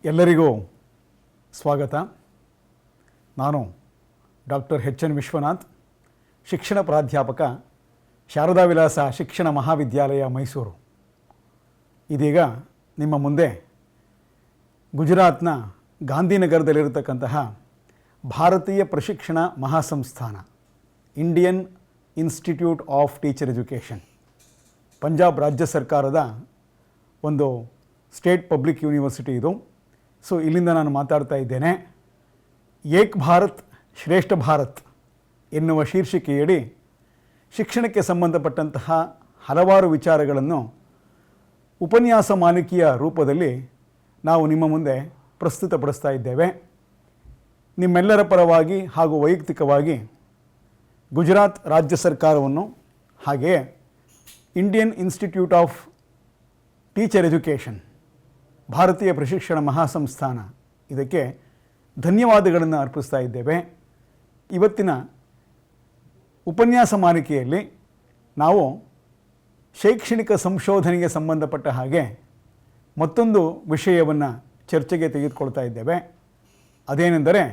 ಎಲ್ಲರಿಗೂ ಸ್ವಾಗತ. ನಾನು ಡಾಕ್ಟರ್ ಎಚ್ ಎನ್ ವಿಶ್ವನಾಥ್, ಶಿಕ್ಷಣ ಪ್ರಾಧ್ಯಾಪಕ, ಶಾರದಾ ವಿಲಾಸ ಶಿಕ್ಷಣ ಮಹಾವಿದ್ಯಾಲಯ, ಮೈಸೂರು. ಇದೀಗ ನಿಮ್ಮ ಮುಂದೆ ಗುಜರಾತ್ನ ಗಾಂಧಿನಗರದಲ್ಲಿರತಕ್ಕಂತಹ ಭಾರತೀಯ ಪ್ರಶಿಕ್ಷಣ ಮಹಾಸಂಸ್ಥಾನ, Indian institute of teacher education, Punjab ರಾಜ್ಯ ಸರ್ಕಾರದ ಒಂದು ಸ್ಟೇಟ್ ಪಬ್ಲಿಕ್ ಯೂನಿವರ್ಸಿಟಿ ಇದು. ಸೊ ಇಲ್ಲಿಂದ ನಾನು ಮಾತಾಡ್ತಾ ಇದ್ದೇನೆ. ಏಕ್ ಭಾರತ್ ಶ್ರೇಷ್ಠ ಭಾರತ್ ಎನ್ನುವ ಶೀರ್ಷಿಕೆಯಡಿ ಶಿಕ್ಷಣಕ್ಕೆ ಸಂಬಂಧಪಟ್ಟಂತಹ ಹಲವಾರು ವಿಚಾರಗಳನ್ನು ಉಪನ್ಯಾಸ ಮಾಲಿಕೆಯ ರೂಪದಲ್ಲಿ ನಾವು ನಿಮ್ಮ ಮುಂದೆ ಪ್ರಸ್ತುತಪಡಿಸ್ತಾ ಇದ್ದೇವೆ. ನಿಮ್ಮೆಲ್ಲರ ಪರವಾಗಿ ಹಾಗೂ ವೈಯಕ್ತಿಕವಾಗಿ ಗುಜರಾತ್ ರಾಜ್ಯ ಸರ್ಕಾರವನ್ನು, ಹಾಗೆಯೇ Indian institute of teacher education, ಭಾರತೀಯ ಪ್ರಶಿಕ್ಷಣ ಮಹಾಸಂಸ್ಥಾನ, ಇದಕ್ಕೆ ಧನ್ಯವಾದಗಳನ್ನು ಅರ್ಪಿಸ್ತಾ ಇದ್ದೇವೆ. ಇವತ್ತಿನ ಉಪನ್ಯಾಸ ಮಾಲಿಕೆಯಲ್ಲಿ ನಾವು ಶೈಕ್ಷಣಿಕ ಸಂಶೋಧನೆಗೆ ಸಂಬಂಧಪಟ್ಟ ಹಾಗೆ ಮತ್ತೊಂದು ವಿಷಯವನ್ನು ಚರ್ಚೆಗೆ ತೆಗೆದುಕೊಳ್ತಾ ಇದ್ದೇವೆ. ಅದೇನೆಂದರೆ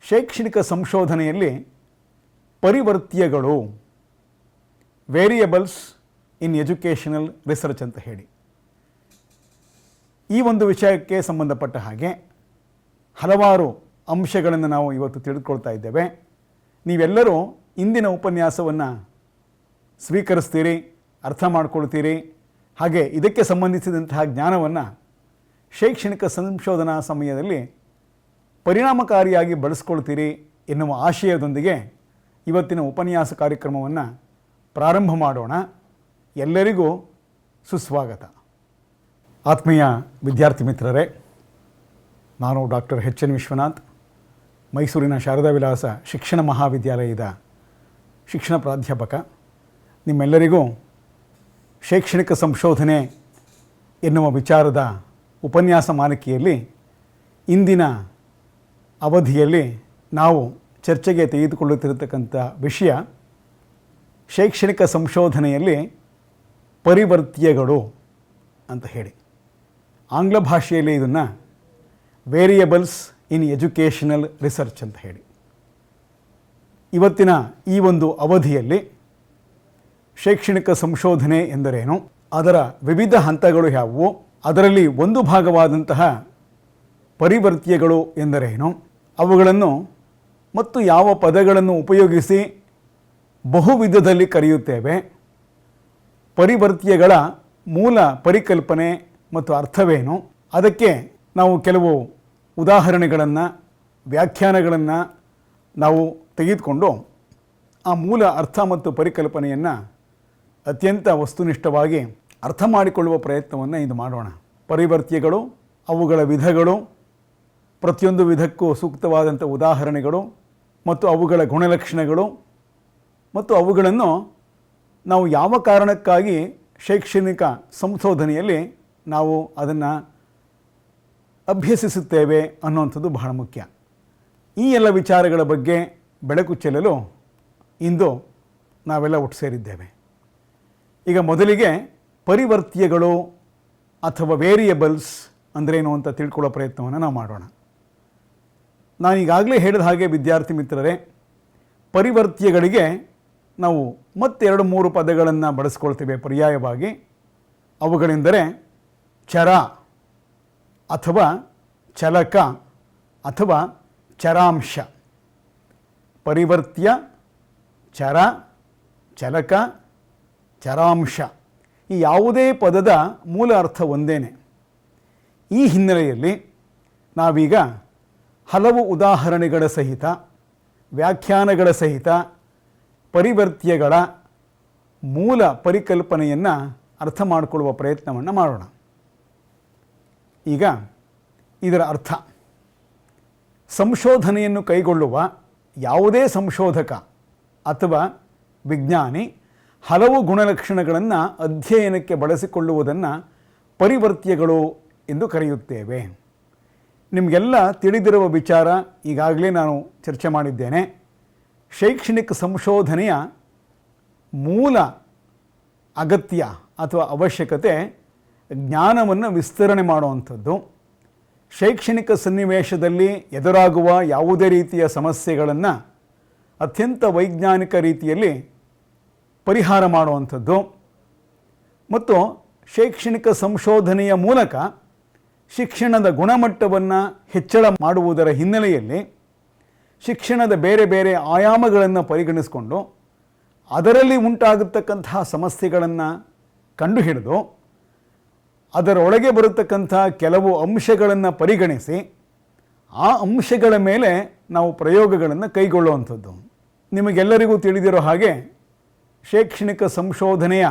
ಶೈಕ್ಷಣಿಕ ಸಂಶೋಧನೆಯಲ್ಲಿ ಪರಿವರ್ತ್ಯಗಳು, ವೇರಿಯಬಲ್ಸ್ ಇನ್ ಎಜುಕೇಷನಲ್ ರಿಸರ್ಚ್ ಅಂತ ಹೇಳಿ. ಈ ಒಂದು ವಿಷಯಕ್ಕೆ ಸಂಬಂಧಪಟ್ಟ ಹಾಗೆ ಹಲವಾರು ಅಂಶಗಳನ್ನು ನಾವು ಇವತ್ತು ತಿಳಿದುಕೊಳ್ತಾ ಇದ್ದೇವೆ. ನೀವೆಲ್ಲರೂ ಇಂದಿನ ಉಪನ್ಯಾಸವನ್ನು ಸ್ವೀಕರಿಸ್ತೀರಿ, ಅರ್ಥ ಮಾಡ್ಕೊಳ್ತೀರಿ, ಹಾಗೆ ಇದಕ್ಕೆ ಸಂಬಂಧಿಸಿದಂತಹ ಜ್ಞಾನವನ್ನು ಶೈಕ್ಷಣಿಕ ಸಂಶೋಧನಾ ಸಮಯದಲ್ಲಿ ಪರಿಣಾಮಕಾರಿಯಾಗಿ ಬಳಸ್ಕೊಳ್ತೀರಿ ಎನ್ನುವ ಆಶಯದೊಂದಿಗೆ ಇವತ್ತಿನ ಉಪನ್ಯಾಸ ಕಾರ್ಯಕ್ರಮವನ್ನು ಪ್ರಾರಂಭ ಮಾಡೋಣ. ಎಲ್ಲರಿಗೂ ಸುಸ್ವಾಗತ. ಆತ್ಮೀಯ ವಿದ್ಯಾರ್ಥಿ ಮಿತ್ರರೇ, ನಾನು ಡಾಕ್ಟರ್ ಎಚ್ ಎನ್ ವಿಶ್ವನಾಥ್, ಮೈಸೂರಿನ ಶಾರದಾ ವಿಲಾಸ ಶಿಕ್ಷಣ ಮಹಾವಿದ್ಯಾಲಯದ ಶಿಕ್ಷಣ ಪ್ರಾಧ್ಯಾಪಕ. ನಿಮ್ಮೆಲ್ಲರಿಗೂ ಶೈಕ್ಷಣಿಕ ಸಂಶೋಧನೆ ಎನ್ನುವ ವಿಚಾರದ ಉಪನ್ಯಾಸ ಮಾಲಿಕೆಯಲ್ಲಿ ಇಂದಿನ ಅವಧಿಯಲ್ಲಿ ನಾವು ಚರ್ಚೆಗೆ ತೆಗೆದುಕೊಳ್ಳುತ್ತಿರತಕ್ಕಂಥ ವಿಷಯ ಶೈಕ್ಷಣಿಕ ಸಂಶೋಧನೆಯಲ್ಲಿ ಪರಿವರ್ತ್ಯಗಳು ಅಂತ ಹೇಳಿ. ಆಂಗ್ಲ ಭಾಷೆಯಲ್ಲಿ ಇದನ್ನು ವೇರಿಯಬಲ್ಸ್ ಇನ್ ಎಜುಕೇಷನಲ್ ರಿಸರ್ಚ್ ಅಂತ ಹೇಳಿ. ಇವತ್ತಿನ ಈ ಒಂದು ಅವಧಿಯಲ್ಲಿ ಶೈಕ್ಷಣಿಕ ಸಂಶೋಧನೆ ಎಂದರೇನು, ಅದರ ವಿವಿಧ ಹಂತಗಳು ಯಾವುವು, ಅದರಲ್ಲಿ ಒಂದು ಭಾಗವಾದಂತಹ ಪರಿವರ್ತ್ಯಗಳು ಎಂದರೇನು, ಅವುಗಳನ್ನು ಮತ್ತು ಯಾವ ಪದಗಳನ್ನು ಉಪಯೋಗಿಸಿ ಬಹುವಿಧದಲ್ಲಿ ಕರೆಯುತ್ತೇವೆ, ಪರಿವರ್ತ್ಯಗಳ ಮೂಲ ಪರಿಕಲ್ಪನೆ ಮತ್ತು ಅರ್ಥವೇನು, ಅದಕ್ಕೆ ನಾವು ಕೆಲವು ಉದಾಹರಣೆಗಳನ್ನು, ವ್ಯಾಖ್ಯಾನಗಳನ್ನು ನಾವು ತೆಗೆದುಕೊಂಡು ಆ ಮೂಲ ಅರ್ಥ ಮತ್ತು ಪರಿಕಲ್ಪನೆಯನ್ನು ಅತ್ಯಂತ ವಸ್ತುನಿಷ್ಠವಾಗಿ ಅರ್ಥ ಮಾಡಿಕೊಳ್ಳುವ ಪ್ರಯತ್ನವನ್ನು ಇದು ಮಾಡೋಣ. ಪರಿವರ್ತ್ಯಗಳು, ಅವುಗಳ ವಿಧಗಳು, ಪ್ರತಿಯೊಂದು ವಿಧಕ್ಕೂ ಸೂಕ್ತವಾದಂಥ ಉದಾಹರಣೆಗಳು ಮತ್ತು ಅವುಗಳ ಗುಣಲಕ್ಷಣಗಳು ಮತ್ತು ಅವುಗಳನ್ನು ನಾವು ಯಾವ ಕಾರಣಕ್ಕಾಗಿ ಶೈಕ್ಷಣಿಕ ಸಂಶೋಧನೆಯಲ್ಲಿ ನಾವು ಅದನ್ನು ಅಭ್ಯಸಿಸುತ್ತೇವೆ ಅನ್ನುವಂಥದ್ದು ಬಹಳ ಮುಖ್ಯ. ಈ ಎಲ್ಲ ವಿಚಾರಗಳ ಬಗ್ಗೆ ಬೆಳಕು ಚೆಲ್ಲಲು ಇಂದು ನಾವೆಲ್ಲ ಒಟ್ಟು ಸೇರಿದ್ದೇವೆ. ಈಗ ಮೊದಲಿಗೆ ಪರಿವರ್ತ್ಯಗಳು ಅಥವಾ ವೇರಿಯಬಲ್ಸ್ ಅಂದ್ರೇನು ಅಂತ ತಿಳ್ಕೊಳ್ಳೋ ಪ್ರಯತ್ನವನ್ನು ನಾವು ಮಾಡೋಣ. ನಾನೀಗಾಗಲೇ ಹೇಳಿದ ಹಾಗೆ ವಿದ್ಯಾರ್ಥಿ ಮಿತ್ರರೇ, ಪರಿವರ್ತ್ಯಗಳಿಗೆ ನಾವು ಮತ್ತೆರಡು ಮೂರು ಪದಗಳನ್ನು ಬಳಸ್ಕೊಳ್ತೇವೆ ಪರ್ಯಾಯವಾಗಿ. ಅವುಗಳೆಂದರೆ ಚರ ಅಥವಾ ಚಲಕ ಅಥವಾ ಚರಾಂಶ. ಪರಿವರ್ತ್ಯ, ಚರ, ಚಲಕ, ಚರಾಂಶ, ಈ ಯಾವುದೇ ಪದದ ಮೂಲ ಅರ್ಥ ಒಂದೇನೆ. ಈ ಹಿನ್ನೆಲೆಯಲ್ಲಿ ನಾವೀಗ ಹಲವು ಉದಾಹರಣೆಗಳ ಸಹಿತ, ವ್ಯಾಖ್ಯಾನಗಳ ಸಹಿತ ಪರಿವರ್ತ್ಯಗಳ ಮೂಲ ಪರಿಕಲ್ಪನೆಯನ್ನು ಅರ್ಥ ಮಾಡಿಕೊಳ್ಳುವ ಪ್ರಯತ್ನವನ್ನು ಮಾಡೋಣ. ಈಗ ಇದರ ಅರ್ಥ, ಸಂಶೋಧನೆಯನ್ನು ಕೈಗೊಳ್ಳುವ ಯಾವುದೇ ಸಂಶೋಧಕ ಅಥವಾ ವಿಜ್ಞಾನಿ ಹಲವು ಗುಣಲಕ್ಷಣಗಳನ್ನು ಅಧ್ಯಯನಕ್ಕೆ ಬಳಸಿಕೊಳ್ಳುವುದನ್ನು ಪರಿವರ್ತ್ಯಗಳು ಎಂದು ಕರೆಯುತ್ತೇವೆ. ನಿಮಗೆಲ್ಲ ತಿಳಿದಿರುವ ವಿಚಾರ, ಈಗಾಗಲೇ ನಾನು ಚರ್ಚೆ ಮಾಡಿದ್ದೇನೆ. ಶೈಕ್ಷಣಿಕ ಸಂಶೋಧನೆಯ ಮೂಲ ಅಗತ್ಯ ಅಥವಾ ಅವಶ್ಯಕತೆ ಜ್ಞಾನವನ್ನು ವಿಸ್ತರಣೆ ಮಾಡುವಂಥದ್ದು. ಶೈಕ್ಷಣಿಕ ಸನ್ನಿವೇಶದಲ್ಲಿ ಎದುರಾಗುವ ಯಾವುದೇ ರೀತಿಯ ಸಮಸ್ಯೆಗಳನ್ನು ಅತ್ಯಂತ ವೈಜ್ಞಾನಿಕ ರೀತಿಯಲ್ಲಿ ಪರಿಹಾರ ಮಾಡುವಂಥದ್ದು ಮತ್ತು ಶೈಕ್ಷಣಿಕ ಸಂಶೋಧನೆಯ ಮೂಲಕ ಶಿಕ್ಷಣದ ಗುಣಮಟ್ಟವನ್ನು ಹೆಚ್ಚಳ ಮಾಡುವುದರ ಹಿನ್ನೆಲೆಯಲ್ಲಿ ಶಿಕ್ಷಣದ ಬೇರೆ ಬೇರೆ ಆಯಾಮಗಳನ್ನು ಪರಿಗಣಿಸಿಕೊಂಡು ಅದರಲ್ಲಿ ಉಂಟಾಗತಕ್ಕಂತಹ ಸಮಸ್ಯೆಗಳನ್ನು ಕಂಡುಹಿಡಿದು ಅದರೊಳಗೆ ಬರತಕ್ಕಂಥ ಕೆಲವು ಅಂಶಗಳನ್ನು ಪರಿಗಣಿಸಿ ಆ ಅಂಶಗಳ ಮೇಲೆ ನಾವು ಪ್ರಯೋಗಗಳನ್ನು ಕೈಗೊಳ್ಳುವಂಥದ್ದು. ನಿಮಗೆಲ್ಲರಿಗೂ ತಿಳಿದಿರೋ ಹಾಗೆ ಶೈಕ್ಷಣಿಕ ಸಂಶೋಧನೆಯ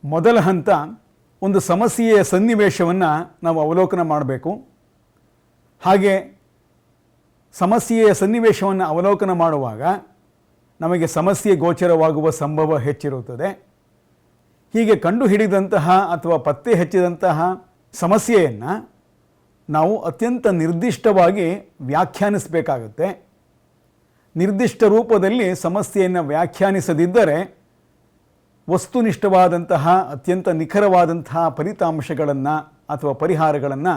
ಮೊದಲ ಹಂತ ಒಂದು ಸಮಸ್ಯೆಯ ಸನ್ನಿವೇಶವನ್ನು ನಾವು ಅವಲೋಕನ ಮಾಡಬೇಕು. ಹಾಗೆ ಸಮಸ್ಯೆಯ ಸನ್ನಿವೇಶವನ್ನು ಅವಲೋಕನ ಮಾಡುವಾಗ ನಮಗೆ ಸಮಸ್ಯೆ ಗೋಚರವಾಗುವ ಸಂಭವ ಹೆಚ್ಚಿರುತ್ತದೆ. ಹೀಗೆ ಕಂಡುಹಿಡಿದಂತಹ ಅಥವಾ ಪತ್ತೆ ಹಚ್ಚಿದಂತಹ ಸಮಸ್ಯೆಯನ್ನು ನಾವು ಅತ್ಯಂತ ನಿರ್ದಿಷ್ಟವಾಗಿ ವ್ಯಾಖ್ಯಾನಿಸಬೇಕಾಗುತ್ತೆ. ನಿರ್ದಿಷ್ಟ ರೂಪದಲ್ಲಿ ಸಮಸ್ಯೆಯನ್ನು ವ್ಯಾಖ್ಯಾನಿಸದಿದ್ದರೆ ವಸ್ತುನಿಷ್ಠವಾದಂತಹ ಅತ್ಯಂತ ನಿಖರವಾದಂತಹ ಫಲಿತಾಂಶಗಳನ್ನು ಅಥವಾ ಪರಿಹಾರಗಳನ್ನು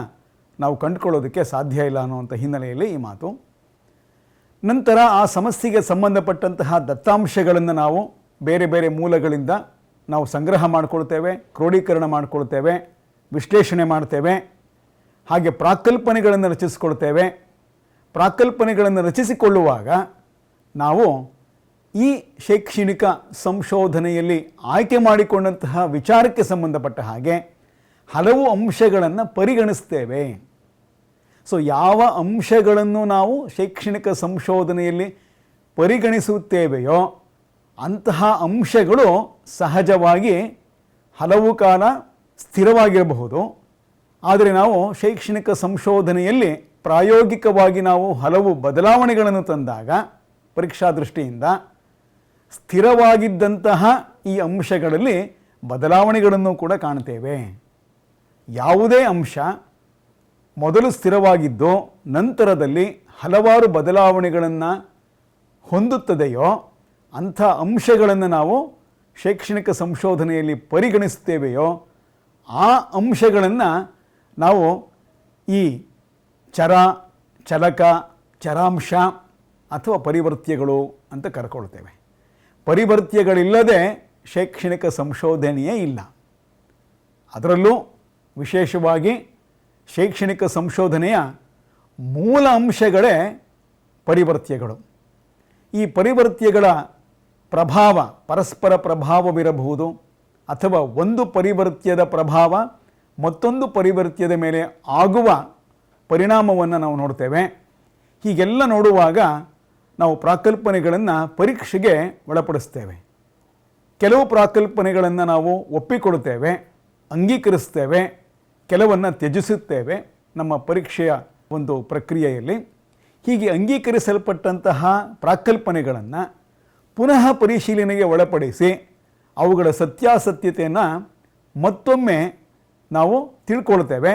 ನಾವು ಕಂಡುಕೊಳ್ಳೋದಕ್ಕೆ ಸಾಧ್ಯ ಇಲ್ಲ ಅನ್ನುವಂಥ ಹಿನ್ನೆಲೆಯಲ್ಲಿ ಈ ಮಾತು. ನಂತರ ಆ ಸಮಸ್ಯೆಗೆ ಸಂಬಂಧಪಟ್ಟಂತಹ ದತ್ತಾಂಶಗಳನ್ನು ನಾವು ಬೇರೆ ಬೇರೆ ಮೂಲಗಳಿಂದ ನಾವು ಸಂಗ್ರಹ ಮಾಡಿಕೊಳ್ತೇವೆ, ಕ್ರೋಢೀಕರಣ ಮಾಡಿಕೊಳ್ತೇವೆ, ವಿಶ್ಲೇಷಣೆ ಮಾಡ್ತೇವೆ. ಹಾಗೆ ಪ್ರಾಕಲ್ಪನೆಗಳನ್ನು ರಚಿಸಿಕೊಳ್ತೇವೆ. ಪ್ರಾಕಲ್ಪನೆಗಳನ್ನು ರಚಿಸಿಕೊಳ್ಳುವಾಗ ನಾವು ಈ ಶೈಕ್ಷಣಿಕ ಸಂಶೋಧನೆಯಲ್ಲಿ ಆಯ್ಕೆ ಮಾಡಿಕೊಂಡಂತಹ ವಿಚಾರಕ್ಕೆ ಸಂಬಂಧಪಟ್ಟ ಹಾಗೆ ಹಲವು ಅಂಶಗಳನ್ನು ಪರಿಗಣಿಸ್ತೇವೆ. ಸೊ ಯಾವ ಅಂಶಗಳನ್ನು ನಾವು ಶೈಕ್ಷಣಿಕ ಸಂಶೋಧನೆಯಲ್ಲಿ ಪರಿಗಣಿಸುತ್ತೇವೆಯೋ ಅಂತಹ ಅಂಶಗಳು ಸಹಜವಾಗಿ ಹಲವು ಕಾಲ ಸ್ಥಿರವಾಗಿರಬಹುದು. ಆದರೆ ನಾವು ಶೈಕ್ಷಣಿಕ ಸಂಶೋಧನೆಯಲ್ಲಿ ಪ್ರಾಯೋಗಿಕವಾಗಿ ನಾವು ಹಲವು ಬದಲಾವಣೆಗಳನ್ನು ತಂದಾಗ ಪರೀಕ್ಷಾ ದೃಷ್ಟಿಯಿಂದ ಸ್ಥಿರವಾಗಿದ್ದಂತಹ ಈ ಅಂಶಗಳಲ್ಲಿ ಬದಲಾವಣೆಗಳನ್ನು ಕೂಡ ಕಾಣ್ತೇವೆ. ಯಾವುದೇ ಅಂಶ ಮೊದಲು ಸ್ಥಿರವಾಗಿದ್ದು ನಂತರದಲ್ಲಿ ಹಲವಾರು ಬದಲಾವಣೆಗಳನ್ನು ಹೊಂದುತ್ತದೆಯೋ ಅಂಥ ಅಂಶಗಳನ್ನು ನಾವು ಶೈಕ್ಷಣಿಕ ಸಂಶೋಧನೆಯಲ್ಲಿ ಪರಿಗಣಿಸ್ತೇವೆಯೋ ಆ ಅಂಶಗಳನ್ನು ನಾವು ಈ ಚರ, ಚಲಕ, ಚರಾಂಶ ಅಥವಾ ಪರಿವರ್ತ್ಯಗಳು ಅಂತ ಕರ್ಕೊಳ್ತೇವೆ. ಪರಿವರ್ತ್ಯಗಳಿಲ್ಲದೆ ಶೈಕ್ಷಣಿಕ ಸಂಶೋಧನೆಯೇ ಇಲ್ಲ. ಅದರಲ್ಲೂ ವಿಶೇಷವಾಗಿ ಶೈಕ್ಷಣಿಕ ಸಂಶೋಧನೆಯ ಮೂಲ ಅಂಶಗಳೇ ಪರಿವರ್ತ್ಯಗಳು. ಈ ಪರಿವರ್ತ್ಯಗಳ ಪ್ರಭಾವ ಪರಸ್ಪರ ಪ್ರಭಾವವಿರಬಹುದು ಅಥವಾ ಒಂದು ಪರಿವರ್ತ್ಯದ ಪ್ರಭಾವ ಮತ್ತೊಂದು ಪರಿವರ್ತ್ಯದ ಮೇಲೆ ಆಗುವ ಪರಿಣಾಮವನ್ನು ನಾವು ನೋಡ್ತೇವೆ. ಹೀಗೆಲ್ಲ ನೋಡುವಾಗ ನಾವು ಪ್ರಾಕಲ್ಪನೆಗಳನ್ನು ಪರೀಕ್ಷೆಗೆ ಒಳಪಡಿಸ್ತೇವೆ. ಕೆಲವು ಪ್ರಾಕಲ್ಪನೆಗಳನ್ನು ನಾವು ಒಪ್ಪಿಕೊಡುತ್ತೇವೆ, ಅಂಗೀಕರಿಸ್ತೇವೆ, ಕೆಲವನ್ನು ತ್ಯಜಿಸುತ್ತೇವೆ ನಮ್ಮ ಪರೀಕ್ಷೆಯ ಒಂದು ಪ್ರಕ್ರಿಯೆಯಲ್ಲಿ. ಹೀಗೆ ಅಂಗೀಕರಿಸಲ್ಪಟ್ಟಂತಹ ಪ್ರಾಕಲ್ಪನೆಗಳನ್ನು ಪುನಃ ಪರಿಶೀಲನೆಗೆ ಒಳಪಡಿಸಿ ಅವುಗಳ ಸತ್ಯಾಸತ್ಯತೆಯನ್ನು ಮತ್ತೊಮ್ಮೆ ನಾವು ತಿಳ್ಕೊಳ್ತೇವೆ.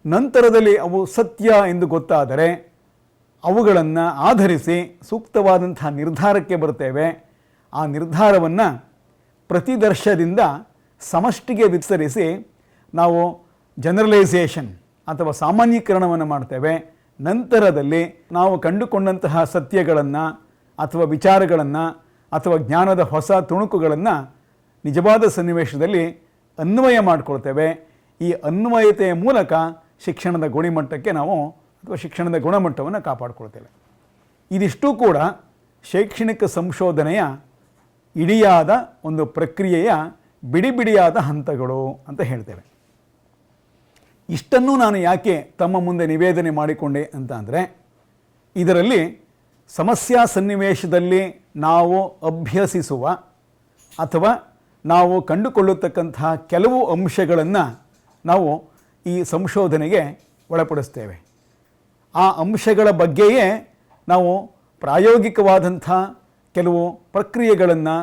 ನಂತರದಲ್ಲಿ ಅವು ಸತ್ಯ ಎಂದು ಗೊತ್ತಾದರೆ ಅವುಗಳನ್ನು ಆಧರಿಸಿ ಸೂಕ್ತವಾದಂತಹ ನಿರ್ಧಾರಕ್ಕೆ ಬರ್ತೇವೆ. ಆ ನಿರ್ಧಾರವನ್ನು ಪ್ರತಿದರ್ಶದಿಂದ ಸಮಷ್ಟಿಗೆ ವಿಸ್ತರಿಸಿ ನಾವು ಜನರಲೈಸೇಷನ್ ಅಥವಾ ಸಾಮಾನ್ಯೀಕರಣವನ್ನು ಮಾಡ್ತೇವೆ. ನಂತರದಲ್ಲಿ ನಾವು ಕಂಡುಕೊಂಡಂತಹ ಸತ್ಯಗಳನ್ನು ಅಥವಾ ವಿಚಾರಗಳನ್ನು ಅಥವಾ ಜ್ಞಾನದ ಹೊಸ ತುಣುಕುಗಳನ್ನು ನಿಜವಾದ ಸನ್ನಿವೇಶದಲ್ಲಿ ಅನ್ವಯ ಮಾಡಿಕೊಳ್ತೇವೆ. ಈ ಅನ್ವಯತೆಯ ಮೂಲಕ ಶಿಕ್ಷಣದ ಗುಣಮಟ್ಟಕ್ಕೆ ನಾವು ಅಥವಾ ಶಿಕ್ಷಣದ ಗುಣಮಟ್ಟವನ್ನು ಕಾಪಾಡಿಕೊಳ್ತೇವೆ. ಇದಿಷ್ಟೂ ಕೂಡ ಶೈಕ್ಷಣಿಕ ಸಂಶೋಧನೆಯ ಇಡಿಯಾದ ಒಂದು ಪ್ರಕ್ರಿಯೆಯ ಬಿಡಿಯಾದ ಹಂತಗಳು ಅಂತ ಹೇಳ್ತೇವೆ. ಇಷ್ಟನ್ನು ನಾನು ಯಾಕೆ ತಮ್ಮ ಮುಂದೆ ನಿವೇದನೆ ಮಾಡಿಕೊಂಡೆ ಅಂತ ಅಂದರೆ, ಇದರಲ್ಲಿ ಸಮಸ್ಯಾ ಸನ್ನಿವೇಶದಲ್ಲಿ ನಾವು ಅಭ್ಯಸಿಸುವ ಅಥವಾ ನಾವು ಕಂಡುಕೊಳ್ಳತಕ್ಕಂತಹ ಕೆಲವು ಅಂಶಗಳನ್ನು ನಾವು ಈ ಸಂಶೋಧನೆಗೆ ಒಳಪಡಿಸ್ತೇವೆ. ಆ ಅಂಶಗಳ ಬಗ್ಗೆಯೇ ನಾವು ಪ್ರಾಯೋಗಿಕವಾದಂಥ ಕೆಲವು ಪ್ರಕ್ರಿಯೆಗಳನ್ನು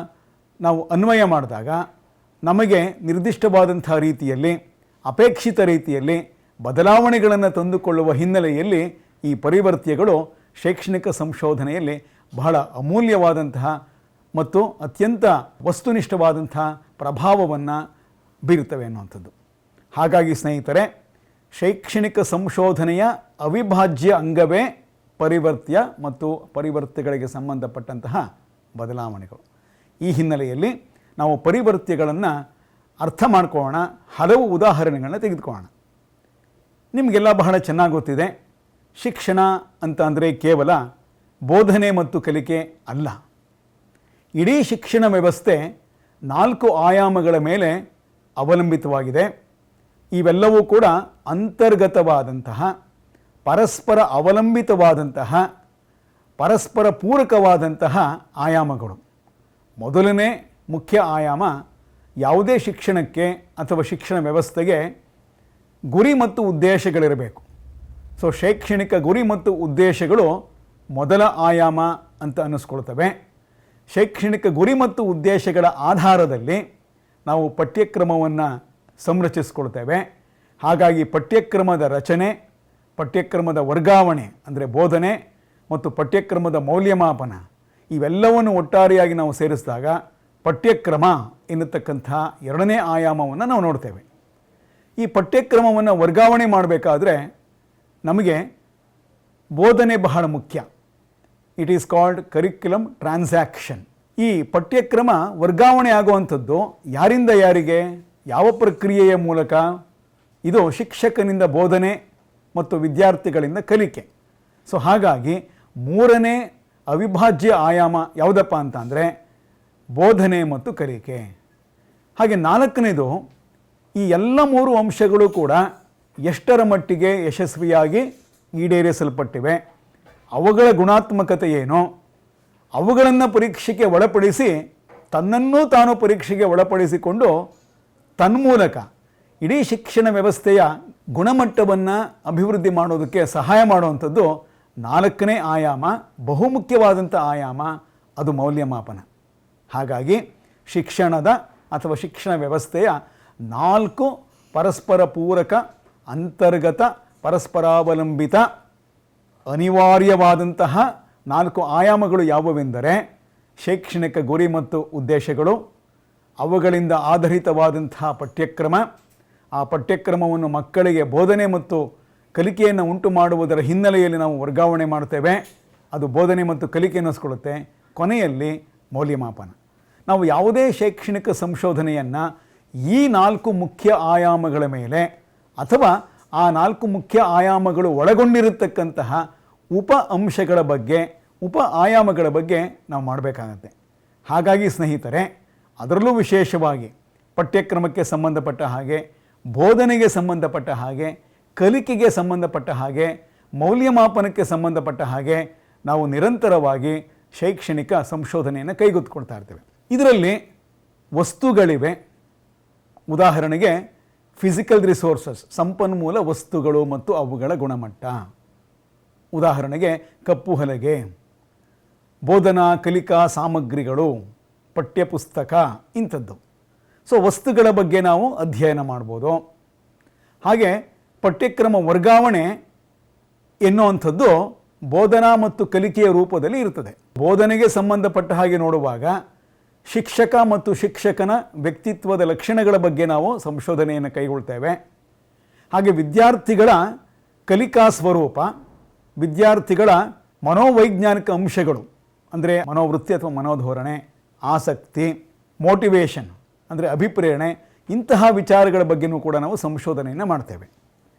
ನಾವು ಅನ್ವಯ ಮಾಡಿದಾಗ ನಮಗೆ ನಿರ್ದಿಷ್ಟವಾದಂಥ ರೀತಿಯಲ್ಲಿ ಅಪೇಕ್ಷಿತ ರೀತಿಯಲ್ಲಿ ಬದಲಾವಣೆಗಳನ್ನು ತಂದುಕೊಳ್ಳುವ ಹಿನ್ನೆಲೆಯಲ್ಲಿ ಈ ಪರಿವರ್ತ್ಯಗಳು ಶೈಕ್ಷಣಿಕ ಸಂಶೋಧನೆಯಲ್ಲಿ ಬಹಳ ಅಮೂಲ್ಯವಾದಂತಹ ಮತ್ತು ಅತ್ಯಂತ ವಸ್ತುನಿಷ್ಠವಾದಂಥ ಪ್ರಭಾವವನ್ನು ಬೀರುತ್ತವೆ ಅನ್ನುವಂಥದ್ದು. ಹಾಗಾಗಿ ಸ್ನೇಹಿತರೆ, ಶೈಕ್ಷಣಿಕ ಸಂಶೋಧನೆಯ ಅವಿಭಾಜ್ಯ ಅಂಗವೇ ಪರಿವರ್ತ್ಯ ಮತ್ತು ಪರಿವರ್ತ್ಯಗಳಿಗೆ ಸಂಬಂಧಪಟ್ಟಂತಹ ಬದಲಾವಣೆಗಳು. ಈ ಹಿನ್ನೆಲೆಯಲ್ಲಿ ನಾವು ಪರಿವರ್ತ್ಯಗಳನ್ನು ಅರ್ಥ ಮಾಡ್ಕೊಳ್ಳೋಣ. ಹಲವು ಉದಾಹರಣೆಗಳನ್ನ ತೆಗೆದುಕೊಳ್ಳೋಣ. ನಿಮಗೆಲ್ಲ ಬಹಳ ಚೆನ್ನಾಗಿ ಗೊತ್ತಿದೆ, ಶಿಕ್ಷಣ ಅಂತ ಅಂದರೆ ಕೇವಲ ಬೋಧನೆ ಮತ್ತು ಕಲಿಕೆ ಅಲ್ಲ. ಇಡೀ ಶಿಕ್ಷಣ ವ್ಯವಸ್ಥೆ 4 ಆಯಾಮಗಳ ಮೇಲೆ ಅವಲಂಬಿತವಾಗಿದೆ. ಇವೆಲ್ಲವೂ ಕೂಡ ಅಂತರ್ಗತವಾದಂತಹ, ಪರಸ್ಪರ ಅವಲಂಬಿತವಾದಂತಹ, ಪರಸ್ಪರ ಪೂರಕವಾದಂತಹ ಆಯಾಮಗಳು. ಮೊದಲನೇ ಮುಖ್ಯ ಆಯಾಮ, ಯಾವುದೇ ಶಿಕ್ಷಣಕ್ಕೆ ಅಥವಾ ಶಿಕ್ಷಣ ವ್ಯವಸ್ಥೆಗೆ ಗುರಿ ಮತ್ತು ಉದ್ದೇಶಗಳಿರಬೇಕು. ಸೊ ಶೈಕ್ಷಣಿಕ ಗುರಿ ಮತ್ತು ಉದ್ದೇಶಗಳು ಮೊದಲ ಆಯಾಮ ಅಂತ ಅನ್ನಿಸ್ಕೊಳ್ತವೆ. ಶೈಕ್ಷಣಿಕ ಗುರಿ ಮತ್ತು ಉದ್ದೇಶಗಳ ಆಧಾರದಲ್ಲಿ ನಾವು ಪಠ್ಯಕ್ರಮವನ್ನು ಸಂರಚಿಸ್ಕೊಳ್ತೇವೆ. ಹಾಗಾಗಿ ಪಠ್ಯಕ್ರಮದ ರಚನೆ, ಪಠ್ಯಕ್ರಮದ ವರ್ಗಾವಣೆ ಅಂದರೆ ಬೋಧನೆ ಮತ್ತು ಪಠ್ಯಕ್ರಮದ ಮೌಲ್ಯಮಾಪನ ಇವೆಲ್ಲವನ್ನು ಒಟ್ಟಾರೆಯಾಗಿ ನಾವು ಸೇರಿಸಿದಾಗ ಪಠ್ಯಕ್ರಮ ಎನ್ನತಕ್ಕಂಥ ಎರಡನೇ ಆಯಾಮವನ್ನು ನಾವು ನೋಡ್ತೇವೆ. ಈ ಪಠ್ಯಕ್ರಮವನ್ನು ವರ್ಗಾವಣೆ ಮಾಡಬೇಕಾದ್ರೆ ನಮಗೆ ಬೋಧನೆ ಬಹಳ ಮುಖ್ಯ. It is called curriculum transaction. ಈ ಪಠ್ಯಕ್ರಮ ವರ್ಗಾವಣೆ ಆಗುವಂಥದ್ದು ಯಾರಿಂದ ಯಾರಿಗೆ, ಯಾವ ಪ್ರಕ್ರಿಯೆಯ ಮೂಲಕ? ಇದು ಶಿಕ್ಷಕನಿಂದ ಬೋಧನೆ ಮತ್ತು ವಿದ್ಯಾರ್ಥಿಗಳಿಂದ ಕಲಿಕೆ. ಸೊ ಹಾಗಾಗಿ ಮೂರನೇ ಅವಿಭಾಜ್ಯ ಆಯಾಮ ಯಾವುದಪ್ಪ ಅಂತ ಅಂದರೆ ಬೋಧನೆ ಮತ್ತು ಕಲಿಕೆ. ಹಾಗೆ ನಾಲ್ಕನೇದು, ಈ ಎಲ್ಲ 3 ಅಂಶಗಳು ಕೂಡ ಎಷ್ಟರ ಮಟ್ಟಿಗೆ ಯಶಸ್ವಿಯಾಗಿ ಈಡೇರಿಸಲ್ಪಟ್ಟಿವೆ, ಅವುಗಳ ಗುಣಾತ್ಮಕತೆ ಏನು, ಅವುಗಳನ್ನು ಪರೀಕ್ಷೆಗೆ ಒಳಪಡಿಸಿ ತನ್ನನ್ನು ತಾನು ಪರೀಕ್ಷೆಗೆ ಒಳಪಡಿಸಿಕೊಂಡು ತನ್ಮೂಲಕ ಇಡೀ ಶಿಕ್ಷಣ ವ್ಯವಸ್ಥೆಯ ಗುಣಮಟ್ಟವನ್ನು ಅಭಿವೃದ್ಧಿ ಮಾಡೋದಕ್ಕೆ ಸಹಾಯ ಮಾಡುವಂಥದ್ದು 4ನೇ ಆಯಾಮ, ಬಹುಮುಖ್ಯವಾದಂಥ ಆಯಾಮ, ಅದು ಮೌಲ್ಯಮಾಪನ. ಹಾಗಾಗಿ ಶಿಕ್ಷಣದ ಅಥವಾ ಶಿಕ್ಷಣ ವ್ಯವಸ್ಥೆಯ 4 ಪರಸ್ಪರ ಪೂರಕ, ಅಂತರ್ಗತ, ಪರಸ್ಪರಾವಲಂಬಿತ, ಅನಿವಾರ್ಯವಾದಂತಹ 4 ಆಯಾಮಗಳು ಯಾವುವೆಂದರೆ ಶೈಕ್ಷಣಿಕ ಗುರಿ ಮತ್ತು ಉದ್ದೇಶಗಳು, ಅವುಗಳಿಂದ ಆಧರಿತವಾದಂತಹ ಪಠ್ಯಕ್ರಮ, ಆ ಪಠ್ಯಕ್ರಮವನ್ನು ಮಕ್ಕಳಿಗೆ ಬೋಧನೆ ಮತ್ತು ಕಲಿಕೆಯನ್ನು ಉಂಟು ಮಾಡುವುದರ ಹಿನ್ನೆಲೆಯಲ್ಲಿ ನಾವು ವರ್ಗಾವಣೆ ಮಾಡ್ತೇವೆ, ಅದು ಬೋಧನೆ ಮತ್ತು ಕಲಿಕೆ ಅನ್ನಿಸ್ಕೊಳ್ಳುತ್ತೆ. ಕೊನೆಯಲ್ಲಿ ಮೌಲ್ಯಮಾಪನ. ನಾವು ಯಾವುದೇ ಶೈಕ್ಷಣಿಕ ಸಂಶೋಧನೆಯನ್ನು ಈ 4 ಮುಖ್ಯ ಆಯಾಮಗಳ ಮೇಲೆ ಅಥವಾ ಆ 4 ಮುಖ್ಯ ಆಯಾಮಗಳು ಒಳಗೊಂಡಿರತಕ್ಕಂತಹ ಉಪ ಅಂಶಗಳ ಬಗ್ಗೆ, ಉಪ ಆಯಾಮಗಳ ಬಗ್ಗೆ ನಾವು ಮಾಡಬೇಕಾಗತ್ತೆ. ಹಾಗಾಗಿ ಸ್ನೇಹಿತರೆ, ಅದರಲ್ಲೂ ವಿಶೇಷವಾಗಿ ಪಠ್ಯಕ್ರಮಕ್ಕೆ ಸಂಬಂಧಪಟ್ಟ ಹಾಗೆ, ಬೋಧನೆಗೆ ಸಂಬಂಧಪಟ್ಟ ಹಾಗೆ, ಕಲಿಕೆಗೆ ಸಂಬಂಧಪಟ್ಟ ಹಾಗೆ, ಮೌಲ್ಯಮಾಪನಕ್ಕೆ ಸಂಬಂಧಪಟ್ಟ ಹಾಗೆ ನಾವು ನಿರಂತರವಾಗಿ ಶೈಕ್ಷಣಿಕ ಸಂಶೋಧನೆಯನ್ನು ಕೈಗೆತ್ತಿಕೊಳ್ತಾ ಇರ್ತೇವೆ. ಇದರಲ್ಲಿ ವಸ್ತುಗಳಿವೆ. ಉದಾಹರಣೆಗೆ ಫಿಸಿಕಲ್ ರಿಸೋರ್ಸಸ್, ಸಂಪನ್ಮೂಲ ವಸ್ತುಗಳು ಮತ್ತು ಅವುಗಳ ಗುಣಮಟ್ಟ. ಉದಾಹರಣೆಗೆ ಕಪ್ಪು ಹಲಗೆ, ಬೋಧನಾ ಕಲಿಕಾ ಸಾಮಗ್ರಿಗಳು, ಪಠ್ಯಪುಸ್ತಕ, ಇಂಥದ್ದು. ಸೊ ವಸ್ತುಗಳ ಬಗ್ಗೆ ನಾವು ಅಧ್ಯಯನ ಮಾಡ್ಬೋದು. ಹಾಗೆ ಪಠ್ಯಕ್ರಮ ವರ್ಗಾವಣೆ ಎನ್ನುವಂಥದ್ದು ಬೋಧನಾ ಮತ್ತು ಕಲಿಕೆಯ ರೂಪದಲ್ಲಿ ಇರುತ್ತದೆ. ಬೋಧನೆಗೆ ಸಂಬಂಧಪಟ್ಟ ಹಾಗೆ ನೋಡುವಾಗ ಶಿಕ್ಷಕ ಮತ್ತು ಶಿಕ್ಷಕನ ವ್ಯಕ್ತಿತ್ವದ ಲಕ್ಷಣಗಳ ಬಗ್ಗೆ ನಾವು ಸಂಶೋಧನೆಯನ್ನು ಕೈಗೊಳ್ತೇವೆ. ಹಾಗೆ ವಿದ್ಯಾರ್ಥಿಗಳ ಕಲಿಕಾ ಸ್ವರೂಪ, ವಿದ್ಯಾರ್ಥಿಗಳ ಮನೋವೈಜ್ಞಾನಿಕ ಅಂಶಗಳು ಅಂದರೆ ಮನೋವೃತ್ತಿ ಅಥವಾ ಮನೋಧೋರಣೆ, ಆಸಕ್ತಿ, ಮೋಟಿವೇಶನ್ ಅಂದರೆ ಅಭಿಪ್ರೇರಣೆ, ಇಂತಹ ವಿಚಾರಗಳ ಬಗ್ಗೆಯೂ ಕೂಡ ನಾವು ಸಂಶೋಧನೆಯನ್ನು ಮಾಡ್ತೇವೆ.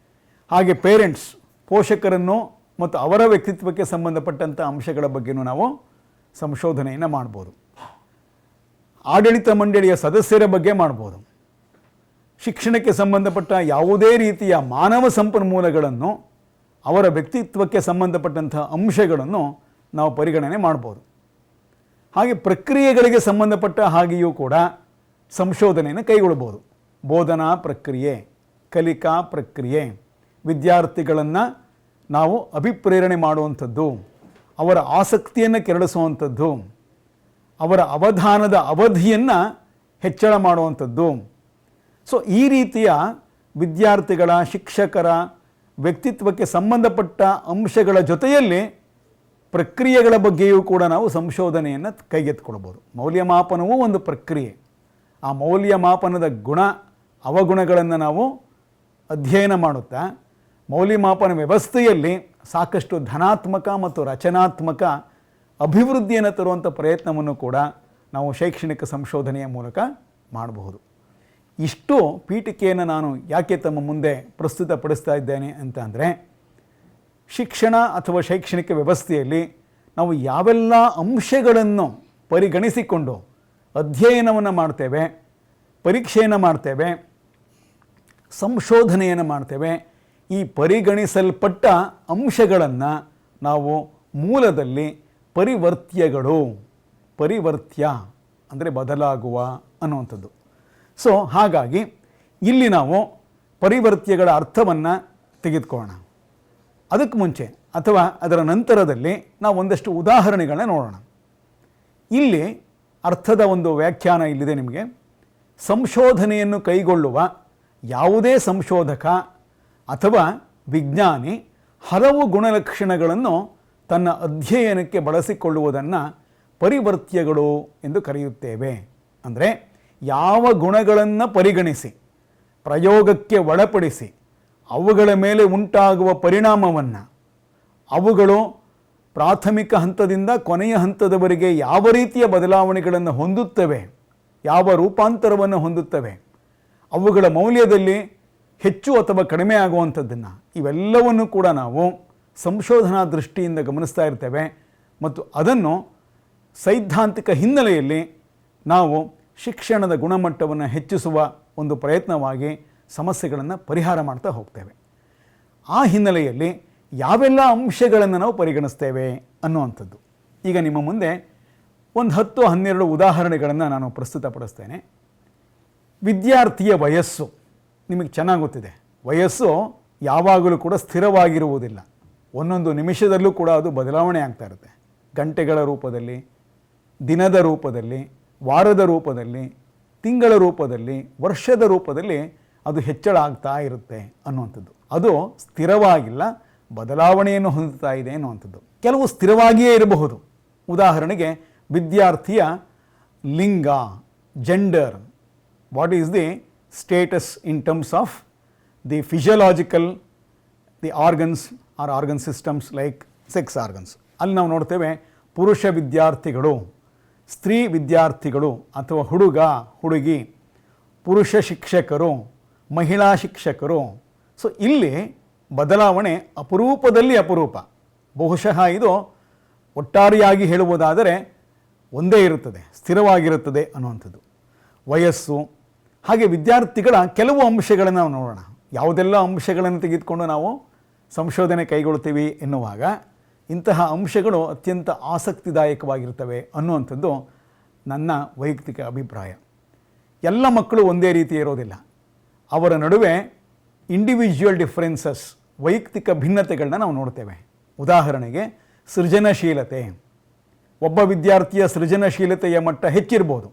ಹಾಗೆ ಪೇರೆಂಟ್ಸ್, ಪೋಷಕರನ್ನು ಮತ್ತು ಅವರ ವ್ಯಕ್ತಿತ್ವಕ್ಕೆ ಸಂಬಂಧಪಟ್ಟಂಥ ಅಂಶಗಳ ಬಗ್ಗೆಯೂ ನಾವು ಸಂಶೋಧನೆಯನ್ನು ಮಾಡ್ಬೋದು. ಆಡಳಿತ ಮಂಡಳಿಯ ಸದಸ್ಯರ ಬಗ್ಗೆ ಮಾಡ್ಬೋದು. ಶಿಕ್ಷಣಕ್ಕೆ ಸಂಬಂಧಪಟ್ಟ ಯಾವುದೇ ರೀತಿಯ ಮಾನವ ಸಂಪನ್ಮೂಲಗಳನ್ನು, ಅವರ ವ್ಯಕ್ತಿತ್ವಕ್ಕೆ ಸಂಬಂಧಪಟ್ಟಂಥ ಅಂಶಗಳನ್ನು ನಾವು ಪರಿಗಣನೆ ಮಾಡ್ಬೋದು. ಹಾಗೆ ಪ್ರಕ್ರಿಯೆಗಳಿಗೆ ಸಂಬಂಧಪಟ್ಟ ಹಾಗೆಯೂ ಕೂಡ ಸಂಶೋಧನೆಯನ್ನು ಕೈಗೊಳ್ಬೋದು. ಬೋಧನಾ ಪ್ರಕ್ರಿಯೆ, ಕಲಿಕಾ ಪ್ರಕ್ರಿಯೆ, ವಿದ್ಯಾರ್ಥಿಗಳನ್ನು ನಾವು ಅಭಿಪ್ರೇರಣೆ ಮಾಡುವಂಥದ್ದು, ಅವರ ಆಸಕ್ತಿಯನ್ನು ಕೆರಳಿಸುವಂಥದ್ದು, ಅವರ ಅವಧಾನದ ಅವಧಿಯನ್ನು ಹೆಚ್ಚಳ ಮಾಡುವಂಥದ್ದು. ಸೊ ಈ ರೀತಿಯ ವಿದ್ಯಾರ್ಥಿಗಳ, ಶಿಕ್ಷಕರ ವ್ಯಕ್ತಿತ್ವಕ್ಕೆ ಸಂಬಂಧಪಟ್ಟ ಅಂಶಗಳ ಜೊತೆಯಲ್ಲಿ ಪ್ರಕ್ರಿಯೆಗಳ ಬಗ್ಗೆಯೂ ಕೂಡ ನಾವು ಸಂಶೋಧನೆಯನ್ನು ಕೈಗೆತ್ತಿಕೊಳ್ಬೋದು. ಮೌಲ್ಯಮಾಪನವೂ ಒಂದು ಪ್ರಕ್ರಿಯೆ. ಆ ಮೌಲ್ಯಮಾಪನದ ಗುಣ ಅವಗುಣಗಳನ್ನು ನಾವು ಅಧ್ಯಯನ ಮಾಡುತ್ತಾ ಮೌಲ್ಯಮಾಪನ ವ್ಯವಸ್ಥೆಯಲ್ಲಿ ಸಾಕಷ್ಟು ಧನಾತ್ಮಕ ಮತ್ತು ರಚನಾತ್ಮಕ ಅಭಿವೃದ್ಧಿಯನ್ನು ತರುವಂಥ ಪ್ರಯತ್ನವನ್ನು ಕೂಡ ನಾವು ಶೈಕ್ಷಣಿಕ ಸಂಶೋಧನೆಯ ಮೂಲಕ ಮಾಡಬಹುದು. ಇಷ್ಟು ಪೀಠಿಕೆಯನ್ನು ನಾನು ಯಾಕೆ ತಮ್ಮ ಮುಂದೆ ಪ್ರಸ್ತುತಪಡಿಸ್ತಾ ಇದ್ದೇನೆ ಅಂತ ಅಂದರೆ, ಶಿಕ್ಷಣ ಅಥವಾ ಶೈಕ್ಷಣಿಕ ವ್ಯವಸ್ಥೆಯಲ್ಲಿ ನಾವು ಯಾವೆಲ್ಲ ಅಂಶಗಳನ್ನು ಪರಿಗಣಿಸಿಕೊಂಡು ಅಧ್ಯಯನವನ್ನು ಮಾಡ್ತೇವೆ, ಪರೀಕ್ಷೆಯನ್ನು ಮಾಡ್ತೇವೆ, ಸಂಶೋಧನೆಯನ್ನು ಮಾಡ್ತೇವೆ, ಈ ಪರಿಗಣಿಸಲ್ಪಟ್ಟ ಅಂಶಗಳನ್ನು ನಾವು ಮೂಲದಲ್ಲಿ ಪರಿವರ್ತ್ಯ ಅಂದರೆ ಬದಲಾಗುವ ಅನ್ನುವಂಥದ್ದು. ಸೊ ಹಾಗಾಗಿ ಇಲ್ಲಿ ನಾವು ಪರಿವರ್ತ್ಯಗಳ ಅರ್ಥವನ್ನು ತೆಗೆದುಕೊಳ್ಳೋಣ. ಅದಕ್ಕೆ ಮುಂಚೆ ಅಥವಾ ಅದರ ನಂತರದಲ್ಲಿ ನಾವು ಒಂದಷ್ಟು ಉದಾಹರಣೆಗಳನ್ನ ನೋಡೋಣ. ಇಲ್ಲಿ ಅರ್ಥದ ಒಂದು ವ್ಯಾಖ್ಯಾನ ಇಲ್ಲಿದೆ ನಿಮಗೆ. ಸಂಶೋಧನೆಯನ್ನು ಕೈಗೊಳ್ಳುವ ಯಾವುದೇ ಸಂಶೋಧಕ ಅಥವಾ ವಿಜ್ಞಾನಿ ಹಲವು ಗುಣಲಕ್ಷಣಗಳನ್ನು ತನ್ನ ಅಧ್ಯಯನಕ್ಕೆ ಬಳಸಿಕೊಳ್ಳುವುದನ್ನು ಪರಿವರ್ತ್ಯಗಳು ಎಂದು ಕರೆಯುತ್ತೇವೆ. ಅಂದರೆ ಯಾವ ಗುಣಗಳನ್ನು ಪರಿಗಣಿಸಿ ಪ್ರಯೋಗಕ್ಕೆ ಒಳಪಡಿಸಿ ಅವುಗಳ ಮೇಲೆ ಉಂಟಾಗುವ ಪರಿಣಾಮವನ್ನು, ಅವುಗಳು ಪ್ರಾಥಮಿಕ ಹಂತದಿಂದ ಕೊನೆಯ ಹಂತದವರೆಗೆ ಯಾವ ರೀತಿಯ ಬದಲಾವಣೆಗಳನ್ನು ಹೊಂದುತ್ತವೆ, ಯಾವ ರೂಪಾಂತರವನ್ನು ಹೊಂದುತ್ತವೆ, ಅವುಗಳ ಮೌಲ್ಯದಲ್ಲಿ ಹೆಚ್ಚು ಅಥವಾ ಕಡಿಮೆ ಆಗುವಂಥದ್ದನ್ನು, ಇವೆಲ್ಲವನ್ನು ಕೂಡ ನಾವು ಸಂಶೋಧನಾ ದೃಷ್ಟಿಯಿಂದ ಗಮನಿಸ್ತಾ ಇರ್ತೇವೆ. ಮತ್ತು ಅದನ್ನು ಸೈದ್ಧಾಂತಿಕ ಹಿನ್ನೆಲೆಯಲ್ಲಿ ನಾವು ಶಿಕ್ಷಣದ ಗುಣಮಟ್ಟವನ್ನು ಹೆಚ್ಚಿಸುವ ಒಂದು ಪ್ರಯತ್ನವಾಗಿ ಸಮಸ್ಯೆಗಳನ್ನು ಪರಿಹಾರ ಮಾಡ್ತಾ ಹೋಗ್ತೇವೆ. ಆ ಹಿನ್ನೆಲೆಯಲ್ಲಿ ಯಾವೆಲ್ಲ ಅಂಶಗಳನ್ನು ನಾವು ಪರಿಗಣಿಸ್ತೇವೆ ಅನ್ನುವಂಥದ್ದು. ಈಗ ನಿಮ್ಮ ಮುಂದೆ ಒಂದು 10-12 ಉದಾಹರಣೆಗಳನ್ನು ನಾನು ಪ್ರಸ್ತುತಪಡಿಸ್ತೇನೆ. ವಿದ್ಯಾರ್ಥಿಯ ವಯಸ್ಸು ನಿಮಗೆ ಚೆನ್ನಾಗಿ ಗೊತ್ತಿದೆ. ವಯಸ್ಸು ಯಾವಾಗಲೂ ಕೂಡ ಸ್ಥಿರವಾಗಿರುವುದಿಲ್ಲ. ಒಂದೊಂದು ನಿಮಿಷದಲ್ಲೂ ಕೂಡ ಅದು ಬದಲಾವಣೆ ಆಗ್ತಾ ಇರುತ್ತೆ. ಗಂಟೆಗಳ ರೂಪದಲ್ಲಿ, ದಿನದ ರೂಪದಲ್ಲಿ, ವಾರದ ರೂಪದಲ್ಲಿ, ತಿಂಗಳ ರೂಪದಲ್ಲಿ, ವರ್ಷದ ರೂಪದಲ್ಲಿ ಅದು ಹೆಚ್ಚಳ ಆಗ್ತಾ ಇರುತ್ತೆ ಅನ್ನುವಂಥದ್ದು. ಅದು ಸ್ಥಿರವಾಗಿಲ್ಲ, ಬದಲಾವಣೆಯನ್ನು ಹೊಂದುತ್ತಾ ಇದೆ ಅನ್ನುವಂಥದ್ದು. ಕೆಲವು ಸ್ಥಿರವಾಗಿಯೇ ಇರಬಹುದು. ಉದಾಹರಣೆಗೆ ವಿದ್ಯಾರ್ಥಿಯ ಲಿಂಗ, gender, what is the status in terms of the physiological, the organs are organ systems like sex organs. ಅಲ್ಲಿ ನಾವು ನೋಡ್ತೇವೆ ಪುರುಷ ವಿದ್ಯಾರ್ಥಿಗಳು, ಸ್ತ್ರೀ ವಿದ್ಯಾರ್ಥಿಗಳು ಅಥವಾ ಹುಡುಗ ಹುಡುಗಿ, ಪುರುಷ ಶಿಕ್ಷಕರು, ಮಹಿಳಾ ಶಿಕ್ಷಕರು. ಸೊ ಇಲ್ಲಿ ಬದಲಾವಣೆ ಅಪರೂಪದಲ್ಲಿ ಅಪರೂಪ. ಬಹುಶಃ ಇದು ಒಟ್ಟಾರೆಯಾಗಿ ಹೇಳುವುದಾದರೆ ಒಂದೇ ಇರುತ್ತದೆ, ಸ್ಥಿರವಾಗಿರುತ್ತದೆ ಅನ್ನುವಂಥದ್ದು. ವಯಸ್ಸು, ಹಾಗೆ ವಿದ್ಯಾರ್ಥಿಗಳ ಕೆಲವು ಅಂಶಗಳನ್ನು ನಾವು ನೋಡೋಣ. ಯಾವುದೆಲ್ಲ ಅಂಶಗಳನ್ನು ತೆಗೆದುಕೊಂಡು ನಾವು ಸಂಶೋಧನೆ ಕೈಗೊಳ್ತೀವಿ ಎನ್ನುವಾಗ ಇಂತಹ ಅಂಶಗಳು ಅತ್ಯಂತ ಆಸಕ್ತಿದಾಯಕವಾಗಿರ್ತವೆ ಅನ್ನುವಂಥದ್ದು ನನ್ನ ವೈಯಕ್ತಿಕ ಅಭಿಪ್ರಾಯ. ಎಲ್ಲ ಮಕ್ಕಳು ಒಂದೇ ರೀತಿ ಇರೋದಿಲ್ಲ. ಅವರ ನಡುವೆ ಇಂಡಿವಿಜುವಲ್ ಡಿಫ್ರೆನ್ಸಸ್, ವೈಯಕ್ತಿಕ ಭಿನ್ನತೆಗಳನ್ನ ನಾವು ನೋಡ್ತೇವೆ. ಉದಾಹರಣೆಗೆ ಸೃಜನಶೀಲತೆ. ಒಬ್ಬ ವಿದ್ಯಾರ್ಥಿಯ ಸೃಜನಶೀಲತೆಯ ಮಟ್ಟ ಹೆಚ್ಚಿರ್ಬೋದು,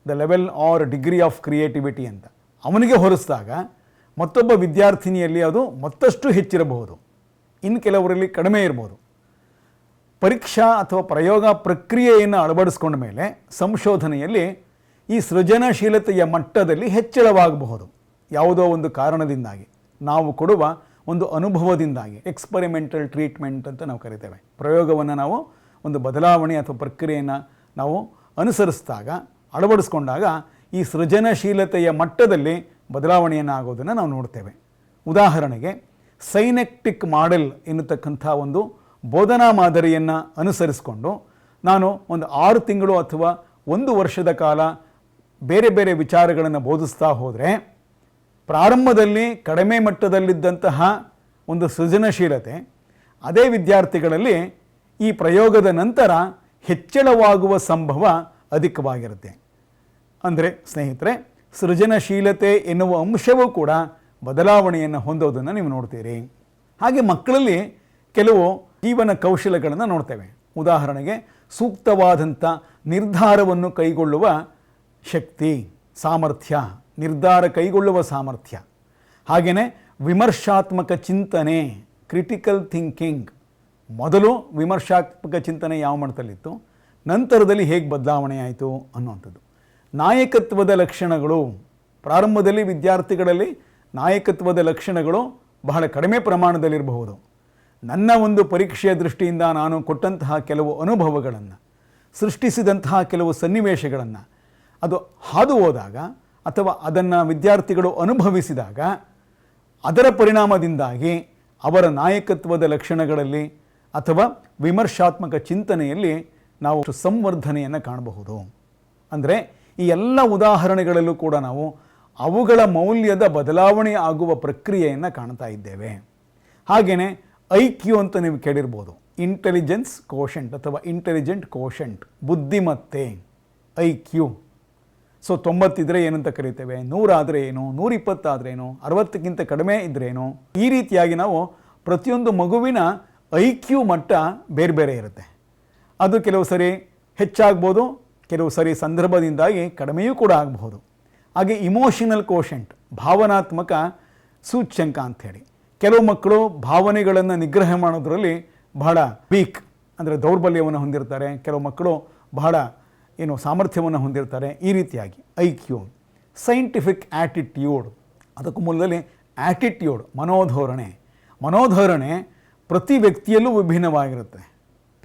the level or degree of creativity ಅಂತ. ಅವನಿಗೆ ಹೋಲಿಸಿದಾಗ ಮತ್ತೊಬ್ಬ ವಿದ್ಯಾರ್ಥಿನಿಯಲ್ಲಿ ಅದು ಮತ್ತಷ್ಟು ಹೆಚ್ಚಿರಬಹುದು, ಇನ್ನು ಕೆಲವರಲ್ಲಿ ಕಡಿಮೆ ಇರ್ಬೋದು. ಪರೀಕ್ಷಾ ಅಥವಾ ಪ್ರಯೋಗ ಪ್ರಕ್ರಿಯೆಯನ್ನು ಅಳವಡಿಸ್ಕೊಂಡ ಮೇಲೆ ಸಂಶೋಧನೆಯಲ್ಲಿ ಈ ಸೃಜನಶೀಲತೆಯ ಮಟ್ಟದಲ್ಲಿ ಹೆಚ್ಚಳವಾಗಬಹುದು. ಯಾವುದೋ ಒಂದು ಕಾರಣದಿಂದಾಗಿ, ನಾವು ಕೊಡುವ ಒಂದು ಅನುಭವದಿಂದಾಗಿ, ಎಕ್ಸ್ಪರಿಮೆಂಟಲ್ ಟ್ರೀಟ್ಮೆಂಟ್ ಅಂತ ನಾವು ಕರಿತೇವೆ. ಪ್ರಯೋಗವನ್ನು ನಾವು ಒಂದು ಬದಲಾವಣೆ ಅಥವಾ ಪ್ರಕ್ರಿಯೆಯನ್ನು ನಾವು ಅನುಸರಿಸಿದಾಗ, ಅಳವಡಿಸ್ಕೊಂಡಾಗ ಈ ಸೃಜನಶೀಲತೆಯ ಮಟ್ಟದಲ್ಲಿ ಬದಲಾವಣೆಯನ್ನು ಆಗೋದನ್ನು ನಾವು ನೋಡ್ತೇವೆ. ಉದಾಹರಣೆಗೆ ಸೈನೆಕ್ಟಿಕ್ ಮಾಡೆಲ್ ಎನ್ನತಕ್ಕಂಥ ಒಂದು ಬೋಧನಾ ಮಾದರಿಯನ್ನು ಅನುಸರಿಸಿಕೊಂಡು ನಾನು ಒಂದು 6 ತಿಂಗಳು ಅಥವಾ 1 ವರ್ಷದ ಕಾಲ ಬೇರೆ ಬೇರೆ ವಿಚಾರಗಳನ್ನು ಬೋಧಿಸ್ತಾ ಹೋದರೆ, ಪ್ರಾರಂಭದಲ್ಲಿ ಕಡಿಮೆ ಮಟ್ಟದಲ್ಲಿದ್ದಂತಹ ಒಂದು ಸೃಜನಶೀಲತೆ ಅದೇ ವಿದ್ಯಾರ್ಥಿಗಳಲ್ಲಿ ಈ ಪ್ರಯೋಗದ ನಂತರ ಹೆಚ್ಚಳವಾಗುವ ಸಂಭವ ಅಧಿಕವಾಗಿರುತ್ತೆ. ಅಂದರೆ ಸ್ನೇಹಿತರೆ, ಸೃಜನಶೀಲತೆ ಎನ್ನುವ ಅಂಶವೂ ಕೂಡ ಬದಲಾವಣೆಯನ್ನು ಹೊಂದೋದನ್ನು ನೀವು ನೋಡ್ತೀರಿ. ಹಾಗೆ ಮಕ್ಕಳಲ್ಲಿ ಕೆಲವು ಜೀವನ ಕೌಶಲ್ಯಗಳನ್ನು ನೋಡ್ತೇವೆ. ಉದಾಹರಣೆಗೆ ಸೂಕ್ತವಾದಂಥ ನಿರ್ಧಾರವನ್ನು ಕೈಗೊಳ್ಳುವ ಶಕ್ತಿ, ಸಾಮರ್ಥ್ಯ, ನಿರ್ಧಾರ ಕೈಗೊಳ್ಳುವ ಸಾಮರ್ಥ್ಯ. ಹಾಗೆಯೇ ವಿಮರ್ಶಾತ್ಮಕ ಚಿಂತನೆ, ಕ್ರಿಟಿಕಲ್ ಥಿಂಕಿಂಗ್. ಮೊದಲು ವಿಮರ್ಶಾತ್ಮಕ ಚಿಂತನೆ ಯಾವ ಮಟ್ಟದಲ್ಲಿತ್ತು, ನಂತರದಲ್ಲಿ ಹೇಗೆ ಬದಲಾವಣೆ ಆಯಿತು ಅನ್ನುವಂಥದ್ದು. ನಾಯಕತ್ವದ ಲಕ್ಷಣಗಳು. ಪ್ರಾರಂಭದಲ್ಲಿ ವಿದ್ಯಾರ್ಥಿಗಳಲ್ಲಿ ನಾಯಕತ್ವದ ಲಕ್ಷಣಗಳು ಬಹಳ ಕಡಿಮೆ ಪ್ರಮಾಣದಲ್ಲಿರಬಹುದು. ನನ್ನ ಒಂದು ಪರೀಕ್ಷೆಯ ದೃಷ್ಟಿಯಿಂದ ನಾನು ಕೊಟ್ಟಂತಹ ಕೆಲವು ಅನುಭವಗಳನ್ನು, ಸೃಷ್ಟಿಸಿದಂತಹ ಕೆಲವು ಸನ್ನಿವೇಶಗಳನ್ನು ಅದು ಹಾದು ಹೋದಾಗ ಅಥವಾ ಅದನ್ನು ವಿದ್ಯಾರ್ಥಿಗಳು ಅನುಭವಿಸಿದಾಗ ಅದರ ಪರಿಣಾಮದಿಂದಾಗಿ ಅವರ ನಾಯಕತ್ವದ ಲಕ್ಷಣಗಳಲ್ಲಿ ಅಥವಾ ವಿಮರ್ಶಾತ್ಮಕ ಚಿಂತನೆಯಲ್ಲಿ ನಾವು ಸಂವರ್ಧನೆಯನ್ನು ಕಾಣಬಹುದು. ಅಂದರೆ ಈ ಎಲ್ಲ ಉದಾಹರಣೆಗಳಲ್ಲೂ ಕೂಡ ನಾವು ಅವುಗಳ ಮೌಲ್ಯದ ಬದಲಾವಣೆ ಆಗುವ ಪ್ರಕ್ರಿಯೆಯನ್ನು ಕಾಣ್ತಾ ಇದ್ದೇವೆ. ಹಾಗೆಯೇ IQ ಅಂತ ನೀವು ಕೇಳಿರ್ಬೋದು, ಇಂಟೆಲಿಜೆನ್ಸ್ ಕೋಶೆಂಟ್ ಅಥವಾ ಇಂಟೆಲಿಜೆಂಟ್ ಕೋಶೆಂಟ್, ಬುದ್ಧಿಮತ್ತೆ, IQ. ಸೊ 90 ಇದ್ದರೆ ಏನಂತ ಕರಿತೇವೆ, 100 ಆದರೆ ಏನು, 120 ಆದರೆ ಏನು, 60ಕ್ಕಿಂತ ಕಡಿಮೆ ಇದ್ರೇನು, ಈ ರೀತಿಯಾಗಿ ನಾವು ಪ್ರತಿಯೊಂದು ಮಗುವಿನ IQ ಮಟ್ಟ ಬೇರೆ ಬೇರೆ ಇರುತ್ತೆ. ಅದು ಕೆಲವು ಸರಿ ಹೆಚ್ಚಾಗ್ಬೋದು, ಕೆಲವು ಸರಿ ಸಂದರ್ಭದಿಂದಾಗಿ ಕಡಿಮೆಯೂ ಕೂಡ ಆಗಬಹುದು. ಹಾಗೆ ಇಮೋಷನಲ್ ಕೋಶೆಂಟ್, ಭಾವನಾತ್ಮಕ ಸೂಚ್ಯಂಕ ಅಂಥೇಳಿ, ಕೆಲವು ಮಕ್ಕಳು ಭಾವನೆಗಳನ್ನು ನಿಗ್ರಹ ಮಾಡೋದ್ರಲ್ಲಿ ಬಹಳ ವೀಕ್, ಅಂದರೆ ದೌರ್ಬಲ್ಯವನ್ನು ಹೊಂದಿರ್ತಾರೆ. ಕೆಲವು ಮಕ್ಕಳು ಬಹಳ ಸಾಮರ್ಥ್ಯವನ್ನು ಹೊಂದಿರ್ತಾರೆ. ಈ ರೀತಿಯಾಗಿ IQ. ಸೈಂಟಿಫಿಕ್ ಆ್ಯಟಿಟ್ಯೂಡ್, ಅದಕ್ಕೂ ಮೂಲದಲ್ಲಿ ಆ್ಯಟಿಟ್ಯೂಡ್, ಮನೋಧೋರಣೆ ಪ್ರತಿ ವ್ಯಕ್ತಿಯಲ್ಲೂ ವಿಭಿನ್ನವಾಗಿರುತ್ತೆ.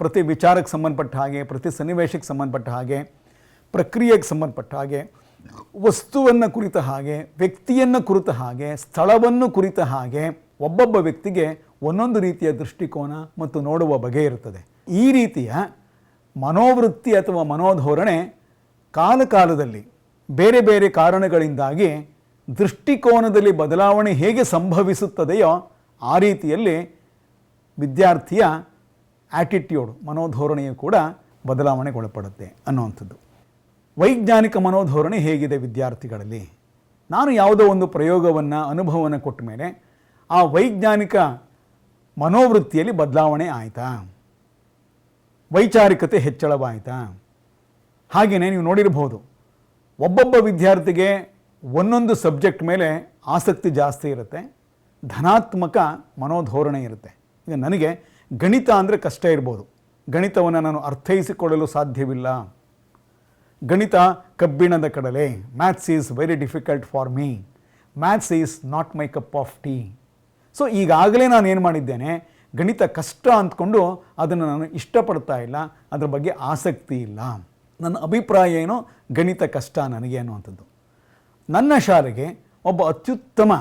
ಪ್ರತಿ ವಿಚಾರಕ್ಕೆ ಸಂಬಂಧಪಟ್ಟ ಹಾಗೆ, ಪ್ರತಿ ಸನ್ನಿವೇಶಕ್ಕೆ ಸಂಬಂಧಪಟ್ಟ ಹಾಗೆ, ಪ್ರಕ್ರಿಯೆಗೆ ಸಂಬಂಧಪಟ್ಟ ಹಾಗೆ, ವಸ್ತುವನ್ನು ಕುರಿತ ಹಾಗೆ, ವ್ಯಕ್ತಿಯನ್ನು ಕುರಿತ ಹಾಗೆ, ಸ್ಥಳವನ್ನು ಕುರಿತ ಹಾಗೆ ಒಬ್ಬೊಬ್ಬ ವ್ಯಕ್ತಿಗೆ ಒಂದೊಂದು ರೀತಿಯ ದೃಷ್ಟಿಕೋನ ಮತ್ತು ನೋಡುವ ಬಗೆ ಇರುತ್ತದೆ. ಈ ರೀತಿಯ ಮನೋವೃತ್ತಿ ಅಥವಾ ಮನೋಧೋರಣೆ ಕಾಲಕಾಲದಲ್ಲಿ ಬೇರೆ ಬೇರೆ ಕಾರಣಗಳಿಂದಾಗಿ ದೃಷ್ಟಿಕೋನದಲ್ಲಿ ಬದಲಾವಣೆ ಹೇಗೆ ಸಂಭವಿಸುತ್ತದೆಯೋ ಆ ರೀತಿಯಲ್ಲಿ ವಿದ್ಯಾರ್ಥಿಯ ಆ್ಯಟಿಟ್ಯೂಡ್, ಮನೋಧೋರಣೆಯು ಕೂಡ ಬದಲಾವಣೆಗೊಳಪಡುತ್ತೆ ಅನ್ನುವಂಥದ್ದು. ವೈಜ್ಞಾನಿಕ ಮನೋಧೋರಣೆ ಹೇಗಿದೆ ವಿದ್ಯಾರ್ಥಿಗಳಲ್ಲಿ? ನಾನು ಯಾವುದೋ ಒಂದು ಪ್ರಯೋಗವನ್ನು, ಅನುಭವವನ್ನು ಕೊಟ್ಟ ಮೇಲೆ ಆ ವೈಜ್ಞಾನಿಕ ಮನೋವೃತ್ತಿಯಲ್ಲಿ ಬದಲಾವಣೆ ಆಯಿತಾ, ವೈಚಾರಿಕತೆ ಹೆಚ್ಚಳವಾಯಿತಾ? ಹಾಗೆಯೇ ನೀವು ನೋಡಿರ್ಬೋದು, ಒಬ್ಬೊಬ್ಬ ವಿದ್ಯಾರ್ಥಿಗೆ ಒಂದೊಂದು ಸಬ್ಜೆಕ್ಟ್ ಮೇಲೆ ಆಸಕ್ತಿ ಜಾಸ್ತಿ ಇರುತ್ತೆ, ಧನಾತ್ಮಕ ಮನೋಧೋರಣೆ ಇರುತ್ತೆ. ಈಗ ನನಗೆ ಗಣಿತ ಅಂದರೆ ಕಷ್ಟ ಇರ್ಬೋದು, ಗಣಿತವನ್ನು ನಾನು ಅರ್ಥೈಸಿಕೊಳ್ಳಲು ಸಾಧ್ಯವಿಲ್ಲ, ಗಣಿತ ಕಬ್ಬಿಣದ ಕಡಲೆ, maths is very difficult for me, maths is not my cup of tea. So ಈಗಾಗಲೇ ನಾನು ಏನು ಮಾಡಿದ್ದೇನೆ, ಗಣಿತ ಕಷ್ಟ ಅಂದ್ಕೊಂಡು ಅದನ್ನು ನಾನು ಇಷ್ಟಪಡ್ತಾ ಇಲ್ಲ, ಅದರ ಬಗ್ಗೆ ಆಸಕ್ತಿ ಇಲ್ಲ, ನನ್ನ ಅಭಿಪ್ರಾಯ ಏನೋ ಗಣಿತ ಕಷ್ಟ ನನಗೆ ಅನ್ನುವಂಥದ್ದು. ನನ್ನ ಶಾಲೆಗೆ ಒಬ್ಬ ಅತ್ಯುತ್ತಮ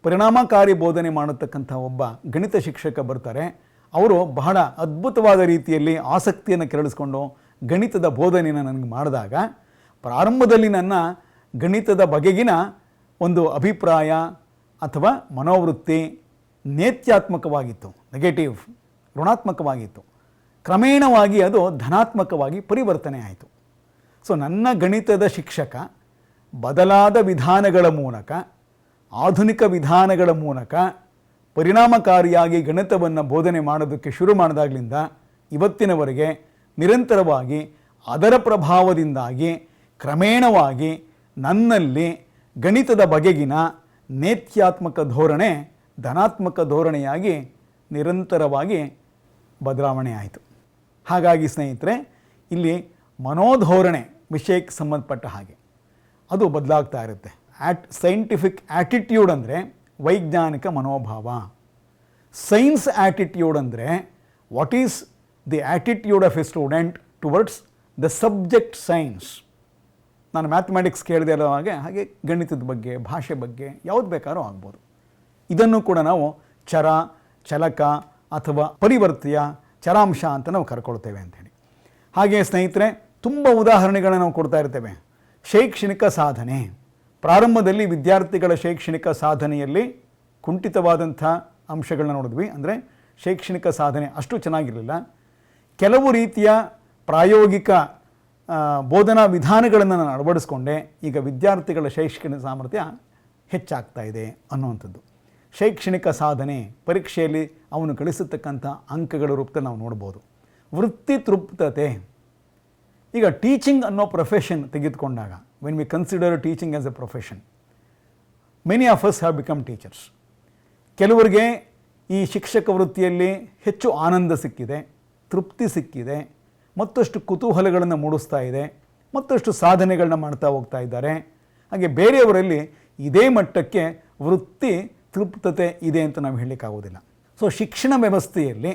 ಪರಿಣಾಮಕಾರಿ ಬೋಧನೆ ಮಾಡತಕ್ಕಂಥ ಒಬ್ಬ ಗಣಿತ ಶಿಕ್ಷಕ ಬರ್ತಾರೆ. ಅವರು ಬಹಳ ಅದ್ಭುತವಾದ ರೀತಿಯಲ್ಲಿ ಆಸಕ್ತಿಯನ್ನು ಕೆರಳಿಸ್ಕೊಂಡು ಗಣಿತದ ಬೋಧನೆಯನ್ನು ನನಗೆ ಮಾಡಿದಾಗ ಪ್ರಾರಂಭದಲ್ಲಿ ನನ್ನ ಗಣಿತದ ಬಗೆಗಿನ ಒಂದು ಅಭಿಪ್ರಾಯ ಅಥವಾ ಮನೋವೃತ್ತಿ ನೇತ್ಯಾತ್ಮಕವಾಗಿತ್ತು, ನೆಗೆಟಿವ್, ಋಣಾತ್ಮಕವಾಗಿತ್ತು. ಕ್ರಮೇಣವಾಗಿ ಅದು ಧನಾತ್ಮಕವಾಗಿ ಪರಿವರ್ತನೆ ಆಯಿತು. ಸೊ ನನ್ನ ಗಣಿತದ ಶಿಕ್ಷಕ ಬದಲಾದ ವಿಧಾನಗಳ ಮೂಲಕ, ಆಧುನಿಕ ವಿಧಾನಗಳ ಮೂಲಕ ಪರಿಣಾಮಕಾರಿಯಾಗಿ ಗಣಿತವನ್ನು ಬೋಧನೆ ಮಾಡೋದಕ್ಕೆ ಶುರು ಮಾಡಿದಾಗಲಿಂದ ಇವತ್ತಿನವರೆಗೆ ನಿರಂತರವಾಗಿ ಅದರ ಪ್ರಭಾವದಿಂದಾಗಿ ಕ್ರಮೇಣವಾಗಿ ನನ್ನಲ್ಲಿ ಗಣಿತದ ಬಗೆಗಿನ ನೇತ್ಯಾತ್ಮಕ ಧೋರಣೆ ಧನಾತ್ಮಕ ಧೋರಣೆಯಾಗಿ ನಿರಂತರವಾಗಿ ಬದಲಾವಣೆ ಆಯಿತು. ಹಾಗಾಗಿ ಸ್ನೇಹಿತರೆ, ಇಲ್ಲಿ ಮನೋಧೋರಣೆ ವಿಷಯಕ್ಕೆ ಸಂಬಂಧಪಟ್ಟ ಹಾಗೆ ಅದು ಬದಲಾಗ್ತಾ ಇರುತ್ತೆ. ಸೈಂಟಿಫಿಕ್ ಆ್ಯಟಿಟ್ಯೂಡ್ ಅಂದರೆ ವೈಜ್ಞಾನಿಕ ಮನೋಭಾವ. ಸೈನ್ಸ್ ಆ್ಯಟಿಟ್ಯೂಡ್ ಅಂದರೆ what is the attitude of A student towards the subject science. ನಾನು ಮ್ಯಾಥಮೆಟಿಕ್ಸ್ ಕೇಳದೇ ಇರೋ ಹಾಗೆ ಗಣಿತದ ಬಗ್ಗೆ, ಭಾಷೆ ಬಗ್ಗೆ ಯಾವುದು ಬೇಕಾದ್ರೂ ಆಗ್ಬೋದು. ಇದನ್ನು ಕೂಡ ನಾವು ಚರ, ಚಲಕ ಅಥವಾ ಪರಿವರ್ತ್ಯ, ಚರಾಂಶ ಅಂತ ನಾವು ಕರ್ಕೊಳ್ತೇವೆ ಅಂಥೇಳಿ. ಹಾಗೆ ಸ್ನೇಹಿತರೆ, ತುಂಬ ಉದಾಹರಣೆಗಳನ್ನು ನಾವು ಕೊಡ್ತಾ ಇರ್ತೇವೆ. ಶೈಕ್ಷಣಿಕ ಸಾಧನೆ, ಪ್ರಾರಂಭದಲ್ಲಿ ವಿದ್ಯಾರ್ಥಿಗಳ ಶೈಕ್ಷಣಿಕ ಸಾಧನೆಯಲ್ಲಿ ಕುಂಠಿತವಾದಂಥ ಅಂಶಗಳನ್ನ ನೋಡಿದ್ವಿ. ಅಂದರೆ ಶೈಕ್ಷಣಿಕ ಸಾಧನೆ ಅಷ್ಟು ಚೆನ್ನಾಗಿರಲಿಲ್ಲ. ಕೆಲವು ರೀತಿಯ ಪ್ರಾಯೋಗಿಕ ಬೋಧನಾ ವಿಧಾನಗಳನ್ನು ನಾನು ಅಳವಡಿಸ್ಕೊಂಡೆ. ಈಗ ವಿದ್ಯಾರ್ಥಿಗಳ ಶೈಕ್ಷಣಿಕ ಸಾಮರ್ಥ್ಯ ಹೆಚ್ಚಾಗ್ತಾ ಇದೆ ಅನ್ನುವಂಥದ್ದು. ಶೈಕ್ಷಣಿಕ ಸಾಧನೆ, ಪರೀಕ್ಷೆಯಲ್ಲಿ ಅವನು ಗಳಿಸತಕ್ಕಂಥ ಅಂಕಗಳ ರೂಪದಲ್ಲಿ ನಾವು ನೋಡ್ಬೋದು. ವೃತ್ತಿ ತೃಪ್ತತೆ, ಈಗ ಟೀಚಿಂಗ್ ಅನ್ನೋ ಪ್ರೊಫೆಷನ್ ತೆಗೆದುಕೊಂಡಾಗ, when we consider teaching as A profession, many of us have become teachers. ಕೆಲವರಿಗೆ ಈ ಶಿಕ್ಷಕ ವೃತ್ತಿಯಲ್ಲಿ ಹೆಚ್ಚು ಆನಂದ ಸಿಕ್ಕಿದೆ, ತೃಪ್ತಿ ಸಿಕ್ಕಿದೆ, ಮತ್ತಷ್ಟು ಕುತೂಹಲಗಳನ್ನು ಮೂಡಿಸ್ತಾ ಇದೆ, ಮತ್ತಷ್ಟು ಸಾಧನೆಗಳನ್ನ ಮಾಡ್ತಾ ಹೋಗ್ತಾ ಇದ್ದಾರೆ. ಹಾಗೆ ಬೇರೆಯವರಲ್ಲಿ ಇದೇ ಮಟ್ಟಕ್ಕೆ ವೃತ್ತಿ ತೃಪ್ತತೆ ಇದೆ ಅಂತ ನಾವು ಹೇಳಲಿಕ್ಕಾಗೋದಿಲ್ಲ. ಸೊ ಶಿಕ್ಷಣ ವ್ಯವಸ್ಥೆಯಲ್ಲಿ,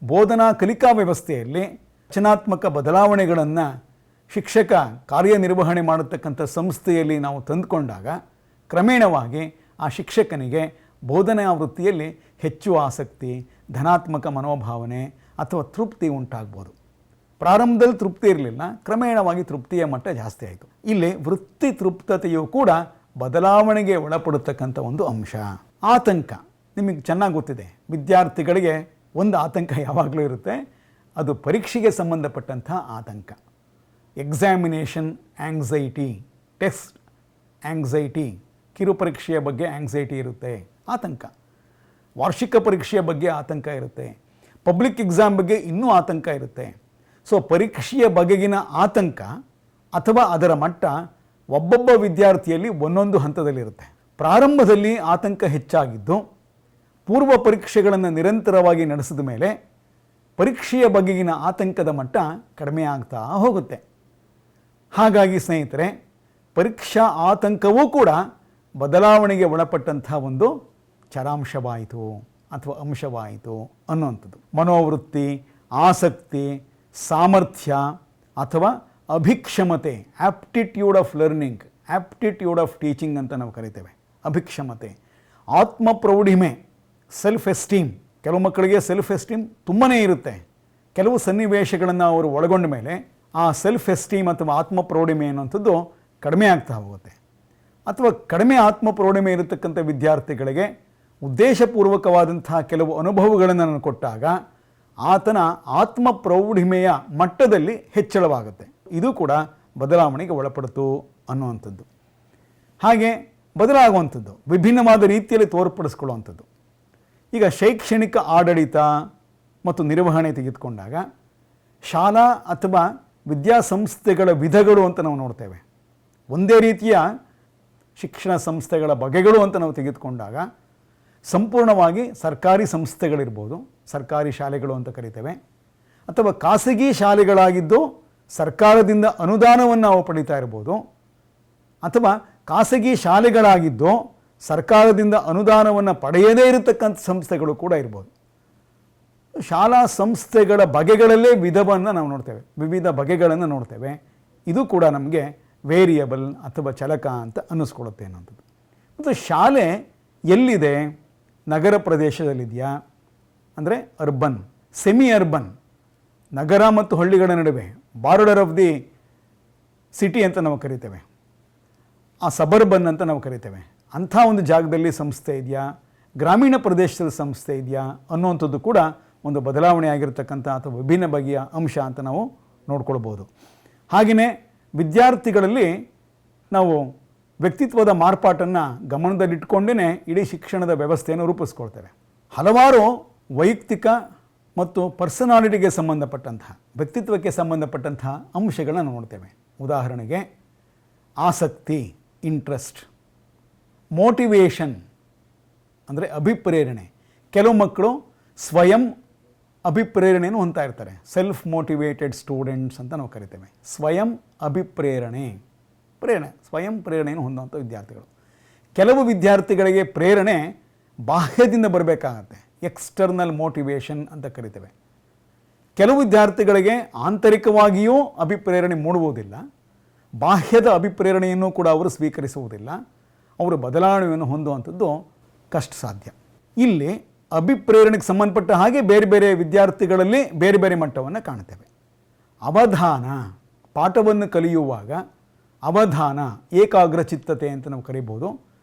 ಬೋಧನಾ ಕಲಿಕಾ ವ್ಯವಸ್ಥೆಯಲ್ಲಿ ರಚನಾತ್ಮಕ ಬದಲಾವಣೆಗಳನ್ನು ಶಿಕ್ಷಕ ಕಾರ್ಯನಿರ್ವಹಣೆ ಮಾಡತಕ್ಕಂಥ ಸಂಸ್ಥೆಯಲ್ಲಿ ನಾವು ತಂದುಕೊಂಡಾಗ ಕ್ರಮೇಣವಾಗಿ ಆ ಶಿಕ್ಷಕನಿಗೆ ಬೋಧನಾ ವೃತ್ತಿಯಲ್ಲಿ ಹೆಚ್ಚು ಆಸಕ್ತಿ, ಧನಾತ್ಮಕ ಮನೋಭಾವನೆ ಅಥವಾ ತೃಪ್ತಿ ಉಂಟಾಗ್ಬೋದು. ಪ್ರಾರಂಭದಲ್ಲಿ ತೃಪ್ತಿ ಇರಲಿಲ್ಲ, ಕ್ರಮೇಣವಾಗಿ ತೃಪ್ತಿಯ ಮಟ್ಟ ಜಾಸ್ತಿ ಆಯಿತು. ಇಲ್ಲಿ ವೃತ್ತಿ ತೃಪ್ತತೆಯು ಕೂಡ ಬದಲಾವಣೆಗೆ ಒಳಪಡತಕ್ಕಂಥ ಒಂದು ಅಂಶ. ಆತಂಕ ನಿಮಗೆ ಚೆನ್ನಾಗಿ ಗೊತ್ತಿದೆ. ವಿದ್ಯಾರ್ಥಿಗಳಿಗೆ ಒಂದು ಆತಂಕ ಯಾವಾಗಲೂ ಇರುತ್ತೆ, ಅದು ಪರೀಕ್ಷೆಗೆ ಸಂಬಂಧಪಟ್ಟಂಥ ಆತಂಕ. ಎಕ್ಸಾಮಿನೇಷನ್ ಆಂಗ್ಸೈಟಿ, ಟೆಸ್ಟ್ ಆಂಗ್ಸೈಟಿ, ಕಿರು ಪರೀಕ್ಷೆಯ ಬಗ್ಗೆ ಆಂಗ್ಸೈಟಿ ಇರುತ್ತೆ, ಆತಂಕ. ವಾರ್ಷಿಕ ಪರೀಕ್ಷೆಯ ಬಗ್ಗೆ ಆತಂಕ ಇರುತ್ತೆ, ಪಬ್ಲಿಕ್ ಎಕ್ಸಾಮ್ ಬಗ್ಗೆ ಇನ್ನೂ ಆತಂಕ ಇರುತ್ತೆ. ಸೊ ಪರೀಕ್ಷೆಯ ಬಗೆಗಿನ ಆತಂಕ ಅಥವಾ ಅದರ ಮಟ್ಟ ಒಬ್ಬೊಬ್ಬ ವಿದ್ಯಾರ್ಥಿಯಲ್ಲಿ ಒಂದೊಂದು ಹಂತದಲ್ಲಿರುತ್ತೆ. ಪ್ರಾರಂಭದಲ್ಲಿ ಆತಂಕ ಹೆಚ್ಚಾಗಿದ್ದು ಪೂರ್ವ ಪರೀಕ್ಷೆಗಳನ್ನು ನಿರಂತರವಾಗಿ ನಡೆಸಿದ ಮೇಲೆ ಪರೀಕ್ಷೆಯ ಬಗೆಗಿನ ಆತಂಕದ ಮಟ್ಟ ಕಡಿಮೆ ಆಗ್ತಾ ಹೋಗುತ್ತೆ. ಹಾಗಾಗಿ ಸ್ನೇಹಿತರೆ, ಪರೀಕ್ಷಾ ಆತಂಕವೂ ಕೂಡ ಬದಲಾವಣೆಗೆ ಒಳಪಟ್ಟಂಥ ಒಂದು ಚರಾಂಶವಾಯಿತು ಅಥವಾ ಅಂಶವಾಯಿತು ಅನ್ನುವಂಥದ್ದು. ಮನೋವೃತ್ತಿ, ಆಸಕ್ತಿ, ಸಾಮರ್ಥ್ಯ ಅಥವಾ ಅಭಿಕ್ಷಮತೆ, aptitude of learning, aptitude of teaching ಅಂತ ನಾವು ಕರಿತೇವೆ. ಅಭಿಕ್ಷಮತೆ, ಆತ್ಮಪ್ರೌಢಿಮೆ, ಸೆಲ್ಫ್ ಎಸ್ಟೀಮ್. ಕೆಲವು ಮಕ್ಕಳಿಗೆ ಸೆಲ್ಫ್ ಎಸ್ಟೀಮ್ ತುಂಬಾ ಇರುತ್ತೆ. ಕೆಲವು ಸನ್ನಿವೇಶಗಳನ್ನು ಅವರು ಒಳಗೊಂಡ ಮೇಲೆ ಆ ಸೆಲ್ಫ್ ಎಸ್ಟೀಮ್ ಅಥವಾ ಆತ್ಮಪ್ರೌಢಿಮೆ ಅನ್ನುವಂಥದ್ದು ಕಡಿಮೆ ಆಗ್ತಾ ಹೋಗುತ್ತೆ. ಅಥವಾ ಕಡಿಮೆ ಆತ್ಮಪ್ರೌಢಿಮೆ ಇರತಕ್ಕಂಥ ವಿದ್ಯಾರ್ಥಿಗಳಿಗೆ ಉದ್ದೇಶಪೂರ್ವಕವಾದಂತಹ ಕೆಲವು ಅನುಭವಗಳನ್ನು ನಾನು ಕೊಟ್ಟಾಗ ಆತನ ಆತ್ಮಪ್ರೌಢಿಮೆಯ ಮಟ್ಟದಲ್ಲಿ ಹೆಚ್ಚಳವಾಗುತ್ತೆ. ಇದು ಕೂಡ ಬದಲಾವಣೆಗೆ ಒಳಪಡಿತು ಅನ್ನುವಂಥದ್ದು. ಹಾಗೆ ಬದಲಾಗುವಂಥದ್ದು, ವಿಭಿನ್ನವಾದ ರೀತಿಯಲ್ಲಿ ತೋರ್ಪಡಿಸ್ಕೊಳ್ಳುವಂಥದ್ದು. ಈಗ ಶೈಕ್ಷಣಿಕ ಆಡಳಿತ ಮತ್ತು ನಿರ್ವಹಣೆ ತೆಗೆದುಕೊಂಡಾಗ ಶಾಲಾ ಅಥವಾ ವಿದ್ಯಾಸಂಸ್ಥೆಗಳ ವಿಧಗಳು ಅಂತ ನಾವು ನೋಡ್ತೇವೆ. ಒಂದೇ ರೀತಿಯ ಶಿಕ್ಷಣ ಸಂಸ್ಥೆಗಳ ಬಗೆಗಳು ಅಂತ ನಾವು ತೆಗೆದುಕೊಂಡಾಗ ಸಂಪೂರ್ಣವಾಗಿ ಸರ್ಕಾರಿ ಸಂಸ್ಥೆಗಳಿರ್ಬೋದು, ಸರ್ಕಾರಿ ಶಾಲೆಗಳು ಅಂತ ಕರಿತೇವೆ, ಅಥವಾ ಖಾಸಗಿ ಶಾಲೆಗಳಾಗಿದ್ದು ಸರ್ಕಾರದಿಂದ ಅನುದಾನವನ್ನು ನಾವು ಪಡೀತಾ ಇರ್ಬೋದು, ಅಥವಾ ಖಾಸಗಿ ಶಾಲೆಗಳಾಗಿದ್ದು ಸರ್ಕಾರದಿಂದ ಅನುದಾನವನ್ನು ಪಡೆಯದೇ ಇರತಕ್ಕಂಥ ಸಂಸ್ಥೆಗಳು ಕೂಡ ಇರ್ಬೋದು. ಶಾಲಾ ಸಂಸ್ಥೆಗಳ ಬಗೆಗಳಲ್ಲೇ ವಿಧವನ್ನು ನಾವು ನೋಡ್ತೇವೆ, ವಿವಿಧ ಬಗೆಗಳನ್ನು ನೋಡ್ತೇವೆ. ಇದು ಕೂಡ ನಮಗೆ ವೇರಿಯಬಲ್ ಅಥವಾ ಚಲಕ ಅಂತ ಅನ್ನಿಸ್ಕೊಳ್ಳುತ್ತೆ ಅನ್ನೋಂಥದ್ದು. ಮತ್ತು ಶಾಲೆ ಎಲ್ಲಿದೆ? ನಗರ ಪ್ರದೇಶದಲ್ಲಿದೆಯಾ ಅಂದರೆ ಅರ್ಬನ್, ಸೆಮಿ ಅರ್ಬನ್, ನಗರ ಮತ್ತು ಹಳ್ಳಿಗಳ ನಡುವೆ, ಬಾರ್ಡರ್ ಆಫ್ ದಿ ಸಿಟಿ ಅಂತ ನಾವು ಕರಿತೇವೆ, ಆ ಸಬರ್ಬನ್ ಅಂತ ನಾವು ಕರಿತೇವೆ. ಅಂಥ ಒಂದು ಜಾಗದಲ್ಲಿ ಸಂಸ್ಥೆ ಇದೆಯಾ, ಗ್ರಾಮೀಣ ಪ್ರದೇಶದಲ್ಲಿ ಸಂಸ್ಥೆ ಇದೆಯಾ ಅನ್ನುವಂಥದ್ದು ಕೂಡ ಒಂದು ಬದಲಾವಣೆ ಆಗಿರತಕ್ಕಂಥ ಅಥವಾ ವಿಭಿನ್ನ ಬಗೆಯ ಅಂಶ ಅಂತ ನಾವು ನೋಡ್ಕೊಳ್ಬೋದು. ಹಾಗೆಯೇ ವಿದ್ಯಾರ್ಥಿಗಳಲ್ಲಿ ನಾವು ವ್ಯಕ್ತಿತ್ವದ ಮಾರ್ಪಾಟನ್ನು ಗಮನದಲ್ಲಿಟ್ಕೊಂಡೇ ಇಡೀ ಶಿಕ್ಷಣದ ವ್ಯವಸ್ಥೆಯನ್ನು ರೂಪಿಸ್ಕೊಳ್ತೇವೆ. ಹಲವಾರು ವೈಯಕ್ತಿಕ ಮತ್ತು ಪರ್ಸನಾಲಿಟಿಗೆ ಸಂಬಂಧಪಟ್ಟಂತಹ, ವ್ಯಕ್ತಿತ್ವಕ್ಕೆ ಸಂಬಂಧಪಟ್ಟಂತಹ ಅಂಶಗಳನ್ನು ನೋಡ್ತೇವೆ. ಉದಾಹರಣೆಗೆ ಆಸಕ್ತಿ, ಇಂಟ್ರೆಸ್ಟ್, ಮೋಟಿವೇಶನ್ ಅಂದರೆ ಅಭಿಪ್ರೇರಣೆ. ಕೆಲವು ಮಕ್ಕಳು ಸ್ವಯಂ ಅಭಿಪ್ರೇರಣೆಯನ್ನು ಹೊಂದ್ತಾ ಇರ್ತಾರೆ, ಸೆಲ್ಫ್ ಮೋಟಿವೇಟೆಡ್ ಸ್ಟೂಡೆಂಟ್ಸ್ ಅಂತ ನಾವು ಕರಿತೇವೆ. ಸ್ವಯಂ ಅಭಿಪ್ರೇರಣೆ, ಸ್ವಯಂ ಪ್ರೇರಣೆಯನ್ನು ಹೊಂದುವಂಥ ವಿದ್ಯಾರ್ಥಿಗಳು. ಕೆಲವು ವಿದ್ಯಾರ್ಥಿಗಳಿಗೆ ಪ್ರೇರಣೆ ಬಾಹ್ಯದಿಂದ ಬರಬೇಕಾಗತ್ತೆ, ಎಕ್ಸ್ಟರ್ನಲ್ ಮೋಟಿವೇಶನ್ ಅಂತ ಕರಿತೇವೆ. ಕೆಲವು ವಿದ್ಯಾರ್ಥಿಗಳಿಗೆ ಆಂತರಿಕವಾಗಿಯೂ ಅಭಿಪ್ರೇರಣೆ ಮೂಡುವುದಿಲ್ಲ, ಬಾಹ್ಯದ ಅಭಿಪ್ರೇರಣೆಯನ್ನು ಕೂಡ ಅವರು ಸ್ವೀಕರಿಸುವುದಿಲ್ಲ. ಅವರು ಬದಲಾವಣೆಯನ್ನು ಹೊಂದುವಂಥದ್ದು ಕಷ್ಟ ಸಾಧ್ಯ. ಇಲ್ಲಿ ಅಭಿಪ್ರೇರಣೆಗೆ ಸಂಬಂಧಪಟ್ಟ ಹಾಗೆ ಬೇರೆ ಬೇರೆ ವಿದ್ಯಾರ್ಥಿಗಳಲ್ಲಿ ಬೇರೆ ಬೇರೆ ಮಟ್ಟವನ್ನು ಕಾಣ್ತೇವೆ. ಅವಧಾನ, ಪಾಠವನ್ನು ಕಲಿಯುವಾಗ ಅವಧಾನ, ಏಕಾಗ್ರಚಿತ್ತತೆ ಅಂತ ನಾವು ಕರಿಬೋದು.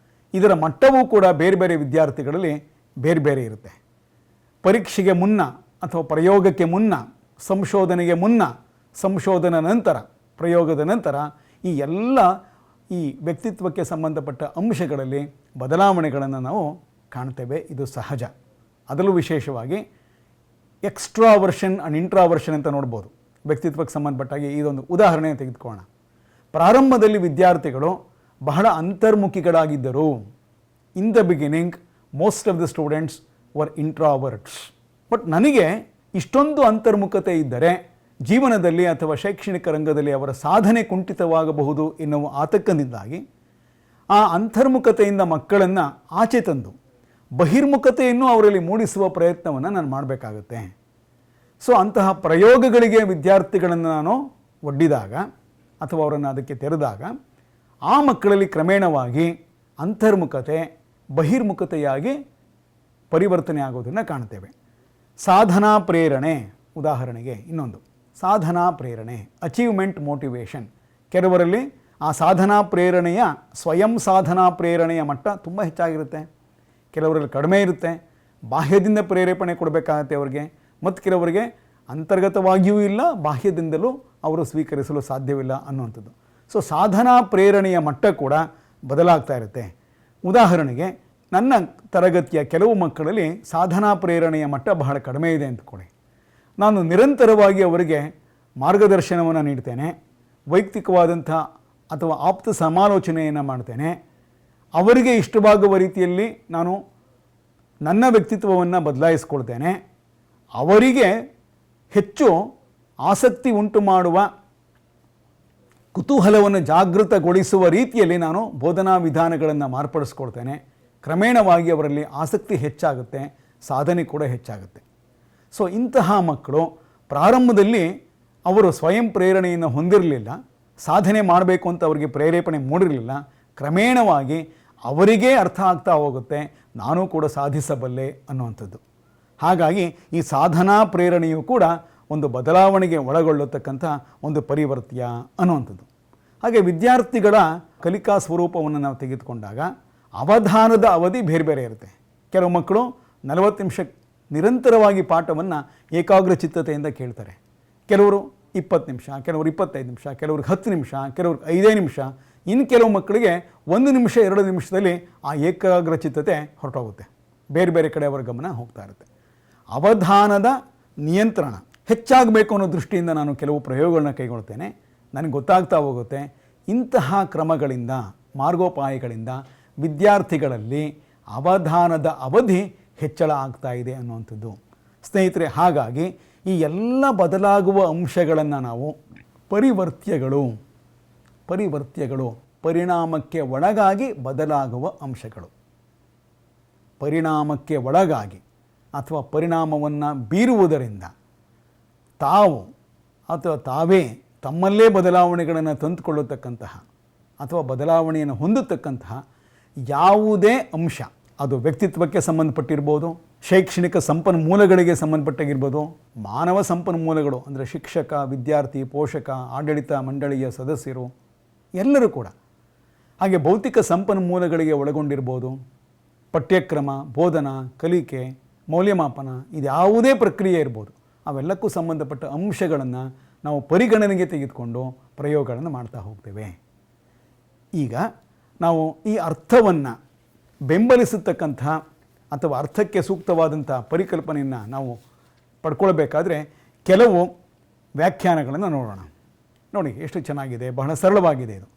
ಇದರ ಮಟ್ಟವೂ ಕೂಡ ಬೇರೆ ಬೇರೆ ವಿದ್ಯಾರ್ಥಿಗಳಲ್ಲಿ ಬೇರೆ ಬೇರೆ ಇರುತ್ತೆ. ಪರೀಕ್ಷೆಗೆ ಮುನ್ನ ಅಥವಾ ಪ್ರಯೋಗಕ್ಕೆ ಮುನ್ನ, ಸಂಶೋಧನೆಗೆ ಮುನ್ನ, ಸಂಶೋಧನಾ ನಂತರ, ಪ್ರಯೋಗದ ನಂತರ ಈ ಎಲ್ಲ ಈ ವ್ಯಕ್ತಿತ್ವಕ್ಕೆ ಸಂಬಂಧಪಟ್ಟ ಅಂಶಗಳಲ್ಲಿ ಬದಲಾವಣೆಗಳನ್ನು ನಾವು ಕಾಣ್ತೇವೆ. ಇದು ಸಹಜ. ಅದರಲ್ಲೂ ವಿಶೇಷವಾಗಿ ಎಕ್ಸ್ಟ್ರಾವರ್ಷನ್ ಆ್ಯಂಡ್ ಇಂಟ್ರಾವರ್ಷನ್ ಅಂತ ನೋಡ್ಬೋದು. ವ್ಯಕ್ತಿತ್ವಕ್ಕೆ ಸಂಬಂಧಪಟ್ಟಾಗಿ ಇದೊಂದು ಉದಾಹರಣೆ ತೆಗೆದುಕೊಳ್ಳೋಣ. ಪ್ರಾರಂಭದಲ್ಲಿ ವಿದ್ಯಾರ್ಥಿಗಳು ಬಹಳ ಅಂತರ್ಮುಖಿಗಳಾಗಿದ್ದರು. In the beginning most of the students were introverts. But ನನಗೆ ಇಷ್ಟೊಂದು ಅಂತರ್ಮುಖತೆ ಇದ್ದರೆ ಜೀವನದಲ್ಲಿ ಅಥವಾ ಶೈಕ್ಷಣಿಕ ರಂಗದಲ್ಲಿ ಅವರ ಸಾಧನೆ ಕುಂಠಿತವಾಗಬಹುದು ಎನ್ನುವ ಆತಂಕದಿಂದಾಗಿ ಆ ಅಂತರ್ಮುಖತೆಯಿಂದ ಮಕ್ಕಳನ್ನು ಆಚೆ ತಂದು ಬಹಿರ್ಮುಖತೆಯನ್ನು ಅವರಲ್ಲಿ ಮೂಡಿಸುವ ಪ್ರಯತ್ನವನ್ನು ನಾನು ಮಾಡಬೇಕಾಗುತ್ತೆ. ಸೊ ಅಂತಹ ಪ್ರಯೋಗಗಳಿಗೆ ವಿದ್ಯಾರ್ಥಿಗಳನ್ನು ನಾನು ಒಡ್ಡಿದಾಗ ಅಥವಾ ಅವರನ್ನು ಅದಕ್ಕೆ ತೆರೆದಾಗ ಆ ಮಕ್ಕಳಲ್ಲಿ ಕ್ರಮೇಣವಾಗಿ ಅಂತರ್ಮುಖತೆ ಬಹಿರ್ಮುಖತೆಯಾಗಿ ಪರಿವರ್ತನೆ ಆಗೋದನ್ನು ಕಾಣ್ತೇವೆ. ಸಾಧನಾ ಪ್ರೇರಣೆ ಉದಾಹರಣೆಗೆ ಇನ್ನೊಂದು ಸಾಧನಾ ಪ್ರೇರಣೆ, ಅಚೀವ್ಮೆಂಟ್ ಮೋಟಿವೇಶನ್. ಕೆಲವರಲ್ಲಿ ಆ ಸಾಧನಾ ಪ್ರೇರಣೆಯ ಸ್ವಯಂ ಸಾಧನಾ ಪ್ರೇರಣೆಯ ಮಟ್ಟ ತುಂಬ ಹೆಚ್ಚಾಗಿರುತ್ತೆ, ಕೆಲವರಲ್ಲಿ ಕಡಿಮೆ ಇರುತ್ತೆ. ಬಾಹ್ಯದಿಂದ ಪ್ರೇರೇಪಣೆ ಕೊಡಬೇಕಾಗತ್ತೆ ಅವರಿಗೆ, ಮತ್ತು ಕೆಲವರಿಗೆ ಅಂತರ್ಗತವಾಗಿಯೂ ಇಲ್ಲ, ಬಾಹ್ಯದಿಂದಲೂ ಅವರು ಸ್ವೀಕರಿಸಲು ಸಾಧ್ಯವಿಲ್ಲ ಅನ್ನುವಂಥದ್ದು. ಸೊ ಸಾಧನಾ ಪ್ರೇರಣೆಯ ಮಟ್ಟ ಕೂಡ ಬದಲಾಗ್ತಾ ಇರುತ್ತೆ. ಉದಾಹರಣೆಗೆ ನನ್ನ ತರಗತಿಯ ಕೆಲವು ಮಕ್ಕಳಲ್ಲಿ ಸಾಧನಾ ಪ್ರೇರಣೆಯ ಮಟ್ಟ ಬಹಳ ಕಡಿಮೆ ಇದೆ ಅಂದ್ಕೊಳ್ಳಿ. ನಾನು ನಿರಂತರವಾಗಿ ಅವರಿಗೆ ಮಾರ್ಗದರ್ಶನವನ್ನು ನೀಡ್ತೇನೆ, ವೈಯಕ್ತಿಕವಾದಂಥ ಅಥವಾ ಆಪ್ತ ಸಮಾಲೋಚನೆಯನ್ನು ಮಾಡ್ತೇನೆ. ಅವರಿಗೆ ಇಷ್ಟವಾಗುವ ರೀತಿಯಲ್ಲಿ ನಾನು ನನ್ನ ವ್ಯಕ್ತಿತ್ವವನ್ನು ಬದಲಾಯಿಸ್ಕೊಳ್ತೇನೆ. ಅವರಿಗೆ ಹೆಚ್ಚು ಆಸಕ್ತಿ ಉಂಟು ಮಾಡುವ, ಕುತೂಹಲವನ್ನು ಜಾಗೃತಗೊಳಿಸುವ ರೀತಿಯಲ್ಲಿ ನಾನು ಬೋಧನಾ ವಿಧಾನಗಳನ್ನು ಮಾರ್ಪಡಿಸ್ಕೊಳ್ತೇನೆ. ಕ್ರಮೇಣವಾಗಿ ಅವರಲ್ಲಿ ಆಸಕ್ತಿ ಹೆಚ್ಚಾಗುತ್ತೆ, ಸಾಧನೆ ಕೂಡ ಹೆಚ್ಚಾಗುತ್ತೆ. ಸೊ ಇಂತಹ ಮಕ್ಕಳು ಪ್ರಾರಂಭದಲ್ಲಿ ಅವರು ಸ್ವಯಂ ಪ್ರೇರಣೆಯನ್ನು ಹೊಂದಿರಲಿಲ್ಲ, ಸಾಧನೆ ಮಾಡಬೇಕು ಅಂತ ಅವರಿಗೆ ಪ್ರೇರೇಪಣೆ ಮೂಡಿರಲಿಲ್ಲ. ಕ್ರಮೇಣವಾಗಿ ಅವರಿಗೇ ಅರ್ಥ ಆಗ್ತಾ ಹೋಗುತ್ತೆ, ನಾನು ಕೂಡ ಸಾಧಿಸಬಲ್ಲೆ ಅನ್ನುವಂಥದ್ದು. ಹಾಗಾಗಿ ಈ ಸಾಧನಾ ಪ್ರೇರಣೆಯು ಕೂಡ ಒಂದು ಬದಲಾವಣೆಗೆ ಒಳಗೊಳ್ಳತಕ್ಕಂಥ ಒಂದು ಪರಿವರ್ತ್ಯ ಅನ್ನುವಂಥದ್ದು. ಹಾಗೆ ವಿದ್ಯಾರ್ಥಿಗಳ ಕಲಿಕಾ ಸ್ವರೂಪವನ್ನು ನಾವು ತೆಗೆದುಕೊಂಡಾಗ ಅವಧಾನದ ಅವಧಿ ಬೇರೆ ಬೇರೆ ಇರುತ್ತೆ. ಕೆಲವು ಮಕ್ಕಳು 40 ನಿಮಿಷ ನಿರಂತರವಾಗಿ ಪಾಠವನ್ನು ಏಕಾಗ್ರಚಿತ್ತತೆಯಿಂದ ಕೇಳ್ತಾರೆ, ಕೆಲವರು 20 ನಿಮಿಷ, ಕೆಲವರು 25 ನಿಮಿಷ, ಕೆಲವ್ರಿಗೆ 10 ನಿಮಿಷ, ಕೆಲವ್ರಿಗೆ 5 ನಿಮಿಷ. ಇನ್ನು ಕೆಲವು ಮಕ್ಕಳಿಗೆ 1 ನಿಮಿಷ 2 ನಿಮಿಷದಲ್ಲಿ ಆ ಏಕಾಗ್ರಚಿತ್ತತೆ ಹೊರಟೋಗುತ್ತೆ, ಬೇರೆ ಬೇರೆ ಕಡೆ ಅವರ ಗಮನ ಹೋಗ್ತಾ ಇರುತ್ತೆ. ಅವಧಾನದ ನಿಯಂತ್ರಣ ಹೆಚ್ಚಾಗಬೇಕು ಅನ್ನೋ ದೃಷ್ಟಿಯಿಂದ ನಾನು ಕೆಲವು ಪ್ರಯೋಗಗಳನ್ನ ಕೈಗೊಳ್ತೇನೆ. ನನಗೆ ಗೊತ್ತಾಗ್ತಾ ಹೋಗುತ್ತೆ ಇಂತಹ ಕ್ರಮಗಳಿಂದ, ಮಾರ್ಗೋಪಾಯಗಳಿಂದ ವಿದ್ಯಾರ್ಥಿಗಳಲ್ಲಿ ಅವಧಾನದ ಅವಧಿ ಹೆಚ್ಚಳ ಆಗ್ತಾ ಇದೆ ಅನ್ನುವಂಥದ್ದು. ಸ್ನೇಹಿತರೆ, ಹಾಗಾಗಿ ಈ ಎಲ್ಲ ಬದಲಾಗುವ ಅಂಶಗಳನ್ನು ನಾವು ಪರಿವರ್ತ್ಯಗಳು ಪರಿಣಾಮಕ್ಕೆ ಒಳಗಾಗಿ ಬದಲಾಗುವ ಅಂಶಗಳು, ಪರಿಣಾಮಕ್ಕೆ ಒಳಗಾಗಿ ಅಥವಾ ಪರಿಣಾಮವನ್ನು ಬೀರುವುದರಿಂದ ತಾವು ಅಥವಾ ತಾವೇ ತಮ್ಮಲ್ಲೇ ಬದಲಾವಣೆಗಳನ್ನು ತಂದುಕೊಳ್ಳತಕ್ಕಂತಹ ಅಥವಾ ಬದಲಾವಣೆಯನ್ನು ಹೊಂದತಕ್ಕಂತಹ ಯಾವುದೇ ಅಂಶ, ಅದು ವ್ಯಕ್ತಿತ್ವಕ್ಕೆ ಸಂಬಂಧಪಟ್ಟಿರ್ಬೋದು, ಶೈಕ್ಷಣಿಕ ಸಂಪನ್ಮೂಲಗಳಿಗೆ ಸಂಬಂಧಪಟ್ಟಾಗಿರ್ಬೋದು, ಮಾನವ ಸಂಪನ್ಮೂಲಗಳು ಅಂದರೆ ಶಿಕ್ಷಕ, ವಿದ್ಯಾರ್ಥಿ, ಪೋಷಕ, ಆಡಳಿತ ಮಂಡಳಿಯ ಸದಸ್ಯರು ಎಲ್ಲರೂ ಕೂಡ, ಹಾಗೆ ಭೌತಿಕ ಸಂಪನ್ಮೂಲಗಳಿಗೆ ಒಳಗೊಂಡಿರ್ಬೋದು, ಪಠ್ಯಕ್ರಮ, ಬೋಧನಾ, ಕಲಿಕೆ, ಮೌಲ್ಯಮಾಪನ, ಇದ್ಯಾವುದೇ ಪ್ರಕ್ರಿಯೆ ಇರ್ಬೋದು, ಅವೆಲ್ಲಕ್ಕೂ ಸಂಬಂಧಪಟ್ಟ ಅಂಶಗಳನ್ನು ನಾವು ಪರಿಗಣನೆಗೆ ತೆಗೆದುಕೊಂಡು ಪ್ರಯೋಗಗಳನ್ನು ಮಾಡ್ತಾ ಹೋಗ್ತೇವೆ. ಈಗ ನಾವು ಈ ಅರ್ಥವನ್ನು ಬೆಂಬಲಿಸತಕ್ಕಂಥ ಅಥವಾ ಅರ್ಥಕ್ಕೆ ಸೂಕ್ತವಾದಂಥ ಪರಿಕಲ್ಪನೆಯನ್ನು ನಾವು ಪಡ್ಕೊಳ್ಬೇಕಾದ್ರೆ ಕೆಲವು ವ್ಯಾಖ್ಯಾನಗಳನ್ನು ನೋಡೋಣ. ನೋಡಿ ಎಷ್ಟು ಚೆನ್ನಾಗಿದೆ, ಬಹಳ ಸರಳವಾಗಿದೆ ಇದು.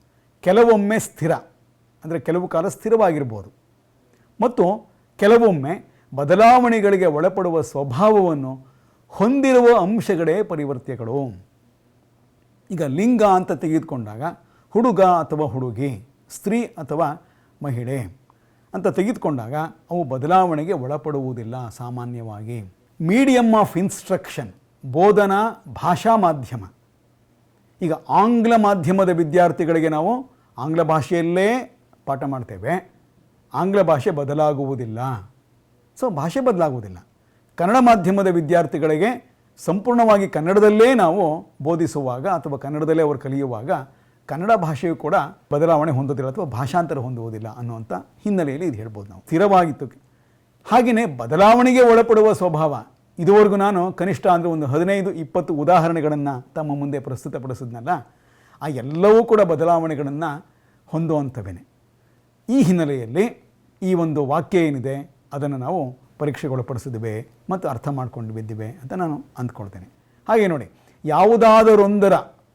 ಕೆಲವೊಮ್ಮೆ ಸ್ಥಿರ ಅಂದರೆ ಕೆಲವು ಕಾಲ ಸ್ಥಿರವಾಗಿರ್ಬೋದು, ಮತ್ತು ಕೆಲವೊಮ್ಮೆ ಬದಲಾವಣೆಗಳಿಗೆ ಒಳಪಡುವ ಸ್ವಭಾವವನ್ನು ಹೊಂದಿರುವ ಅಂಶಗಳೇ ಪರಿವರ್ತ್ಯಗಳು. ಈಗ ಲಿಂಗ ಅಂತ ತೆಗೆದುಕೊಂಡಾಗ ಹುಡುಗ ಅಥವಾ ಹುಡುಗಿ, ಸ್ತ್ರೀ ಅಥವಾ ಮಹಿಳೆ ಅಂತ ತೆಗೆದುಕೊಂಡಾಗ ಅವು ಬದಲಾವಣೆಗೆ ಒಳಪಡುವುದಿಲ್ಲ ಸಾಮಾನ್ಯವಾಗಿ. ಮೀಡಿಯಮ್ ಆಫ್ ಇನ್ಸ್ಟ್ರಕ್ಷನ್, ಬೋಧನಾ ಭಾಷಾ ಮಾಧ್ಯಮ. ಈಗ ಆಂಗ್ಲ ಮಾಧ್ಯಮದ ವಿದ್ಯಾರ್ಥಿಗಳಿಗೆ ನಾವು ಆಂಗ್ಲ ಭಾಷೆಯಲ್ಲೇ ಪಾಠ ಮಾಡ್ತೇವೆ, ಆಂಗ್ಲ ಭಾಷೆ ಬದಲಾಗುವುದಿಲ್ಲ. ಸೊ ಭಾಷೆ ಬದಲಾಗುವುದಿಲ್ಲ. ಕನ್ನಡ ಮಾಧ್ಯಮದ ವಿದ್ಯಾರ್ಥಿಗಳಿಗೆ ಸಂಪೂರ್ಣವಾಗಿ ಕನ್ನಡದಲ್ಲೇ ನಾವು ಬೋಧಿಸುವಾಗ ಅಥವಾ ಕನ್ನಡದಲ್ಲೇ ಅವರು ಕಲಿಯುವಾಗ ಕನ್ನಡ ಭಾಷೆಯು ಕೂಡ ಬದಲಾವಣೆ ಹೊಂದೋದಿಲ್ಲ ಅಥವಾ ಭಾಷಾಂತರ ಹೊಂದುವುದಿಲ್ಲ ಅನ್ನುವಂಥ ಹಿನ್ನೆಲೆಯಲ್ಲಿ ಇದು ಹೇಳ್ಬೋದು ನಾವು. ಸ್ಥಿರವಾಗಿತ್ತು. ಹಾಗೆಯೇ ಬದಲಾವಣೆಗೆ ಒಳಪಡುವ ಸ್ವಭಾವ, ಇದುವರೆಗೂ ನಾನು ಕನಿಷ್ಠ ಅಂದರೆ ಒಂದು 15-20 ಉದಾಹರಣೆಗಳನ್ನು ತಮ್ಮ ಮುಂದೆ ಪ್ರಸ್ತುತಪಡಿಸಿದ್ನಲ್ಲ, ಆ ಎಲ್ಲವೂ ಕೂಡ ಬದಲಾವಣೆಗಳನ್ನು ಹೊಂದುವಂಥವೇನೆ. ಈ ಹಿನ್ನೆಲೆಯಲ್ಲಿ ಈ ಒಂದು ವಾಕ್ಯ ಏನಿದೆ ಅದನ್ನು ನಾವು ಪರೀಕ್ಷೆಗೊಳಪಡಿಸಿದ್ದೇವೆ ಮತ್ತು ಅರ್ಥ ಮಾಡ್ಕೊಂಡು ಬಿದ್ದಿವೆ ಅಂತ ನಾನು ಅಂದ್ಕೊಳ್ತೇನೆ. ಹಾಗೆ ನೋಡಿ, ಯಾವುದಾದರೊಂದರ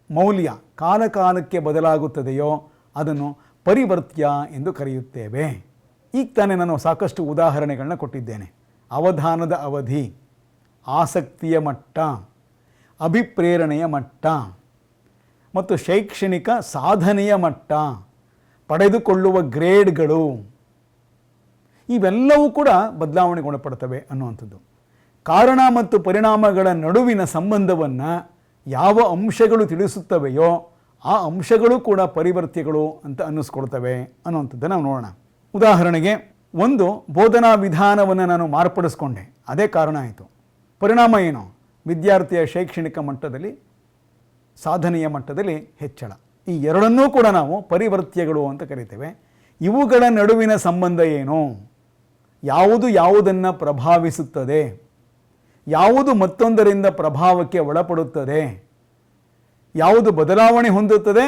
ಮೌಲ್ಯ ಕಾಲಕಾಲಕ್ಕೆ ಬದಲಾಗುತ್ತದೆಯೋ ಅದನ್ನು ಪರಿವರ್ತ್ಯ ಎಂದು ಕರೆಯುತ್ತೇವೆ. ಈಗ ತಾನೇ ನಾನು ಸಾಕಷ್ಟು ಉದಾಹರಣೆಗಳನ್ನ ಕೊಟ್ಟಿದ್ದೇನೆ. ಅವಧಾನದ ಅವಧಿ, ಆಸಕ್ತಿಯ ಮಟ್ಟ, ಅಭಿಪ್ರೇರಣೆಯ ಮಟ್ಟ ಮತ್ತು ಶೈಕ್ಷಣಿಕ ಸಾಧನೆಯ ಮಟ್ಟ, ಪಡೆದುಕೊಳ್ಳುವ ಗ್ರೇಡ್ಗಳು ಇವೆಲ್ಲವೂ ಕೂಡ ಬದಲಾವಣೆಗೊಳಪಡ್ತವೆ ಅನ್ನುವಂಥದ್ದು. ಕಾರಣ ಮತ್ತು ಪರಿಣಾಮಗಳ ನಡುವಿನ ಸಂಬಂಧವನ್ನು ಯಾವ ಅಂಶಗಳು ತಿಳಿಸುತ್ತವೆಯೋ ಆ ಅಂಶಗಳು ಕೂಡ ಪರಿವರ್ತ್ಯಗಳು ಅಂತ ಅನ್ನಿಸ್ಕೊಳ್ತವೆ ಅನ್ನುವಂಥದ್ದನ್ನು ನಾವು ನೋಡೋಣ. ಉದಾಹರಣೆಗೆ, ಒಂದು ಬೋಧನಾ ವಿಧಾನವನ್ನು ನಾನು ಮಾರ್ಪಡಿಸ್ಕೊಂಡೆ, ಅದೇ ಕಾರಣ ಆಯಿತು. ಪರಿಣಾಮ ಏನು? ವಿದ್ಯಾರ್ಥಿಯ ಶೈಕ್ಷಣಿಕ ಮಟ್ಟದಲ್ಲಿ, ಸಾಧನೆಯ ಮಟ್ಟದಲ್ಲಿ ಹೆಚ್ಚಳ. ಈ ಎರಡನ್ನೂ ಕೂಡ ನಾವು ಪರಿವರ್ತ್ಯಗಳು ಅಂತ ಕರಿತೇವೆ. ಇವುಗಳ ನಡುವಿನ ಸಂಬಂಧ ಏನು? ಯಾವುದು ಯಾವುದನ್ನು ಪ್ರಭಾವಿಸುತ್ತದೆ? ಯಾವುದು ಮತ್ತೊಂದರಿಂದ ಪ್ರಭಾವಕ್ಕೆ ಒಳಪಡುತ್ತದೆ? ಯಾವುದು ಬದಲಾವಣೆ ಹೊಂದುತ್ತದೆ?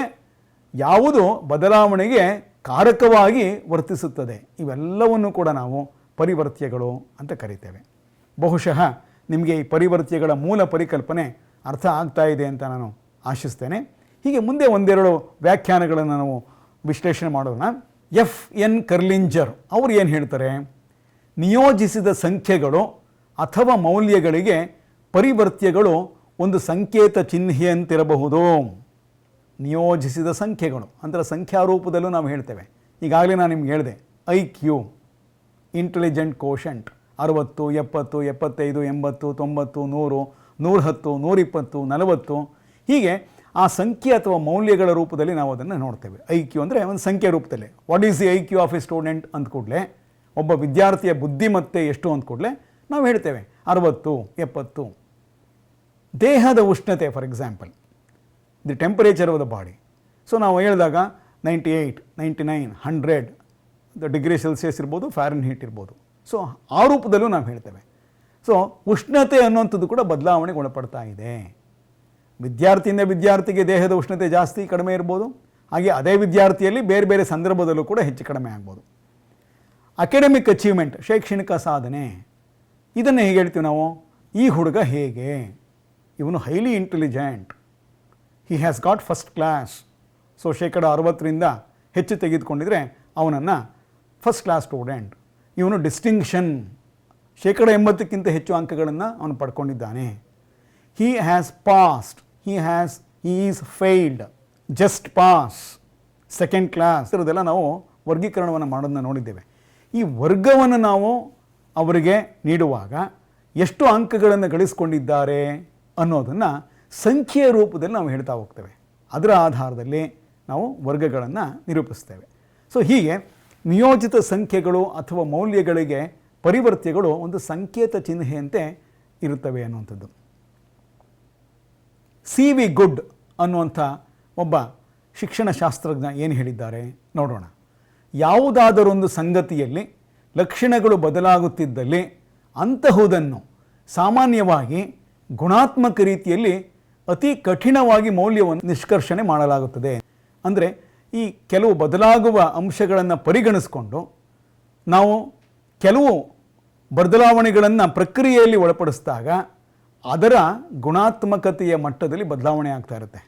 ಯಾವುದು ಬದಲಾವಣೆಗೆ ಕಾರಕವಾಗಿ ವರ್ತಿಸುತ್ತದೆ? ಇವೆಲ್ಲವನ್ನು ಕೂಡ ನಾವು ಪರಿವರ್ತ್ಯಗಳು ಅಂತ ಕರಿತೇವೆ. ಬಹುಶಃ ನಿಮಗೆ ಈ ಪರಿವರ್ತ್ಯಗಳ ಮೂಲ ಪರಿಕಲ್ಪನೆ ಅರ್ಥ ಆಗ್ತಾ ಇದೆ ಅಂತ ನಾನು ಆಶಿಸ್ತೇನೆ. ಹೀಗೆ ಮುಂದೆ ಒಂದೆರಡು ವ್ಯಾಖ್ಯಾನಗಳನ್ನು ನಾವು ವಿಶ್ಲೇಷಣೆ ಮಾಡೋಣ. FN ಕರ್ಲಿಂಜರ್ ಅವರು ಏನು ಹೇಳ್ತಾರೆ? ನಿಯೋಜಿಸಿದ ಸಂಖ್ಯೆಗಳು ಅಥವಾ ಮೌಲ್ಯಗಳಿಗೆ ಪರಿವರ್ತ್ಯಗಳು ಒಂದು ಸಂಕೇತ ಚಿಹ್ನೆಯಂತಿರಬಹುದು. ನಿಯೋಜಿಸಿದ ಸಂಖ್ಯೆಗಳು ಅಂದರೆ ಸಂಖ್ಯಾರೂಪದಲ್ಲೂ ನಾವು ಹೇಳ್ತೇವೆ. ಈಗಾಗಲೇ ನಾನು ನಿಮ್ಗೆ ಹೇಳಿದೆ, IQ ಇಂಟೆಲಿಜೆಂಟ್ ಕೋಶಂಟ್ 60, 70, 75, 80, 90, 100, 110, 120, 40 ಹೀಗೆ ಆ ಸಂಖ್ಯೆ ಅಥವಾ ಮೌಲ್ಯಗಳ ರೂಪದಲ್ಲಿ ನಾವು ಅದನ್ನು ನೋಡ್ತೇವೆ. IQ ಅಂದರೆ ಒಂದು ಸಂಖ್ಯೆ ರೂಪದಲ್ಲಿ. What is the IQ of A student ಅಂದ ಕೂಡಲೇ, ಒಬ್ಬ ವಿದ್ಯಾರ್ಥಿಯ ಬುದ್ಧಿಮತ್ತೆ ಎಷ್ಟು ಅಂದ ಕೂಡಲೇ ನಾವು ಹೇಳ್ತೇವೆ 60, 70. ದೇಹದ ಉಷ್ಣತೆ, for example the temperature of the body. So ನಾವು ಹೇಳಿದಾಗ 98, 99, 100 ಡಿಗ್ರಿ ಸೆಲ್ಸಿಯಸ್ ಇರ್ಬೋದು, ಫ್ಯಾರನ್ಹೀಟ್ ಇರ್ಬೋದು. ಸೊ ಆ ರೂಪದಲ್ಲೂ ನಾವು ಹೇಳ್ತೇವೆ. ಸೊ ಉಷ್ಣತೆ ಅನ್ನುವಂಥದ್ದು ಕೂಡ ಬದಲಾವಣೆಗೊಳಪಡ್ತಾ ಇದೆ. ವಿದ್ಯಾರ್ಥಿಯಿಂದ ವಿದ್ಯಾರ್ಥಿಗೆ ದೇಹದ ಉಷ್ಣತೆ ಜಾಸ್ತಿ ಕಡಿಮೆ ಇರ್ಬೋದು. ಹಾಗೆ ಅದೇ ವಿದ್ಯಾರ್ಥಿಯಲ್ಲಿ ಬೇರೆ ಬೇರೆ ಸಂದರ್ಭದಲ್ಲೂ ಕೂಡ ಹೆಚ್ಚು ಕಡಿಮೆ ಆಗ್ಬೋದು. ಅಕಾಡೆಮಿಕ್ ಅಚೀವ್ಮೆಂಟ್, ಶೈಕ್ಷಣಿಕ ಸಾಧನೆ, ಇದನ್ನು ಹೇಗೆ ಹೇಳ್ತೀವಿ ನಾವು? ಈ ಹುಡುಗ ಹೇಗೆ, ಇವನು highly intelligent, he has got first class. So 60% ಹೆಚ್ಚು ತೆಗೆದುಕೊಂಡಿದ್ರೆ ಅವನನ್ನು ಫಸ್ಟ್ ಕ್ಲಾಸ್ ಸ್ಟೂಡೆಂಟ್. ಇವನು ಡಿಸ್ಟಿಂಕ್ಷನ್, 80% ಹೆಚ್ಚು ಅಂಕಗಳನ್ನು ಅವನು ಪಡ್ಕೊಂಡಿದ್ದಾನೆ. He has passed, he is failed, just pass, second class. ಇದೆಲ್ಲ ನಾವು ವರ್ಗೀಕರಣವನ್ನು ಮಾಡೋದನ್ನ ನೋಡಿದ್ದೇವೆ. ಈ ವರ್ಗವನ್ನು ನಾವು ಅವರಿಗೆ ನೀಡುವಾಗ ಎಷ್ಟು ಅಂಕಗಳನ್ನು ಗಳಿಸ್ಕೊಂಡಿದ್ದಾರೆ ಅನ್ನೋದನ್ನು ಸಂಖ್ಯೆಯ ರೂಪದಲ್ಲಿ ನಾವು ಹೇಳ್ತಾ ಹೋಗ್ತೇವೆ. ಅದರ ಆಧಾರದಲ್ಲಿ ನಾವು ವರ್ಗಗಳನ್ನು ನಿರೂಪಿಸ್ತೇವೆ. ಸೊ ಹೀಗೆ ನಿಯೋಜಿತ ಸಂಖ್ಯೆಗಳು ಅಥವಾ ಮೌಲ್ಯಗಳಿಗೆ ಪರಿವರ್ತ್ಯಗಳು ಒಂದು ಸಂಕೇತ ಚಿಹ್ನೆಯಂತೆ ಇರುತ್ತವೆ ಅನ್ನುವಂಥದ್ದು. CV ಗುಡ್ ಅನ್ನುವಂಥ ಒಬ್ಬ ಶಿಕ್ಷಣಶಾಸ್ತ್ರಜ್ಞ ಏನು ಹೇಳಿದ್ದಾರೆ ನೋಡೋಣ. ಯಾವುದಾದರೊಂದು ಸಂಗತಿಯಲ್ಲಿ ಲಕ್ಷಣಗಳು ಬದಲಾಗುತ್ತಿದ್ದಲ್ಲಿ ಅಂತಹುದನ್ನು ಸಾಮಾನ್ಯವಾಗಿ ಗುಣಾತ್ಮಕ ರೀತಿಯಲ್ಲಿ ಅತಿ ಕಠಿಣವಾಗಿ ಮೌಲ್ಯವನ್ನು ನಿಷ್ಕರ್ಷಣೆ ಮಾಡಲಾಗುತ್ತದೆ. ಅಂದರೆ ಈ ಕೆಲವು ಬದಲಾಗುವ ಅಂಶಗಳನ್ನು ಪರಿಗಣಿಸಿಕೊಂಡು ನಾವು ಕೆಲವು ಬದಲಾವಣೆಗಳನ್ನು ಪ್ರಕ್ರಿಯೆಯಲ್ಲಿ ಒಳಪಡಿಸಿದಾಗ ಅದರ ಗುಣಾತ್ಮಕತೆಯ ಮಟ್ಟದಲ್ಲಿ ಬದಲಾವಣೆ ಆಗ್ತಾ ಇರುತ್ತೆ.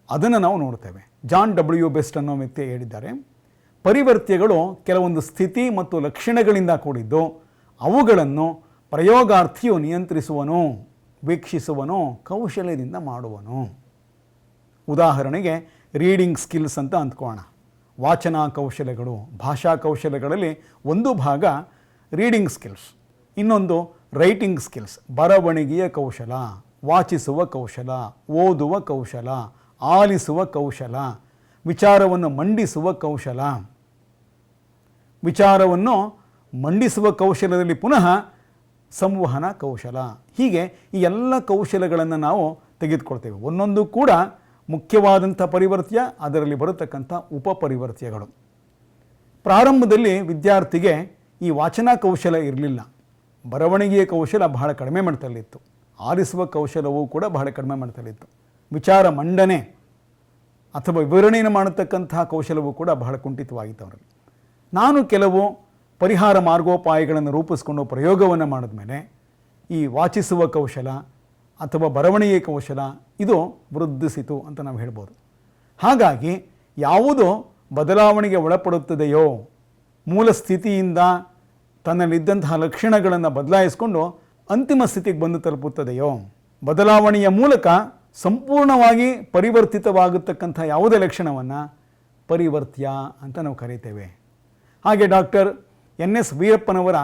ಅದನ್ನು ನಾವು ನೋಡ್ತೇವೆ. John W. ಬೆಸ್ಟ್ ಅನ್ನೋ ವ್ಯಕ್ತಿ ಹೇಳಿದ್ದಾರೆ, ಪರಿವರ್ತ್ಯಗಳು ಕೆಲವೊಂದು ಸ್ಥಿತಿ ಮತ್ತು ಲಕ್ಷಣಗಳಿಂದ ಕೂಡಿದ್ದು ಅವುಗಳನ್ನು ಪ್ರಯೋಗಾರ್ಥಿಯು ನಿಯಂತ್ರಿಸುವನು, ವೀಕ್ಷಿಸುವನು, ಕೌಶಲ್ಯದಿಂದ ಮಾಡುವನು. ಉದಾಹರಣೆಗೆ ರೀಡಿಂಗ್ ಸ್ಕಿಲ್ಸ್ ಅಂತ ಅಂದ್ಕೋಣ. ವಾಚನ ಕೌಶಲ್ಯಗಳು, ಭಾಷಾ ಕೌಶಲ್ಯಗಳಲ್ಲಿ ಒಂದು ಭಾಗ ರೀಡಿಂಗ್ ಸ್ಕಿಲ್ಸ್, ಇನ್ನೊಂದು ರೈಟಿಂಗ್ ಸ್ಕಿಲ್ಸ್, ಬರವಣಿಗೆಯ ಕೌಶಲ, ವಾಚಿಸುವ ಕೌಶಲ, ಓದುವ ಕೌಶಲ, ಆಲಿಸುವ ಕೌಶಲ, ವಿಚಾರವನ್ನು ಮಂಡಿಸುವ ಕೌಶಲ. ವಿಚಾರವನ್ನು ಮಂಡಿಸುವ ಕೌಶಲದಲ್ಲಿ ಪುನಃ ಸಂವಹನ ಕೌಶಲ. ಹೀಗೆ ಈ ಎಲ್ಲ ಕೌಶಲಗಳನ್ನು ನಾವು ತೆಗೆದುಕೊಳ್ತೇವೆ. ಒಂದೊಂದು ಕೂಡ ಮುಖ್ಯವಾದಂಥ ಪರಿವರ್ತ್ಯ, ಅದರಲ್ಲಿ ಬರತಕ್ಕಂಥ ಉಪಪರಿವರ್ತ್ಯಗಳು. ಪ್ರಾರಂಭದಲ್ಲಿ ವಿದ್ಯಾರ್ಥಿಗೆ ಈ ವಾಚನ ಕೌಶಲ ಇರಲಿಲ್ಲ, ಬರವಣಿಗೆಯ ಕೌಶಲ ಬಹಳ ಕಡಿಮೆ ಮಟ್ಟದಲ್ಲಿತ್ತು, ಆಲಿಸುವ ಕೌಶಲವೂ ಕೂಡ ಬಹಳ ಕಡಿಮೆ ಮಟ್ಟದಲ್ಲಿತ್ತು, ವಿಚಾರ ಮಂಡನೆ ಅಥವಾ ವಿವರಣೆಯನ್ನು ಮಾಡತಕ್ಕಂತಹ ಕೌಶಲವೂ ಕೂಡ ಬಹಳ ಕುಂಠಿತವಾಗಿತ್ತು ಅವರಲ್ಲಿ. ನಾನು ಕೆಲವು ಪರಿಹಾರ ಮಾರ್ಗೋಪಾಯಗಳನ್ನು ರೂಪಿಸ್ಕೊಂಡು ಪ್ರಯೋಗವನ್ನು ಮಾಡಿದ್ಮೇಲೆ ಈ ವಾಚಿಸುವ ಕೌಶಲ ಅಥವಾ ಬರವಣಿಗೆ ಕೌಶಲ ಇದು ವೃದ್ಧಿಸಿತು ಅಂತ ನಾವು ಹೇಳ್ಬೋದು. ಹಾಗಾಗಿ ಯಾವುದು ಬದಲಾವಣೆಗೆ ಒಳಪಡುತ್ತದೆಯೋ, ಮೂಲ ಸ್ಥಿತಿಯಿಂದ ತನ್ನಲ್ಲಿದ್ದಂತಹ ಲಕ್ಷಣಗಳನ್ನು ಬದಲಾಯಿಸಿಕೊಂಡು ಅಂತಿಮ ಸ್ಥಿತಿಗೆ ಬಂದು ತಲುಪುತ್ತದೆಯೋ, ಬದಲಾವಣೆಯ ಮೂಲಕ ಸಂಪೂರ್ಣವಾಗಿ ಪರಿವರ್ತಿತವಾಗತಕ್ಕಂಥ ಯಾವುದೇ ಲಕ್ಷಣವನ್ನು ಪರಿವರ್ತ್ಯ ಅಂತ ನಾವು ಕರೀತೇವೆ. ಹಾಗೆ ಡಾಕ್ಟರ್ NS ವೀರಪ್ಪನವರ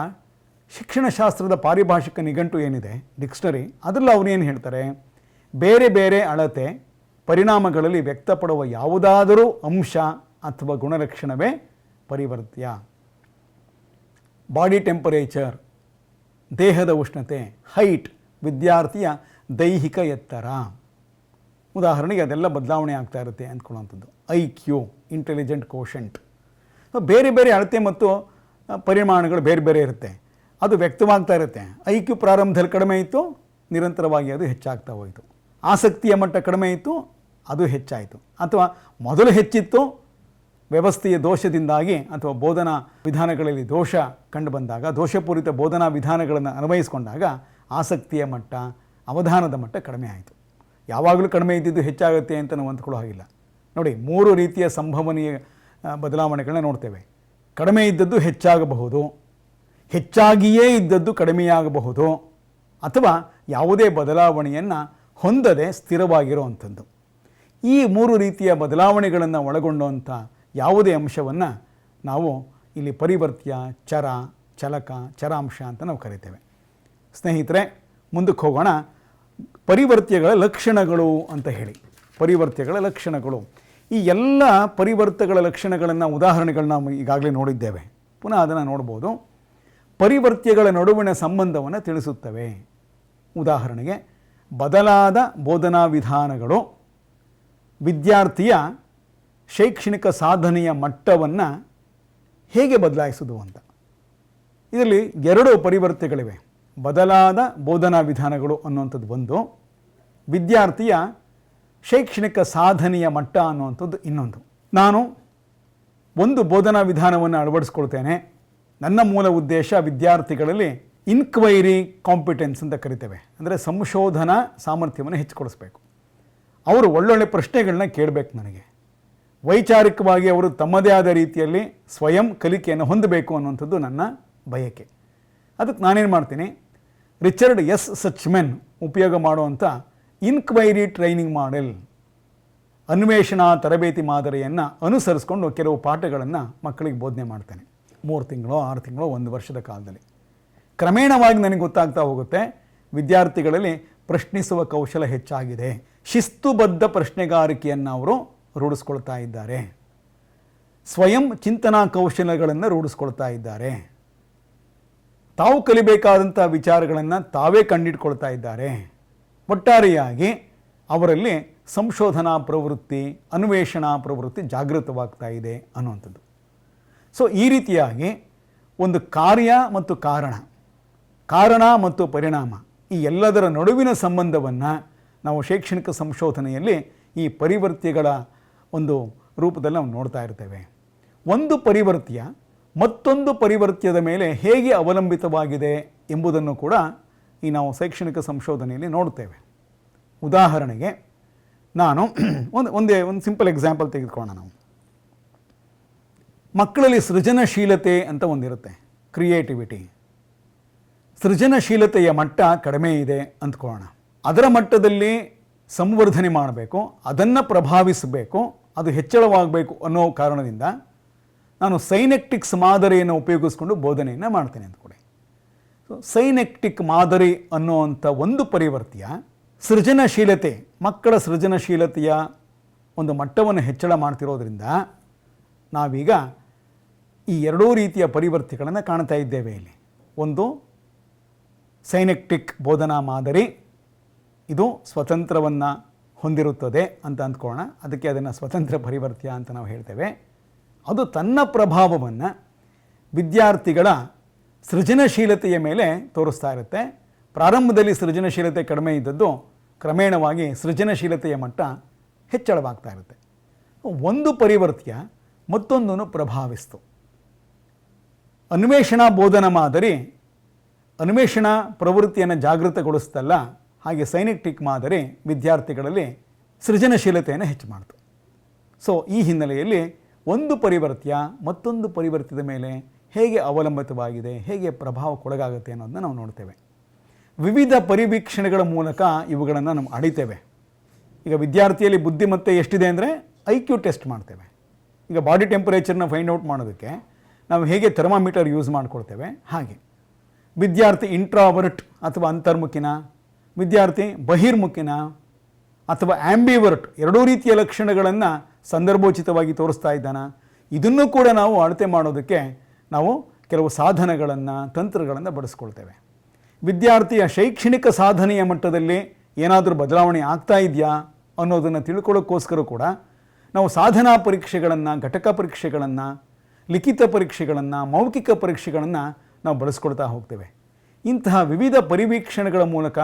ಶಿಕ್ಷಣಶಾಸ್ತ್ರದ ಪಾರಿಭಾಷಿಕ ನಿಘಂಟು ಏನಿದೆ, ಡಿಕ್ಷನರಿ, ಅದರಲ್ಲಿ ಅವರು ಏನು ಹೇಳ್ತಾರೆ, ಬೇರೆ ಬೇರೆ ಅಳತೆ ಪರಿಣಾಮಗಳಲ್ಲಿ ವ್ಯಕ್ತಪಡುವ ಯಾವುದಾದರೂ ಅಂಶ ಅಥವಾ ಗುಣಲಕ್ಷಣವೇ ಪರಿವರ್ತ್ಯ. ಬಾಡಿ ಟೆಂಪರೇಚರ್, ದೇಹದ ಉಷ್ಣತೆ, ಹೈಟ್, ವಿದ್ಯಾರ್ಥಿಯ ದೈಹಿಕ ಎತ್ತರ, ಉದಾಹರಣೆಗೆ ಅದೆಲ್ಲ ಬದಲಾವಣೆ ಆಗ್ತಾ ಇರುತ್ತೆ ಅಂದ್ಕೊಳ್ಳುವಂಥದ್ದು. IQ, ಇಂಟೆಲಿಜೆಂಟ್ ಕೋಶೆಂಟ್, ಬೇರೆ ಬೇರೆ ಅಳತೆ ಮತ್ತು ಪರಿಮಾಣಗಳು ಬೇರೆ ಬೇರೆ ಇರುತ್ತೆ, ಅದು ವ್ಯಕ್ತವಾಗ್ತಾ ಇರುತ್ತೆ. IQ ಪ್ರಾರಂಭದಲ್ಲಿ ಕಡಿಮೆ ಇತ್ತು, ನಿರಂತರವಾಗಿ ಅದು ಹೆಚ್ಚಾಗ್ತಾ ಹೋಯಿತು. ಆಸಕ್ತಿಯ ಮಟ್ಟ ಕಡಿಮೆ ಇತ್ತು, ಅದು ಹೆಚ್ಚಾಯಿತು. ಅಥವಾ ಮೊದಲು ಹೆಚ್ಚಿತ್ತು, ವ್ಯವಸ್ಥೆಯ ದೋಷದಿಂದಾಗಿ ಅಥವಾ ಬೋಧನಾ ವಿಧಾನಗಳಲ್ಲಿ ದೋಷ ಕಂಡು ಬಂದಾಗ, ದೋಷಪೂರಿತ ಬೋಧನಾ ವಿಧಾನಗಳನ್ನು ಅನ್ವಯಿಸಿಕೊಂಡಾಗ ಆಸಕ್ತಿಯ ಮಟ್ಟ, ಅವಧಾನದ ಮಟ್ಟ ಕಡಿಮೆ ಆಯಿತು. ಯಾವಾಗಲೂ ಕಡಿಮೆ ಇದ್ದಿದ್ದು ಹೆಚ್ಚಾಗುತ್ತೆ ಅಂತ ನಾವು ಅಂದ್ಕೊಳ್ಳೋ ಹಾಗಿಲ್ಲ. ನೋಡಿ, 3 ರೀತಿಯ ಸಂಭವನೀಯ ಬದಲಾವಣೆಗಳನ್ನ ನೋಡ್ತೇವೆ. ಕಡಿಮೆ ಇದ್ದದ್ದು ಹೆಚ್ಚಾಗಬಹುದು, ಹೆಚ್ಚಾಗಿಯೇ ಇದ್ದದ್ದು ಕಡಿಮೆಯಾಗಬಹುದು, ಅಥವಾ ಯಾವುದೇ ಬದಲಾವಣೆಯನ್ನು ಹೊಂದದೆ ಸ್ಥಿರವಾಗಿರುವಂಥದ್ದು. ಈ 3 ರೀತಿಯ ಬದಲಾವಣೆಗಳನ್ನು ಒಳಗೊಂಡಂಥ ಯಾವುದೇ ಅಂಶವನ್ನು ನಾವು ಇಲ್ಲಿ ಪರಿವರ್ತ್ಯ, ಚರ, ಚಲಕ, ಚರಾಂಶ ಅಂತ ನಾವು ಕರಿತೇವೆ. ಸ್ನೇಹಿತರೆ, ಮುಂದಕ್ಕೆ ಹೋಗೋಣ. ಪರಿವರ್ತ್ಯಗಳ ಲಕ್ಷಣಗಳು ಅಂತ ಹೇಳಿ. ಪರಿವರ್ತ್ಯಗಳ ಲಕ್ಷಣಗಳು, ಈ ಎಲ್ಲ ಪರಿವರ್ತಗಳ ಲಕ್ಷಣಗಳನ್ನು, ಉದಾಹರಣೆಗಳನ್ನ ನಾವು ಈಗಾಗಲೇ ನೋಡಿದ್ದೇವೆ. ಪುನಃ ಅದನ್ನು ನೋಡ್ಬೋದು. ಪರಿವರ್ತ್ಯಗಳ ನಡುವಿನ ಸಂಬಂಧವನ್ನು ತಿಳಿಸುತ್ತವೆ. ಉದಾಹರಣೆಗೆ, ಬದಲಾದ ಬೋಧನಾ ವಿಧಾನಗಳು ವಿದ್ಯಾರ್ಥಿಯ ಶೈಕ್ಷಣಿಕ ಸಾಧನೆಯ ಮಟ್ಟವನ್ನು ಹೇಗೆ ಬದಲಾಯಿಸೋದು ಅಂತ. ಇದರಲ್ಲಿ 2 ಪರಿವರ್ತ್ಯಗಳಿವೆ. ಬದಲಾದ ಬೋಧನಾ ವಿಧಾನಗಳು ಅನ್ನುವಂಥದ್ದು ಒಂದು, ವಿದ್ಯಾರ್ಥಿಯ ಶೈಕ್ಷಣಿಕ ಸಾಧನೆಯ ಮಟ್ಟ ಅನ್ನುವಂಥದ್ದು ಇನ್ನೊಂದು. ನಾನು ಒಂದು ಬೋಧನಾ ವಿಧಾನವನ್ನು ಅಳವಡಿಸ್ಕೊಳ್ತೇನೆ. ನನ್ನ ಮೂಲ ಉದ್ದೇಶ ವಿದ್ಯಾರ್ಥಿಗಳಲ್ಲಿ ಇನ್ಕ್ವೈರಿ ಕಾಂಪಿಟೆನ್ಸ್ ಅಂತ ಕರಿತೇವೆ, ಅಂದರೆ ಸಂಶೋಧನಾ ಸಾಮರ್ಥ್ಯವನ್ನು ಹೆಚ್ಚಿಕೊಳಿಸ್ಬೇಕು. ಅವರು ಒಳ್ಳೊಳ್ಳೆ ಪ್ರಶ್ನೆಗಳನ್ನ ಕೇಳಬೇಕು. ನನಗೆ ವೈಚಾರಿಕವಾಗಿ ಅವರು ತಮ್ಮದೇ ಆದ ರೀತಿಯಲ್ಲಿ ಸ್ವಯಂ ಕಲಿಕೆಯನ್ನು ಹೊಂದಬೇಕು ಅನ್ನುವಂಥದ್ದು ನನ್ನ ಬಯಕೆ. ಅದಕ್ಕೆ ನಾನೇನು ಮಾಡ್ತೀನಿ, ರಿಚರ್ಡ್ S. ಸಚ್ಮೆನ್ ಉಪಯೋಗ ಮಾಡುವಂಥ ಇನ್ಕ್ವೈರಿ ಟ್ರೈನಿಂಗ್ ಮಾಡೆಲ್, ಅನ್ವೇಷಣಾ ತರಬೇತಿ ಮಾದರಿಯನ್ನು ಅನುಸರಿಸ್ಕೊಂಡು ಕೆಲವು ಪಾಠಗಳನ್ನು ಮಕ್ಕಳಿಗೆ ಬೋಧನೆ ಮಾಡ್ತೇನೆ. 3 ತಿಂಗಳು, 6 ತಿಂಗಳು, 1 ವರ್ಷದ ಕಾಲದಲ್ಲಿ. ಕ್ರಮೇಣವಾಗಿ ನನಗೆ ಗೊತ್ತಾಗ್ತಾ ಹೋಗುತ್ತೆ, ವಿದ್ಯಾರ್ಥಿಗಳಲ್ಲಿ ಪ್ರಶ್ನಿಸುವ ಕೌಶಲ ಹೆಚ್ಚಾಗಿದೆ, ಶಿಸ್ತುಬದ್ಧ ಪ್ರಶ್ನೆಗಾರಿಕೆಯನ್ನು ಅವರು ರೂಢಿಸ್ಕೊಳ್ತಾ ಇದ್ದಾರೆ, ಸ್ವಯಂ ಚಿಂತನಾ ಕೌಶಲ್ಯಗಳನ್ನು ರೂಢಿಸ್ಕೊಳ್ತಾ ಇದ್ದಾರೆ, ತಾವು ಕಲಿಬೇಕಾದಂಥ ವಿಚಾರಗಳನ್ನು ತಾವೇ ಕಂಡಿಡ್ಕೊಳ್ತಾ ಇದ್ದಾರೆ. ಒಟ್ಟಾರೆಯಾಗಿ ಅವರಲ್ಲಿ ಸಂಶೋಧನಾ ಪ್ರವೃತ್ತಿ, ಅನ್ವೇಷಣಾ ಪ್ರವೃತ್ತಿ ಜಾಗೃತವಾಗ್ತಾ ಇದೆ ಅನ್ನುವಂಥದ್ದು. ಸೊ ಈ ರೀತಿಯಾಗಿ ಒಂದು ಕಾರ್ಯ ಮತ್ತು ಕಾರಣ ಮತ್ತು ಪರಿಣಾಮ, ಈ ಎಲ್ಲದರ ನಡುವಿನ ಸಂಬಂಧವನ್ನು ನಾವು ಶೈಕ್ಷಣಿಕ ಸಂಶೋಧನೆಯಲ್ಲಿ ಈ ಪರಿವರ್ತ್ಯಗಳ ಒಂದು ರೂಪದಲ್ಲಿ ನಾವು ನೋಡ್ತಾ ಇರ್ತೇವೆ. ಒಂದು ಪರಿವರ್ತ್ಯ ಮತ್ತೊಂದು ಪರಿವರ್ತ್ಯದ ಮೇಲೆ ಹೇಗೆ ಅವಲಂಬಿತವಾಗಿದೆ ಎಂಬುದನ್ನು ಕೂಡ ಈ ನಾವು ಶೈಕ್ಷಣಿಕ ಸಂಶೋಧನೆಯಲ್ಲಿ ನೋಡ್ತೇವೆ. ಉದಾಹರಣೆಗೆ ನಾನು ಒಂದು ಸಿಂಪಲ್ ಎಕ್ಸಾಂಪಲ್ ತೆಗೆದುಕೊಳ್ಳೋಣ. ನಾವು ಮಕ್ಕಳಲ್ಲಿ ಸೃಜನಶೀಲತೆ ಅಂತ ಒಂದಿರುತ್ತೆ, ಕ್ರಿಯೇಟಿವಿಟಿ. ಸೃಜನಶೀಲತೆಯ ಮಟ್ಟ ಕಡಿಮೆ ಇದೆ ಅಂದ್ಕೊಳ್ಳೋಣ. ಅದರ ಮಟ್ಟದಲ್ಲಿ ಸಂವರ್ಧನೆ ಮಾಡಬೇಕು, ಅದನ್ನು ಪ್ರಭಾವಿಸಬೇಕು, ಅದು ಹೆಚ್ಚಳವಾಗಬೇಕು ಅನ್ನೋ ಕಾರಣದಿಂದ ನಾನು ಸೈನೆಕ್ಟಿಕ್ಸ್ ಮಾದರಿಯನ್ನು ಉಪಯೋಗಿಸ್ಕೊಂಡು ಬೋಧನೆಯನ್ನು ಮಾಡ್ತೇನೆ ಅಂದ್ಕೊಳ್ಳಿ. ಸೊ ಸೈನೆಕ್ಟಿಕ್ ಮಾದರಿ ಅನ್ನುವಂಥ ಒಂದು ಪರಿವರ್ತ್ಯ ಸೃಜನಶೀಲತೆ, ಮಕ್ಕಳ ಸೃಜನಶೀಲತೆಯ ಒಂದು ಮಟ್ಟವನ್ನು ಹೆಚ್ಚಳ ಮಾಡ್ತಿರೋದ್ರಿಂದ ನಾವೀಗ ಈ 2 ರೀತಿಯ ಪರಿವರ್ತ್ಯಗಳನ್ನು ಕಾಣ್ತಾ ಇದ್ದೇವೆ ಇಲ್ಲಿ. ಒಂದು ಸೈನೆಕ್ಟಿಕ್ ಬೋಧನಾ ಮಾದರಿ, ಇದು ಸ್ವತಂತ್ರವನ್ನು ಹೊಂದಿರುತ್ತದೆ ಅಂತ ಅಂದ್ಕೊಳ್ಳೋಣ. ಅದಕ್ಕೆ ಅದನ್ನು ಸ್ವತಂತ್ರ ಪರಿವರ್ತ್ಯ ಅಂತ ನಾವು ಹೇಳ್ತೇವೆ. ಅದು ತನ್ನ ಪ್ರಭಾವವನ್ನು ವಿದ್ಯಾರ್ಥಿಗಳ ಸೃಜನಶೀಲತೆಯ ಮೇಲೆ ತೋರಿಸ್ತಾ ಇರುತ್ತೆ. ಪ್ರಾರಂಭದಲ್ಲಿ ಸೃಜನಶೀಲತೆ ಕಡಿಮೆ ಇದ್ದದ್ದು ಕ್ರಮೇಣವಾಗಿ ಸೃಜನಶೀಲತೆಯ ಮಟ್ಟ ಹೆಚ್ಚಳವಾಗ್ತಾ ಇರುತ್ತೆ. ಒಂದು ಪರಿವರ್ತ್ಯ ಮತ್ತೊಂದನ್ನು ಪ್ರಭಾವಿಸ್ತು. ಅನ್ವೇಷಣಾ ಬೋಧನಾ ಮಾದರಿ ಅನ್ವೇಷಣಾ ಪ್ರವೃತ್ತಿಯನ್ನು ಜಾಗೃತಗೊಳಿಸ್ತಲ್ಲ, ಹಾಗೆ ಸೈನೆಕ್ಟಿಕ್ ಮಾದರಿ ವಿದ್ಯಾರ್ಥಿಗಳಲ್ಲಿ ಸೃಜನಶೀಲತೆಯನ್ನು ಹೆಚ್ಚು ಮಾಡ್ತು. ಸೊ ಈ ಹಿನ್ನೆಲೆಯಲ್ಲಿ ಒಂದು ಪರಿವರ್ತ್ಯ ಮತ್ತೊಂದು ಪರಿವರ್ತ್ಯದ ಮೇಲೆ ಹೇಗೆ ಅವಲಂಬಿತವಾಗಿದೆ, ಹೇಗೆ ಪ್ರಭಾವಕ್ಕೊಳಗಾಗುತ್ತೆ ಅನ್ನೋದನ್ನ ನಾವು ನೋಡ್ತೇವೆ. ವಿವಿಧ ಪರಿವೀಕ್ಷಣೆಗಳ ಮೂಲಕ ಇವುಗಳನ್ನು ನಾವು ಅಳಿತೇವೆ. ಈಗ ವಿದ್ಯಾರ್ಥಿಯಲ್ಲಿ ಬುದ್ಧಿಮತ್ತೆ ಎಷ್ಟಿದೆ ಅಂದರೆ IQ ಟೆಸ್ಟ್ ಮಾಡ್ತೇವೆ. ಈಗ ಬಾಡಿ ಟೆಂಪರೇಚರ್ನ ಫೈಂಡ್ ಔಟ್ ಮಾಡೋದಕ್ಕೆ ನಾವು ಹೇಗೆ ಥರ್ಮಾಮೀಟರ್ ಯೂಸ್ ಮಾಡ್ಕೊಳ್ತೇವೆ ಹಾಗೆ ವಿದ್ಯಾರ್ಥಿ ಇಂಟ್ರಾವರ್ಟ್ ಅಥವಾ ಅಂತರ್ಮುಖಿನ, ವಿದ್ಯಾರ್ಥಿ ಬಹಿರ್ಮುಖಿನ ಅಥವಾ ಆಂಬಿವರ್ಟ್, ಎರಡೂ ರೀತಿಯ ಲಕ್ಷಣಗಳನ್ನು ಸಂದರ್ಭೋಚಿತವಾಗಿ ತೋರಿಸ್ತಾ ಇದ್ದಾನ, ಇದನ್ನು ಕೂಡ ನಾವು ಅಳತೆ ಮಾಡೋದಕ್ಕೆ ನಾವು ಕೆಲವು ಸಾಧನಗಳನ್ನು ತಂತ್ರಗಳನ್ನು ಬಳಸ್ಕೊಳ್ತೇವೆ. ವಿದ್ಯಾರ್ಥಿಯ ಶೈಕ್ಷಣಿಕ ಸಾಧನೆಯ ಮಟ್ಟದಲ್ಲಿ ಏನಾದರೂ ಬದಲಾವಣೆ ಆಗ್ತಾ ಇದೆಯಾ ಅನ್ನೋದನ್ನು ತಿಳ್ಕೊಳ್ಳೋಕ್ಕೋಸ್ಕರ ಕೂಡ ನಾವು ಸಾಧನಾ ಪರೀಕ್ಷೆಗಳನ್ನು, ಘಟಕ ಪರೀಕ್ಷೆಗಳನ್ನು, ಲಿಖಿತ ಪರೀಕ್ಷೆಗಳನ್ನು, ಮೌಖಿಕ ಪರೀಕ್ಷೆಗಳನ್ನು ನಾವು ಬಳಸ್ಕೊಳ್ತಾ ಹೋಗ್ತೇವೆ. ಇಂತಹ ವಿವಿಧ ಪರಿವೀಕ್ಷಣೆಗಳ ಮೂಲಕ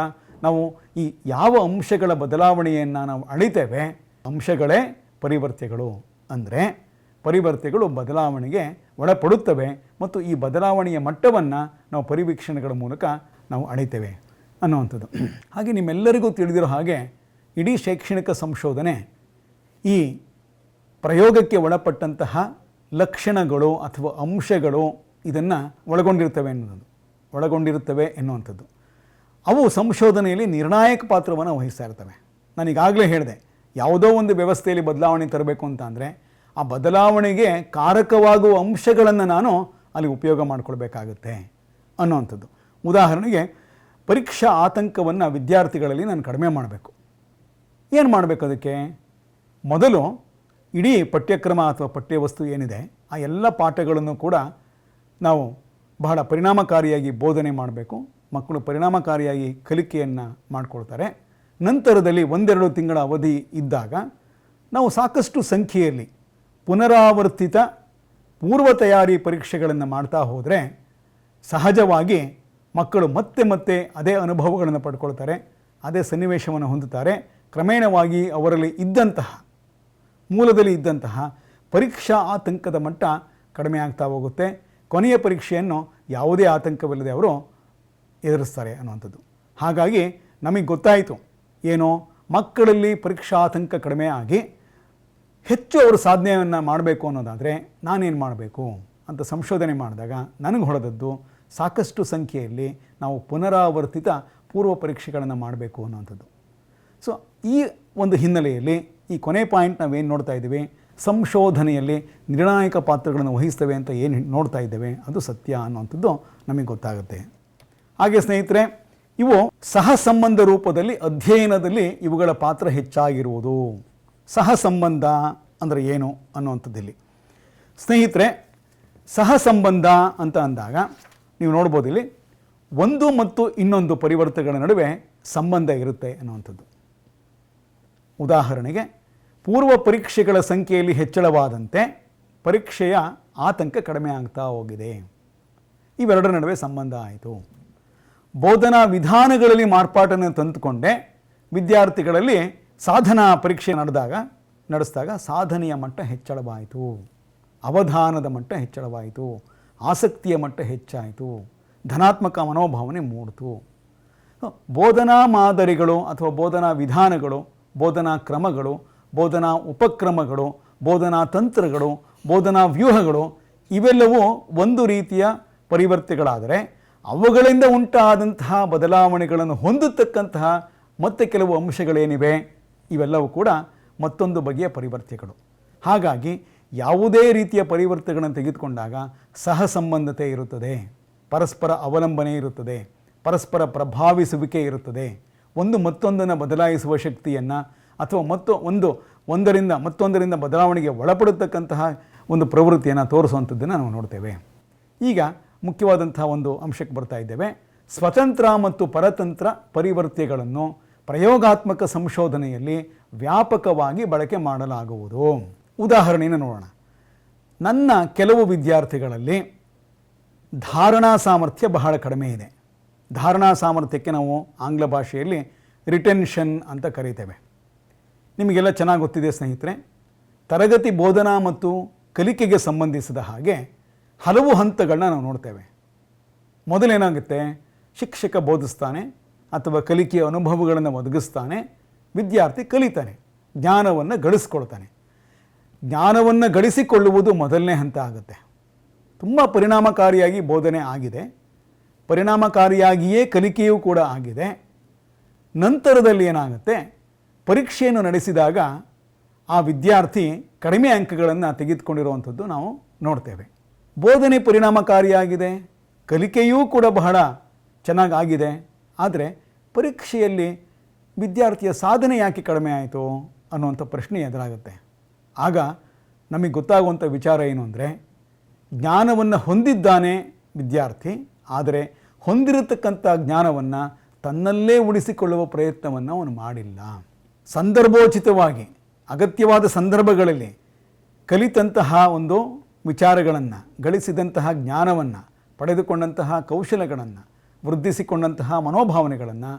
ನಾವು ಈ ಯಾವ ಅಂಶಗಳ ಬದಲಾವಣೆಯನ್ನು ನಾವು ಅಳಿತೇವೆ, ಅಂಶಗಳೇ ಪರಿವರ್ತ್ಯಗಳು. ಅಂದರೆ ಪರಿವರ್ತ್ಯಗಳು ಬದಲಾವಣೆಗೆ ಒಳಪಡುತ್ತವೆ ಮತ್ತು ಈ ಬದಲಾವಣೆಯ ಮಟ್ಟವನ್ನು ನಾವು ಪರಿವೀಕ್ಷಣೆಗಳ ಮೂಲಕ ನಾವು ಅಳಿತೇವೆ ಅನ್ನುವಂಥದ್ದು. ಹಾಗೆ ನಿಮ್ಮೆಲ್ಲರಿಗೂ ತಿಳಿದಿರೋ ಹಾಗೆ ಇಡೀ ಶೈಕ್ಷಣಿಕ ಸಂಶೋಧನೆ ಈ ಪ್ರಯೋಗಕ್ಕೆ ಒಳಪಟ್ಟಂತಹ ಲಕ್ಷಣಗಳು ಅಥವಾ ಅಂಶಗಳು ಇದನ್ನು ಒಳಗೊಂಡಿರುತ್ತವೆ ಎನ್ನುವಂಥದ್ದು. ಅವು ಸಂಶೋಧನೆಯಲ್ಲಿ ನಿರ್ಣಾಯಕ ಪಾತ್ರವನ್ನು ವಹಿಸ್ತಾ ಇರ್ತವೆ. ನಾನು ಈಗಾಗಲೇ ಹೇಳಿದೆ, ಯಾವುದೋ ಒಂದು ವ್ಯವಸ್ಥೆಯಲ್ಲಿ ಬದಲಾವಣೆ ತರಬೇಕು ಅಂತ ಅಂದರೆ ಆ ಬದಲಾವಣೆಗೆ ಕಾರಕವಾಗುವ ಅಂಶಗಳನ್ನು ನಾನು ಅಲ್ಲಿ ಉಪಯೋಗ ಮಾಡಿಕೊಳ್ಬೇಕಾಗುತ್ತೆ ಅನ್ನುವಂಥದ್ದು. ಉದಾಹರಣೆಗೆ ಪರೀಕ್ಷಾ ಆತಂಕವನ್ನು ವಿದ್ಯಾರ್ಥಿಗಳಲ್ಲಿ ನಾನು ಕಡಿಮೆ ಮಾಡಬೇಕು. ಏನು ಮಾಡಬೇಕು ಅದಕ್ಕೆ? ಮೊದಲು ಇಡೀ ಪಠ್ಯಕ್ರಮ ಅಥವಾ ಪಠ್ಯವಸ್ತು ಏನಿದೆ ಆ ಎಲ್ಲ ಪಾಠಗಳನ್ನು ಕೂಡ ನಾವು ಬಹಳ ಪರಿಣಾಮಕಾರಿಯಾಗಿ ಬೋಧನೆ ಮಾಡಬೇಕು. ಮಕ್ಕಳು ಪರಿಣಾಮಕಾರಿಯಾಗಿ ಕಲಿಕೆಯನ್ನು ಮಾಡಿಕೊಳ್ತಾರೆ. ನಂತರದಲ್ಲಿ 1-2 ತಿಂಗಳ ಅವಧಿ ಇದ್ದಾಗ ನಾವು ಸಾಕಷ್ಟು ಸಂಖ್ಯೆಯಲ್ಲಿ ಪುನರಾವರ್ತಿತ ಪೂರ್ವ ತಯಾರಿ ಪರೀಕ್ಷೆಗಳನ್ನು ಮಾಡ್ತಾ ಹೋದರೆ ಸಹಜವಾಗಿ ಮಕ್ಕಳು ಮತ್ತೆ ಅದೇ ಅನುಭವಗಳನ್ನು ಪಡ್ಕೊಳ್ತಾರೆ, ಅದೇ ಸನ್ನಿವೇಶವನ್ನು ಹೊಂದುತ್ತಾರೆ. ಕ್ರಮೇಣವಾಗಿ ಅವರಲ್ಲಿ ಮೂಲದಲ್ಲಿ ಇದ್ದಂತಹ ಪರೀಕ್ಷಾ ಆತಂಕದ ಮಟ್ಟ ಕಡಿಮೆ ಆಗ್ತಾ ಹೋಗುತ್ತೆ. ಕೊನೆಯ ಪರೀಕ್ಷೆಯನ್ನು ಯಾವುದೇ ಆತಂಕವಿಲ್ಲದೆ ಅವರು ಎದುರಿಸ್ತಾರೆ ಅನ್ನುವಂಥದ್ದು. ಹಾಗಾಗಿ ನಮಗೆ ಗೊತ್ತಾಯಿತು ಏನೋ ಮಕ್ಕಳಲ್ಲಿ ಪರೀಕ್ಷಾ ಆತಂಕ ಕಡಿಮೆ ಆಗಿ ಹೆಚ್ಚು ಅವರು ಸಾಧನೆಯನ್ನು ಮಾಡಬೇಕು ಅನ್ನೋದಾದರೆ ನಾನೇನು ಮಾಡಬೇಕು ಅಂತ ಸಂಶೋಧನೆ ಮಾಡಿದಾಗ ನನಗೆ ಹೊಳೆದದ್ದು ಸಾಕಷ್ಟು ಸಂಖ್ಯೆಯಲ್ಲಿ ನಾವು ಪುನರಾವರ್ತಿತ ಪೂರ್ವ ಪರೀಕ್ಷೆಗಳನ್ನು ಮಾಡಬೇಕು ಅನ್ನುವಂಥದ್ದು. ಸೊ ಈ ಒಂದು ಹಿನ್ನೆಲೆಯಲ್ಲಿ ಈ ಕೊನೆ ಪಾಯಿಂಟ್ ನಾವೇನು ನೋಡ್ತಾ ಇದ್ದೀವಿ, ಸಂಶೋಧನೆಯಲ್ಲಿ ನಿರ್ಣಾಯಕ ಪಾತ್ರಗಳನ್ನು ವಹಿಸ್ತವೆ ಅಂತ ಏನು ನೋಡ್ತಾ ಇದ್ದೇವೆ ಅದು ಸತ್ಯ ಅನ್ನುವಂಥದ್ದು ನಮಗೆ ಗೊತ್ತಾಗುತ್ತೆ. ಹಾಗೆ ಸ್ನೇಹಿತರೆ, ಇವು ಸಹಸಂಬಂಧ ರೂಪದಲ್ಲಿ ಅಧ್ಯಯನದಲ್ಲಿ ಇವುಗಳ ಪಾತ್ರ ಹೆಚ್ಚಾಗಿರುವುದು. ಸಹಸಂಬಂಧ ಅಂದರೆ ಏನು ಅನ್ನುವಂಥದ್ದಲ್ಲಿ ಸ್ನೇಹಿತರೆ, ಸಹಸಂಬಂಧ ಅಂತ ಅಂದಾಗ ನೀವು ನೋಡ್ಬೋದು ಇಲ್ಲಿ ಒಂದು ಮತ್ತು ಇನ್ನೊಂದು ಪರಿವರ್ತನೆಗಳ ನಡುವೆ ಸಂಬಂಧ ಇರುತ್ತೆ ಅನ್ನುವಂಥದ್ದು. ಉದಾಹರಣೆಗೆ ಪೂರ್ವ ಪರೀಕ್ಷೆಗಳ ಸಂಖ್ಯೆಯಲ್ಲಿ ಹೆಚ್ಚಳವಾದಂತೆ ಪರೀಕ್ಷೆಯ ಆತಂಕ ಕಡಿಮೆ ಆಗ್ತಾ ಹೋಗಿದೆ. ಇವೆರಡರ ನಡುವೆ ಸಂಬಂಧ ಆಯಿತು. ಬೋಧನಾ ವಿಧಾನಗಳಲ್ಲಿ ಮಾರ್ಪಾಟನ್ನು ತಂದುಕೊಂಡೆ ವಿದ್ಯಾರ್ಥಿಗಳಲ್ಲಿ ಸಾಧನಾ ಪರೀಕ್ಷೆ ನಡೆಸಿದಾಗ ಸಾಧನೆಯ ಮಟ್ಟ ಹೆಚ್ಚಳವಾಯಿತು, ಅವಧಾನದ ಮಟ್ಟ ಹೆಚ್ಚಳವಾಯಿತು, ಆಸಕ್ತಿಯ ಮಟ್ಟ ಹೆಚ್ಚಾಯಿತು, ಧನಾತ್ಮಕ ಮನೋಭಾವನೆ ಮೂಡಿತು. ಬೋಧನಾ ಮಾದರಿಗಳು ಅಥವಾ ಬೋಧನಾ ವಿಧಾನಗಳು, ಬೋಧನಾ ಕ್ರಮಗಳು, ಬೋಧನಾ ಉಪಕ್ರಮಗಳು, ಬೋಧನಾ ತಂತ್ರಗಳು, ಬೋಧನಾ ವ್ಯೂಹಗಳು ಇವೆಲ್ಲವೂ ಒಂದು ರೀತಿಯ ಪರಿವರ್ತನೆಗಳಾದರೆ ಅವುಗಳಿಂದ ಉಂಟಾದಂತಹ ಬದಲಾವಣೆಗಳನ್ನು ಹೊಂದತಕ್ಕಂತಹ ಮತ್ತೆ ಕೆಲವು ಅಂಶಗಳೇನಿವೆ ಇವೆಲ್ಲವೂ ಕೂಡ ಮತ್ತೊಂದು ಬಗೆಯ ಪರಿವರ್ತನೆಗಳು. ಹಾಗಾಗಿ ಯಾವುದೇ ರೀತಿಯ ಪರಿವರ್ತನೆಗಳನ್ನು ತೆಗೆದುಕೊಂಡಾಗ ಸಹಸಂಬಂಧತೆ ಇರುತ್ತದೆ, ಪರಸ್ಪರ ಅವಲಂಬನೆ ಇರುತ್ತದೆ, ಪರಸ್ಪರ ಪ್ರಭಾವಿಸುವಿಕೆ ಇರುತ್ತದೆ. ಒಂದು ಮತ್ತೊಂದನ್ನು ಬದಲಾಯಿಸುವ ಶಕ್ತಿಯನ್ನು ಅಥವಾ ಒಂದರಿಂದ ಮತ್ತೊಂದರಿಂದ ಬದಲಾವಣೆಗೆ ಒಳಪಡತಕ್ಕಂತಹ ಒಂದು ಪ್ರವೃತ್ತಿಯನ್ನು ತೋರಿಸುವಂಥದ್ದನ್ನು ನಾವು ನೋಡ್ತೇವೆ. ಈಗ ಮುಖ್ಯವಾದಂತಹ ಒಂದು ಅಂಶಕ್ಕೆ ಬರ್ತಾ ಇದ್ದೇವೆ. ಸ್ವತಂತ್ರ ಮತ್ತು ಪರತಂತ್ರ ಪರಿವರ್ತನೆಗಳನ್ನು ಪ್ರಯೋಗಾತ್ಮಕ ಸಂಶೋಧನೆಯಲ್ಲಿ ವ್ಯಾಪಕವಾಗಿ ಬಳಕೆ ಮಾಡಲಾಗುವುದು. ಉದಾಹರಣೆಯನ್ನು ನೋಡೋಣ. ನನ್ನ ಕೆಲವು ವಿದ್ಯಾರ್ಥಿಗಳಲ್ಲಿ ಧಾರಣಾ ಸಾಮರ್ಥ್ಯ ಬಹಳ ಕಡಿಮೆ ಇದೆ. ಧಾರಣಾ ಸಾಮರ್ಥ್ಯಕ್ಕೆ ನಾವು ಆಂಗ್ಲ ಭಾಷೆಯಲ್ಲಿ ರಿಟೆನ್ಷನ್ ಅಂತ ಕರೀತೇವೆ. ನಿಮಗೆಲ್ಲ ಚೆನ್ನಾಗಿ ಗೊತ್ತಿದೆ ಸ್ನೇಹಿತರೆ, ತರಗತಿ ಬೋಧನಾ ಮತ್ತು ಕಲಿಕೆಗೆ ಸಂಬಂಧಿಸಿದ ಹಾಗೆ ಹಲವು ಹಂತಗಳನ್ನ ನಾವು ನೋಡ್ತೇವೆ. ಮೊದಲೇನಾಗುತ್ತೆ, ಶಿಕ್ಷಕ ಬೋಧಿಸ್ತಾನೆ ಅಥವಾ ಕಲಿಕೆಯ ಅನುಭವಗಳನ್ನು ಒದಗಿಸ್ತಾನೆ, ವಿದ್ಯಾರ್ಥಿ ಕಲಿತಾನೆ, ಜ್ಞಾನವನ್ನು ಗಳಿಸ್ಕೊಳ್ತಾನೆ. ಜ್ಞಾನವನ್ನು ಗಳಿಸಿಕೊಳ್ಳುವುದು ಮೊದಲನೇ ಹಂತ ಆಗುತ್ತೆ. ತುಂಬ ಪರಿಣಾಮಕಾರಿಯಾಗಿ ಬೋಧನೆ ಆಗಿದೆ, ಪರಿಣಾಮಕಾರಿಯಾಗಿಯೇ ಕಲಿಕೆಯೂ ಕೂಡ ಆಗಿದೆ. ನಂತರದಲ್ಲಿ ಏನಾಗುತ್ತೆ, ಪರೀಕ್ಷೆಯನ್ನು ನಡೆಸಿದಾಗ ಆ ವಿದ್ಯಾರ್ಥಿ ಕಡಿಮೆ ಅಂಕಗಳನ್ನು ತೆಗೆದುಕೊಂಡಿರುವಂಥದ್ದು ನಾವು ನೋಡ್ತೇವೆ. ಬೋಧನೆ ಪರಿಣಾಮಕಾರಿಯಾಗಿದೆ, ಕಲಿಕೆಯೂ ಕೂಡ ಬಹಳ ಚೆನ್ನಾಗಾಗಿದೆ. ಆದರೆ ಪರೀಕ್ಷೆಯಲ್ಲಿ ವಿದ್ಯಾರ್ಥಿಯ ಸಾಧನೆ ಯಾಕೆ ಕಡಿಮೆ ಆಯಿತು ಅನ್ನುವಂಥ ಪ್ರಶ್ನೆ ಎದುರಾಗುತ್ತೆ. ಆಗ ನಮಗೆ ಗೊತ್ತಾಗುವಂಥ ವಿಚಾರ ಏನು ಅಂದರೆ, ಜ್ಞಾನವನ್ನು ಹೊಂದಿದ್ದಾನೆ ವಿದ್ಯಾರ್ಥಿ, ಆದರೆ ಹೊಂದಿರತಕ್ಕಂಥ ಜ್ಞಾನವನ್ನು ತನ್ನಲ್ಲೇ ಉಳಿಸಿಕೊಳ್ಳುವ ಪ್ರಯತ್ನವನ್ನು ಅವನು ಮಾಡಿಲ್ಲ. ಸಂದರ್ಭೋಚಿತವಾಗಿ ಅಗತ್ಯವಾದ ಸಂದರ್ಭಗಳಲ್ಲಿ ಕಲಿತಂತಹ ಒಂದು ವಿಚಾರಗಳನ್ನು, ಗಳಿಸಿದಂತಹ ಜ್ಞಾನವನ್ನು, ಪಡೆದುಕೊಂಡಂತಹ ಕೌಶಲ್ಯಗಳನ್ನು, ವೃದ್ಧಿಸಿಕೊಂಡಂತಹ ಮನೋಭಾವನೆಗಳನ್ನು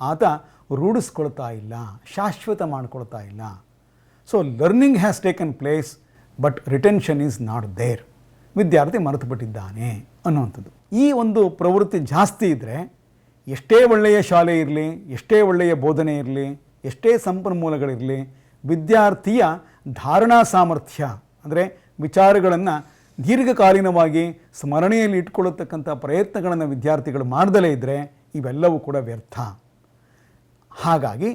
ಆತ ರೂಢಿಸ್ಕೊಳ್ತಾ ಇಲ್ಲ, ಶಾಶ್ವತ ಮಾಡಿಕೊಳ್ತಾ ಇಲ್ಲ. So learning has taken place but retention is not there. ವಿದ್ಯಾರ್ಥಿ ಮರೆತು ಬಿಟ್ಟಿದ್ದಾನೆ ಅನ್ನುವಂಥದ್ದು. ಈ ಒಂದು ಪ್ರವೃತ್ತಿ ಜಾಸ್ತಿ ಇದ್ದರೆ ಎಷ್ಟೇ ಒಳ್ಳೆಯ ಶಾಲೆ ಇರಲಿ, ಎಷ್ಟೇ ಒಳ್ಳೆಯ ಬೋಧನೆ ಇರಲಿ, ಎಷ್ಟೇ ಸಂಪನ್ಮೂಲಗಳಿರಲಿ, ವಿದ್ಯಾರ್ಥಿಯ ಧಾರಣಾ ಸಾಮರ್ಥ್ಯ ಅಂದರೆ ವಿಚಾರಗಳನ್ನು ದೀರ್ಘಕಾಲೀನವಾಗಿ ಸ್ಮರಣೆಯಲ್ಲಿ ಇಟ್ಕೊಳ್ಳತಕ್ಕಂಥ ಪ್ರಯತ್ನಗಳನ್ನು ವಿದ್ಯಾರ್ಥಿಗಳು ಮಾಡದಲೇ ಇದ್ದರೆ ಇವೆಲ್ಲವೂ ಕೂಡ ವ್ಯರ್ಥ. ಹಾಗಾಗಿ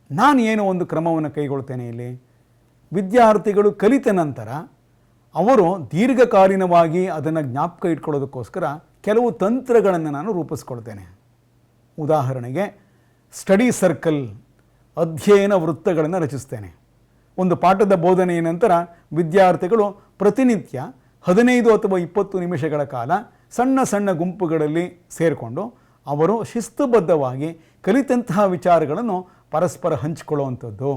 ನಾನು ಏನೋ ಒಂದು ಕ್ರಮವನ್ನು ಕೈಗೊಳ್ತೇನೆ ಇಲ್ಲಿ. ವಿದ್ಯಾರ್ಥಿಗಳು ಕಲಿತ ನಂತರ ಅವರು ದೀರ್ಘಕಾಲೀನವಾಗಿ ಅದನ್ನು ಜ್ಞಾಪಕ ಇಟ್ಕೊಳ್ಳೋದಕ್ಕೋಸ್ಕರ ಕೆಲವು ತಂತ್ರಗಳನ್ನು ನಾನು ರೂಪಿಸ್ಕೊಳ್ತೇನೆ. ಉದಾಹರಣೆಗೆ ಸ್ಟಡಿ ಸರ್ಕಲ್, ಅಧ್ಯಯನ ವೃತ್ತಗಳನ್ನು ರಚಿಸ್ತೇನೆ. ಒಂದು ಪಾಠದ ಬೋಧನೆಯ ನಂತರ ವಿದ್ಯಾರ್ಥಿಗಳು ಪ್ರತಿನಿತ್ಯ 15 ಅಥವಾ 20 ನಿಮಿಷಗಳ ಕಾಲ ಸಣ್ಣ ಸಣ್ಣ ಗುಂಪುಗಳಲ್ಲಿ ಸೇರಿಕೊಂಡು ಅವರು ಶಿಸ್ತುಬದ್ಧವಾಗಿ ಕಲಿತಂತಹ ವಿಚಾರಗಳನ್ನು ಪರಸ್ಪರ ಹಂಚಿಕೊಳ್ಳುವಂಥದ್ದು.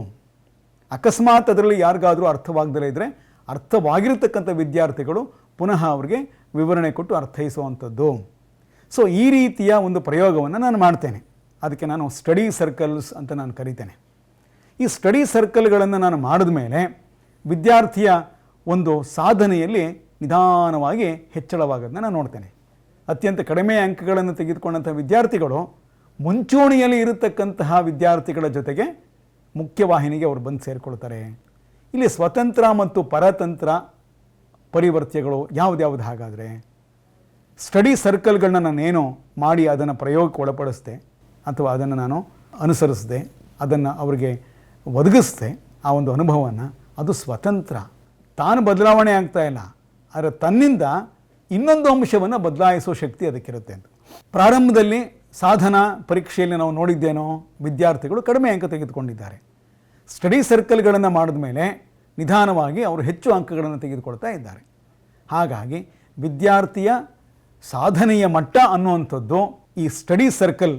ಅಕಸ್ಮಾತ್ ಅದರಲ್ಲಿ ಯಾರಿಗಾದರೂ ಅರ್ಥವಾಗದಲೇ ಇದ್ದರೆ ಅರ್ಥವಾಗಿರತಕ್ಕಂಥ ವಿದ್ಯಾರ್ಥಿಗಳು ಪುನಃ ಅವರಿಗೆ ವಿವರಣೆ ಕೊಟ್ಟು ಅರ್ಥೈಸುವಂಥದ್ದು. ಸೊ ಈ ರೀತಿಯ ಒಂದು ಪ್ರಯೋಗವನ್ನು ನಾನು ಮಾಡ್ತೇನೆ. ಅದಕ್ಕೆ ನಾನು ಸ್ಟಡಿ ಸರ್ಕಲ್ಸ್ ಅಂತ ನಾನು ಕರಿತೇನೆ. ಈ ಸ್ಟಡಿ ಸರ್ಕಲ್ಗಳನ್ನು ನಾನು ಮಾಡಿದ ಮೇಲೆ ವಿದ್ಯಾರ್ಥಿಯ ಒಂದು ಸಾಧನೆಯಲ್ಲಿ ನಿಧಾನವಾಗಿ ಹೆಚ್ಚಳವಾಗೋದನ್ನ ನಾನು ನೋಡ್ತೇನೆ. ಅತ್ಯಂತ ಕಡಿಮೆ ಅಂಕಗಳನ್ನು ತೆಗೆದುಕೊಂಡಂಥ ವಿದ್ಯಾರ್ಥಿಗಳು ಮುಂಚೂಣಿಯಲ್ಲಿ ಇರತಕ್ಕಂತಹ ವಿದ್ಯಾರ್ಥಿಗಳ ಜೊತೆಗೆ ಮುಖ್ಯವಾಹಿನಿಗೆ ಅವರು ಬಂದು ಸೇರಿಕೊಳ್ತಾರೆ. ಇಲ್ಲಿ ಸ್ವತಂತ್ರ ಮತ್ತು ಪರತಂತ್ರ ಪರಿವರ್ತ್ಯಗಳು ಯಾವುದ್ಯಾವುದು? ಹಾಗಾದರೆ ಸ್ಟಡಿ ಸರ್ಕಲ್ಗಳನ್ನ ನಾನೇನೋ ಮಾಡಿ ಅದನ್ನು ಪ್ರಯೋಗಕ್ಕೆ ಒಳಪಡಿಸ್ದೆ ಅಥವಾ ಅದನ್ನು ನಾನು ಅನುಸರಿಸಿದೆ, ಅದನ್ನು ಅವರಿಗೆ ಒದಗಿಸ್ದೆ, ಆ ಒಂದು ಅನುಭವವನ್ನು, ಅದು ಸ್ವತಂತ್ರ. ತಾನು ಬದಲಾವಣೆ ಆಗ್ತಾ ಇಲ್ಲ, ಆದರೆ ತನ್ನಿಂದ ಇನ್ನೊಂದು ಅಂಶವನ್ನು ಬದಲಾಯಿಸೋ ಶಕ್ತಿ ಅದಕ್ಕಿರುತ್ತೆ ಅಂತ. ಪ್ರಾರಂಭದಲ್ಲಿ ಸಾಧನಾ ಪರೀಕ್ಷೆಯಲ್ಲಿ ನಾವು ನೋಡಿದ್ದೇನೋ ವಿದ್ಯಾರ್ಥಿಗಳು ಕಡಿಮೆ ಅಂಕ ತೆಗೆದುಕೊಂಡಿದ್ದಾರೆ. ಸ್ಟಡಿ ಸರ್ಕಲ್ಗಳನ್ನು ಮಾಡಿದ ಮೇಲೆ ನಿಧಾನವಾಗಿ ಅವರು ಹೆಚ್ಚು ಅಂಕಗಳನ್ನು ತೆಗೆದುಕೊಳ್ತಾ ಇದ್ದಾರೆ. ಹಾಗಾಗಿ ವಿದ್ಯಾರ್ಥಿಯ ಸಾಧನೆಯ ಮಟ್ಟ ಅನ್ನುವಂಥದ್ದು ಈ ಸ್ಟಡಿ ಸರ್ಕಲ್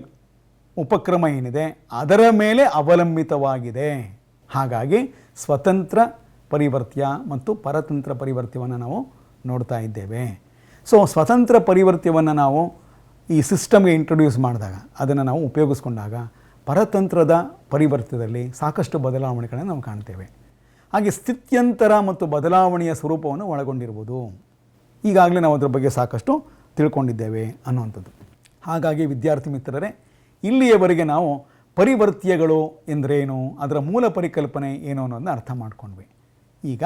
ಉಪಕ್ರಮ ಏನಿದೆ ಅದರ ಮೇಲೆ ಅವಲಂಬಿತವಾಗಿದೆ. ಹಾಗಾಗಿ ಸ್ವತಂತ್ರ ಪರಿವರ್ತ್ಯ ಮತ್ತು ಪರತಂತ್ರ ಪರಿವರ್ತ್ಯವನ್ನು ನಾವು ನೋಡ್ತಾ ಇದ್ದೇವೆ. ಸೊ ಸ್ವತಂತ್ರ ಪರಿವರ್ತ್ಯವನ್ನು ನಾವು ಈ ಸಿಸ್ಟಮ್ಗೆ ಇಂಟ್ರೊಡ್ಯೂಸ್ ಮಾಡಿದಾಗ, ಅದನ್ನು ನಾವು ಉಪಯೋಗಿಸ್ಕೊಂಡಾಗ ಪರತಂತ್ರದ ಪರಿವರ್ತ್ಯದಲ್ಲಿ ಸಾಕಷ್ಟು ಬದಲಾವಣೆಗಳನ್ನು ನಾವು ಕಾಣ್ತೇವೆ. ಹಾಗೆ ಸ್ಥಿತ್ಯಂತರ ಮತ್ತು ಬದಲಾವಣೆಯ ಸ್ವರೂಪವನ್ನು ಒಳಗೊಂಡಿರುವುದು. ಈಗಾಗಲೇ ನಾವು ಅದರ ಬಗ್ಗೆ ಸಾಕಷ್ಟು ತಿಳ್ಕೊಂಡಿದ್ದೇವೆ ಅನ್ನುವಂಥದ್ದು. ಹಾಗಾಗಿ ವಿದ್ಯಾರ್ಥಿ ಮಿತ್ರರೇ, ಇಲ್ಲಿಯವರೆಗೆ ನಾವು ಪರಿವರ್ತ್ಯಗಳು ಎಂದರೇನು, ಅದರ ಮೂಲ ಪರಿಕಲ್ಪನೆ ಏನು ಅನ್ನೋದನ್ನ ಅರ್ಥ ಮಾಡ್ಕೊಂಡ್ವಿ. ಈಗ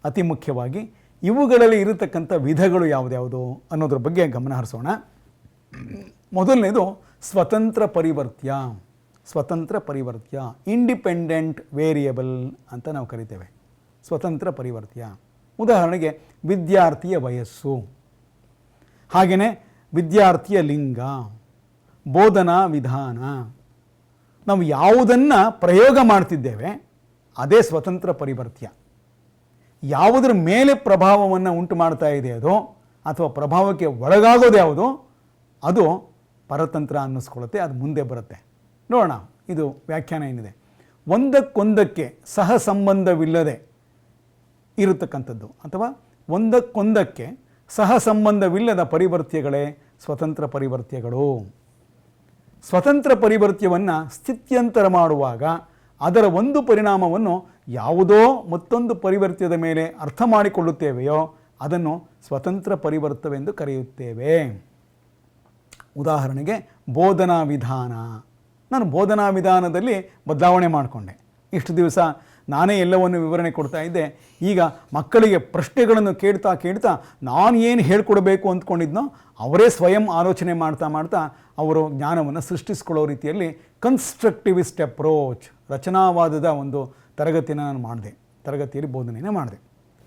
ಅತಿ ಮುಖ್ಯವಾಗಿ ಇವುಗಳಲ್ಲಿ ಇರತಕ್ಕಂಥ ವಿಧಗಳು ಯಾವುದ್ಯಾವುದು ಅನ್ನೋದ್ರ ಬಗ್ಗೆ ಗಮನ ಹರಿಸೋಣ. ಮೊದಲನೇದು ಸ್ವತಂತ್ರ ಪರಿವರ್ತ್ಯ. ಸ್ವತಂತ್ರ ಪರಿವರ್ತ್ಯ, ಇಂಡಿಪೆಂಡೆಂಟ್ ವೇರಿಯಬಲ್ ಅಂತ ನಾವು ಕರಿತೇವೆ. ಸ್ವತಂತ್ರ ಪರಿವರ್ತ್ಯ ಉದಾಹರಣೆಗೆ ವಿದ್ಯಾರ್ಥಿಯ ವಯಸ್ಸು, ಹಾಗೆಯೇ ವಿದ್ಯಾರ್ಥಿಯ ಲಿಂಗ, ಬೋಧನಾ ವಿಧಾನ. ನಾವು ಯಾವುದನ್ನು ಪ್ರಯೋಗ ಮಾಡ್ತಿದ್ದೇವೆ ಅದೇ ಸ್ವತಂತ್ರ ಪರಿವರ್ತ್ಯ. ಯಾವುದರ ಮೇಲೆ ಪ್ರಭಾವವನ್ನು ಉಂಟು ಮಾಡ್ತಾ ಇದೆಯೋ ಅಥವಾ ಪ್ರಭಾವಕ್ಕೆ ಒಳಗಾಗೋದು ಯಾವುದು ಅದು ಪರತಂತ್ರ ಅನ್ನಿಸ್ಕೊಳ್ಳುತ್ತೆ. ಅದು ಮುಂದೆ ಬರುತ್ತೆ. ನೋಡೋಣ ಇದು ವ್ಯಾಖ್ಯಾನ ಏನಿದೆ. ಒಂದಕ್ಕೊಂದಕ್ಕೆ ಸಹ ಸಂಬಂಧವಿಲ್ಲದೆ ಇರತಕ್ಕಂಥದ್ದು ಅಥವಾ ಒಂದಕ್ಕೊಂದಕ್ಕೆ ಸಹ ಸಂಬಂಧವಿಲ್ಲದ ಪರಿವರ್ತ್ಯಗಳೇ ಸ್ವತಂತ್ರ ಪರಿವರ್ತ್ಯಗಳು. ಸ್ವತಂತ್ರ ಪರಿವರ್ತ್ಯವನ್ನು ಸ್ಥಿತ್ಯಂತರ ಮಾಡುವಾಗ ಅದರ ಒಂದು ಪರಿಣಾಮವನ್ನು ಯಾವುದೋ ಮತ್ತೊಂದು ಪರಿವರ್ತ್ಯದ ಮೇಲೆ ಅರ್ಥ ಮಾಡಿಕೊಳ್ಳುತ್ತೇವೆಯೋ ಅದನ್ನು ಸ್ವತಂತ್ರ ಪರಿವರ್ತವೆಂದು ಕರೆಯುತ್ತೇವೆ. ಉದಾಹರಣೆಗೆ ಬೋಧನಾ ವಿಧಾನ. ನಾನು ಬೋಧನಾ ವಿಧಾನದಲ್ಲಿ ಬದಲಾವಣೆ ಮಾಡಿಕೊಂಡೆ. ಇಷ್ಟು ದಿವಸ ನಾನೇ ಎಲ್ಲವನ್ನು ವಿವರಣೆ ಕೊಡ್ತಾ ಇದ್ದೆ. ಈಗ ಮಕ್ಕಳಿಗೆ ಪ್ರಶ್ನೆಗಳನ್ನು ಕೇಳ್ತಾ ನಾನು ಏನು ಹೇಳ್ಕೊಡ್ಬೇಕು ಅಂದ್ಕೊಂಡಿದ್ನೋ ಅವರೇ ಸ್ವಯಂ ಆಲೋಚನೆ ಮಾಡ್ತಾ ಅವರು ಜ್ಞಾನವನ್ನು ಸೃಷ್ಟಿಸ್ಕೊಳ್ಳೋ ರೀತಿಯಲ್ಲಿ ಕನ್ಸ್ಟ್ರಕ್ಟಿವಿಸ್ಟ್ ಅಪ್ರೋಚ್, ರಚನಾವಾದದ ಒಂದು ತರಗತಿನ ನಾನು ಮಾಡಿದೆ. ತರಗತಿಯಲ್ಲಿ ಬೋಧನೆಯನ್ನು ಮಾಡಿದೆ.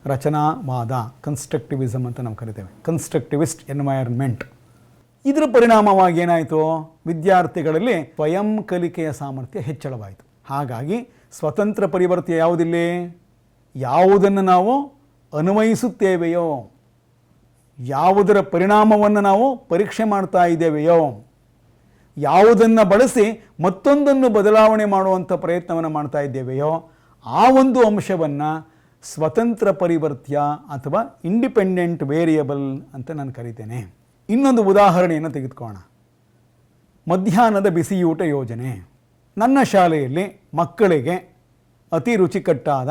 ರಚನಾವಾದ, ಕನ್ಸ್ಟ್ರಕ್ಟಿವಿಸಮ್ ಅಂತ ನಾವು ಕರಿತೇವೆ, ಕನ್ಸ್ಟ್ರಕ್ಟಿವಿಸ್ಟ್ ಎನ್ವೈರ್ಮೆಂಟ್. ಇದರ ಪರಿಣಾಮವಾಗಿ ಏನಾಯಿತು, ವಿದ್ಯಾರ್ಥಿಗಳಲ್ಲಿ ಸ್ವಯಂ ಕಲಿಕೆಯ ಸಾಮರ್ಥ್ಯ ಹೆಚ್ಚಳವಾಯಿತು. ಹಾಗಾಗಿ ಸ್ವತಂತ್ರ ಪರಿವರ್ತನೆ ಯಾವುದಿಲ್ಲಿ, ಯಾವುದನ್ನು ನಾವು ಅನ್ವಯಿಸುತ್ತೇವೆಯೋ, ಯಾವುದರ ಪರಿಣಾಮವನ್ನು ನಾವು ಪರೀಕ್ಷೆ ಮಾಡ್ತಾ ಇದ್ದೇವೆಯೋ, ಯಾವುದನ್ನು ಬಳಸಿ ಮತ್ತೊಂದನ್ನು ಬದಲಾವಣೆ ಮಾಡುವಂಥ ಪ್ರಯತ್ನವನ್ನು ಮಾಡ್ತಾ ಇದ್ದೇವೆಯೋ ಆ ಒಂದು ಅಂಶವನ್ನು ಸ್ವತಂತ್ರ ಪರಿವರ್ತ್ಯ ಅಥವಾ ಇಂಡಿಪೆಂಡೆಂಟ್ ವೇರಿಯಬಲ್ ಅಂತ ನಾನು ಕರಿತೇನೆ. ಇನ್ನೊಂದು ಉದಾಹರಣೆಯನ್ನು ತೆಗೆದುಕೊಳ್ಳೋಣ. ಮಧ್ಯಾಹ್ನದ ಬಿಸಿಯೂಟ ಯೋಜನೆ. ನನ್ನ ಶಾಲೆಯಲ್ಲಿ ಮಕ್ಕಳಿಗೆ ಅತಿ ರುಚಿಕಟ್ಟಾದ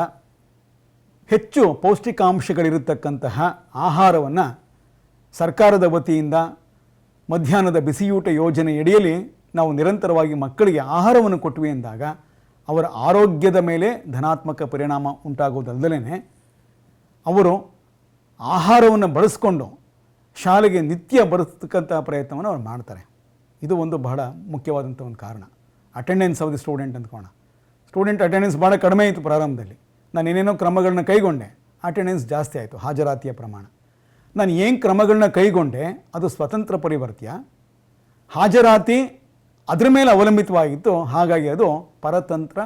ಹೆಚ್ಚು ಪೌಷ್ಟಿಕಾಂಶಗಳಿರತಕ್ಕಂತಹ ಆಹಾರವನ್ನು ಸರ್ಕಾರದ ವತಿಯಿಂದ ಮಧ್ಯಾಹ್ನದ ಬಿಸಿಯೂಟ ಯೋಜನೆಯಡಿಯಲ್ಲಿ ನಾವು ನಿರಂತರವಾಗಿ ಮಕ್ಕಳಿಗೆ ಆಹಾರವನ್ನು ಕೊಟ್ವಿ ಎಂದಾಗ ಅವರ ಆರೋಗ್ಯದ ಮೇಲೆ ಧನಾತ್ಮಕ ಪರಿಣಾಮ ಉಂಟಾಗುವುದಲ್ಲದೇ ಅವರು ಆಹಾರವನ್ನು ಬಳಸ್ಕೊಂಡು ಶಾಲೆಗೆ ನಿತ್ಯ ಬರತಕ್ಕಂಥ ಪ್ರಯತ್ನವನ್ನು ಅವ್ರು ಮಾಡ್ತಾರೆ. ಇದು ಒಂದು ಬಹಳ ಮುಖ್ಯವಾದಂಥ ಒಂದು ಕಾರಣ. ಅಟೆಂಡೆನ್ಸ್ ಆಫ್ ದಿ ಸ್ಟೂಡೆಂಟ್ ಅಂದ್ಕೋಣ. ಸ್ಟೂಡೆಂಟ್ ಅಟೆಂಡೆನ್ಸ್ ಭಾಳ ಕಡಿಮೆ ಇತ್ತು ಪ್ರಾರಂಭದಲ್ಲಿ. ನಾನು ಏನೇನೋ ಕ್ರಮಗಳನ್ನ ಕೈಗೊಂಡೆ, ಅಟೆಂಡೆನ್ಸ್ ಜಾಸ್ತಿ ಆಯಿತು, ಹಾಜರಾತಿಯ ಪ್ರಮಾಣ. ನಾನು ಏನು ಕ್ರಮಗಳನ್ನ ಕೈಗೊಂಡೆ ಅದು ಸ್ವತಂತ್ರ ಪರಿವರ್ತ್ಯ, ಹಾಜರಾತಿ ಅದರ ಮೇಲೆ ಅವಲಂಬಿತವಾಗಿತ್ತು, ಹಾಗಾಗಿ ಅದು ಪರತಂತ್ರ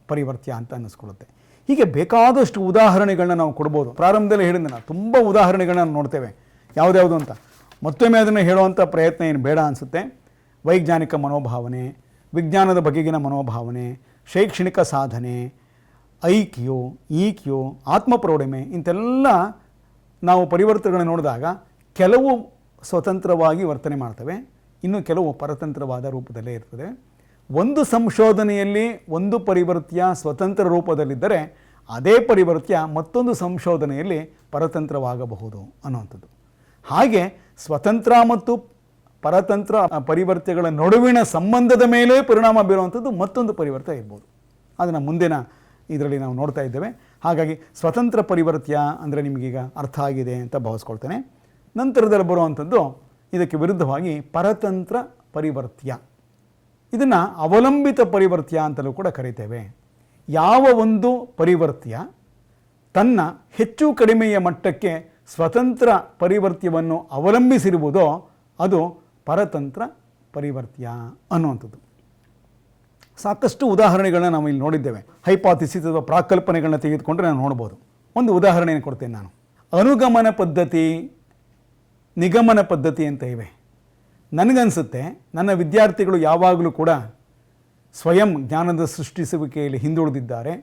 ಪರಿವರ್ತ್ಯ ಅಂತ ಅನ್ನಿಸ್ಕೊಳ್ಳುತ್ತೆ. ಹೀಗೆ ಬೇಕಾದಷ್ಟು ಉದಾಹರಣೆಗಳನ್ನ ನಾವು ಕೊಡ್ಬೋದು. ಪ್ರಾರಂಭದಲ್ಲಿ ಹೇಳಿದ್ದೆ ನಾನು ತುಂಬ ಉದಾಹರಣೆಗಳನ್ನ ನೋಡ್ತೇವೆ, ಯಾವುದ್ಯಾವುದು ಅಂತ. ಮತ್ತೊಮ್ಮೆ ಅದನ್ನು ಹೇಳುವಂಥ ಪ್ರಯತ್ನ ಏನು ಬೇಡ ಅನಿಸುತ್ತೆ. ವೈಜ್ಞಾನಿಕ ಮನೋಭಾವನೆ, ವಿಜ್ಞಾನದ ಬಗೆಗಿನ ಮನೋಭಾವನೆ, ಶೈಕ್ಷಣಿಕ ಸಾಧನೆ, IQ, EQ, ಆತ್ಮಪ್ರೌಢಿಮೆ, ಇಂತೆಲ್ಲ ನಾವು ಪರಿವರ್ತನೆಗಳನ್ನು ನೋಡಿದಾಗ ಕೆಲವು ಸ್ವತಂತ್ರವಾಗಿ ವರ್ತನೆ ಮಾಡ್ತವೆ, ಇನ್ನು ಕೆಲವು ಪರತಂತ್ರವಾದ ರೂಪದಲ್ಲೇ ಇರ್ತದೆ. ಒಂದು ಸಂಶೋಧನೆಯಲ್ಲಿ ಒಂದು ಪರಿವರ್ತ್ಯ ಸ್ವತಂತ್ರ ರೂಪದಲ್ಲಿದ್ದರೆ ಅದೇ ಪರಿವರ್ತ್ಯ ಮತ್ತೊಂದು ಸಂಶೋಧನೆಯಲ್ಲಿ ಪರತಂತ್ರವಾಗಬಹುದು ಅನ್ನುವಂಥದ್ದು. ಹಾಗೆ ಸ್ವತಂತ್ರ ಮತ್ತು ಪರತಂತ್ರ ಪರಿವರ್ತ್ಯಗಳ ನಡುವಿನ ಸಂಬಂಧದ ಮೇಲೆ ಪರಿಣಾಮ ಬೀರುವಂಥದ್ದು ಮತ್ತೊಂದು ಪರಿವರ್ತ್ಯ ಇರ್ಬೋದು. ಅದನ್ನು ಮುಂದಿನ ಇದರಲ್ಲಿ ನಾವು ನೋಡ್ತಾ ಇದ್ದೇವೆ. ಹಾಗಾಗಿ ಸ್ವತಂತ್ರ ಪರಿವರ್ತ್ಯ ಅಂದರೆ ನಿಮಗೀಗ ಅರ್ಥ ಆಗಿದೆ ಅಂತ ಭಾವಿಸ್ಕೊಳ್ತೇನೆ. ನಂತರದಲ್ಲಿ ಬರುವಂಥದ್ದು ಇದಕ್ಕೆ ವಿರುದ್ಧವಾಗಿ ಪರತಂತ್ರ ಪರಿವರ್ತ್ಯ. ಇದನ್ನು ಅವಲಂಬಿತ ಪರಿವರ್ತ್ಯ ಅಂತಲೂ ಕೂಡ ಕರೀತೇವೆ. ಯಾವ ಒಂದು ಪರಿವರ್ತ್ಯ ತನ್ನ ಹೆಚ್ಚು ಕಡಿಮೆಯ ಮಟ್ಟಕ್ಕೆ ಸ್ವತಂತ್ರ ಪರಿವರ್ತ್ಯವನ್ನು ಅವಲಂಬಿಸಿರುವುದೋ ಅದು ಪರತಂತ್ರ ಪರಿವರ್ತ್ಯ ಅನ್ನುವಂಥದ್ದು. ಸಾಕಷ್ಟು ಉದಾಹರಣೆಗಳನ್ನ ನಾವು ಇಲ್ಲಿ ನೋಡಿದ್ದೇವೆ. ಹೈಪಾಥಿಸಿಸ್ ಅಥವಾ ಪ್ರಾಕಲ್ಪನೆಗಳನ್ನ ತೆಗೆದುಕೊಂಡ್ರೆ ನಾವು ನೋಡ್ಬೋದು. ಒಂದು ಉದಾಹರಣೆಯನ್ನು ಕೊಡ್ತೇನೆ ನಾನು. ಅನುಗಮನ ಪದ್ಧತಿ, ನಿಗಮನ ಪದ್ಧತಿ ಅಂತ ಇವೆ. ನನಗನ್ಸುತ್ತೆ ನನ್ನ ವಿದ್ಯಾರ್ಥಿಗಳು ಯಾವಾಗಲೂ ಕೂಡ ಸ್ವಯಂ ಜ್ಞಾನದ ಸೃಷ್ಟಿಸುವಿಕೆಯಲ್ಲಿ ಹಿಂದುಳಿದಿದ್ದಾರೆ.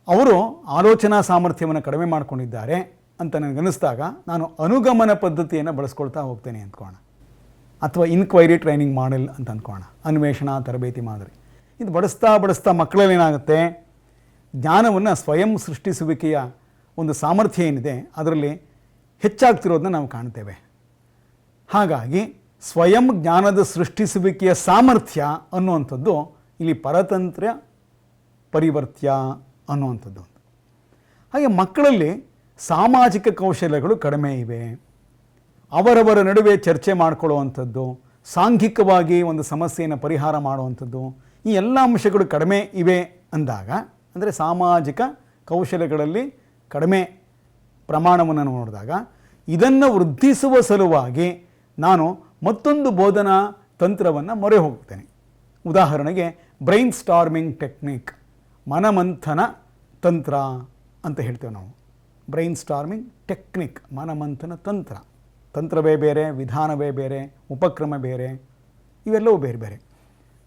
ಅವರು ಆಲೋಚನಾ ಸಾಮರ್ಥ್ಯವನ್ನು ಕಡಿಮೆ ಮಾಡಿಕೊಂಡಿದ್ದಾರೆ ಅಂತ ನನಗನ್ನಿಸ್ದಾಗ ನಾನು ಅನುಗಮನ ಪದ್ಧತಿಯನ್ನು ಬಳಸ್ಕೊಳ್ತಾ ಹೋಗ್ತೇನೆ ಅಂದ್ಕೋಣ. ಅಥವಾ ಇನ್ಕ್ವೈರಿ ಟ್ರೈನಿಂಗ್ ಮಾಡೆಲ್ ಅಂತ ಅಂದ್ಕೋಣ, ಅನ್ವೇಷಣಾ ತರಬೇತಿ ಮಾದರಿ. ಇದು ಬಳಸ್ತಾ ಮಕ್ಕಳಲ್ಲಿ ಏನಾಗುತ್ತೆ, ಜ್ಞಾನವನ್ನು ಸ್ವಯಂ ಸೃಷ್ಟಿಸುವಿಕೆಯ ಒಂದು ಸಾಮರ್ಥ್ಯ ಏನಿದೆ ಅದರಲ್ಲಿ ಹೆಚ್ಚಾಗ್ತಿರೋದನ್ನ ನಾವು ಕಾಣ್ತೇವೆ. ಹಾಗಾಗಿ ಸ್ವಯಂ ಜ್ಞಾನದ ಸೃಷ್ಟಿಸುವಿಕೆಯ ಸಾಮರ್ಥ್ಯ ಅನ್ನುವಂಥದ್ದು ಇಲ್ಲಿ ಪರತಂತ್ರ ಪರಿವರ್ತ್ಯ ಅನ್ನುವಂಥದ್ದು. ಹಾಗೆ ಮಕ್ಕಳಲ್ಲಿ ಸಾಮಾಜಿಕ ಕೌಶಲ್ಯಗಳು ಕಡಿಮೆ ಇವೆ. ಅವರವರ ನಡುವೆ ಚರ್ಚೆ ಮಾಡಿಕೊಳ್ಳುವಂಥದ್ದು, ಸಾಂಘಿಕವಾಗಿ ಒಂದು ಸಮಸ್ಯೆಯನ್ನು ಪರಿಹಾರ ಮಾಡುವಂಥದ್ದು, ಈ ಎಲ್ಲ ಅಂಶಗಳು ಕಡಿಮೆ ಇವೆ ಅಂದಾಗ, ಅಂದರೆ ಸಾಮಾಜಿಕ ಕೌಶಲ್ಯಗಳಲ್ಲಿ ಕಡಿಮೆ ಪ್ರಮಾಣವನ್ನು ನೋಡಿದಾಗ ಇದನ್ನು ವೃದ್ಧಿಸುವ ಸಲುವಾಗಿ ನಾನು ಮತ್ತೊಂದು ಬೋಧನಾ ತಂತ್ರವನ್ನು ಮೊರೆ ಹೋಗ್ತೇನೆ. ಉದಾಹರಣೆಗೆ ಬ್ರೈನ್ ಸ್ಟಾರ್ಮಿಂಗ್ ಟೆಕ್ನಿಕ್, ಮನಮಂಥನ ತಂತ್ರ ಅಂತ ಹೇಳ್ತೇವೆ ನಾವು. ಬ್ರೈನ್ ಸ್ಟಾರ್ಮಿಂಗ್ ಟೆಕ್ನಿಕ್, ಮನಮಂಥನ ತಂತ್ರ. ತಂತ್ರವೇ ಬೇರೆ, ವಿಧಾನವೇ ಬೇರೆ, ಉಪಕ್ರಮ ಬೇರೆ, ಇವೆಲ್ಲವೂ ಬೇರೆ ಬೇರೆ.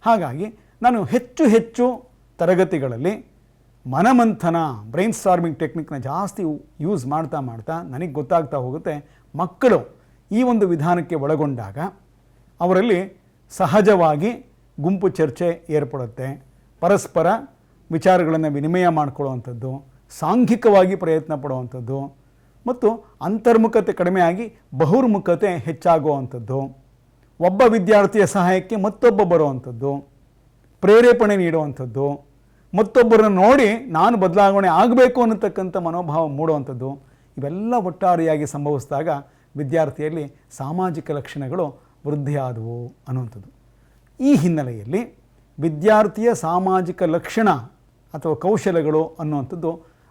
ಹಾಗಾಗಿ ನಾನು ಹೆಚ್ಚು ತರಗತಿಗಳಲ್ಲಿ ಮನಮಂಥನ, ಬ್ರೈನ್ ಸ್ಟಾರ್ಮಿಂಗ್ ಟೆಕ್ನಿಕ್ನ ಜಾಸ್ತಿ ಯೂಸ್ ಮಾಡ್ತಾ ನನಗೆ ಗೊತ್ತಾಗ್ತಾ ಹೋಗುತ್ತೆ, ಮಕ್ಕಳು ಈ ಒಂದು ವಿಧಾನಕ್ಕೆ ಒಳಗೊಂಡಾಗ ಅವರಲ್ಲಿ ಸಹಜವಾಗಿ ಗುಂಪು ಚರ್ಚೆ ಏರ್ಪಡುತ್ತೆ, ಪರಸ್ಪರ ವಿಚಾರಗಳನ್ನು ವಿನಿಮಯ ಮಾಡಿಕೊಳ್ಳುವಂಥದ್ದು, ಸಾಂಘಿಕವಾಗಿ ಪ್ರಯತ್ನ ಪಡುವಂಥದ್ದು, ಮತ್ತು ಅಂತರ್ಮುಖತೆ ಕಡಿಮೆಯಾಗಿ ಬಹಿರ್ಮುಖತೆ ಹೆಚ್ಚಾಗುವಂಥದ್ದು, ಒಬ್ಬ ವಿದ್ಯಾರ್ಥಿಯ ಸಹಾಯಕ್ಕೆ ಮತ್ತೊಬ್ಬ ಬರುವಂಥದ್ದು, ಪ್ರೇರೇಪಣೆ ನೀಡುವಂಥದ್ದು, ಮತ್ತೊಬ್ಬರನ್ನು ನೋಡಿ ನಾನು ಬದಲಾವಣೆ ಆಗಬೇಕು ಅನ್ನತಕ್ಕಂಥ ಮನೋಭಾವ ಮೂಡುವಂಥದ್ದು, ಇವೆಲ್ಲ ಒಟ್ಟಾರೆಯಾಗಿ ಸಂಭವಿಸಿದಾಗ ವಿದ್ಯಾರ್ಥಿಯಲ್ಲಿ ಸಾಮಾಜಿಕ ಲಕ್ಷಣಗಳು ವೃದ್ಧಿಯಾದವು ಅನ್ನುವಂಥದ್ದು. ಈ ಹಿನ್ನೆಲೆಯಲ್ಲಿ ವಿದ್ಯಾರ್ಥಿಯ ಸಾಮಾಜಿಕ ಲಕ್ಷಣ ಅಥವಾ ಕೌಶಲಗಳು ಅನ್ನುವಂಥದ್ದು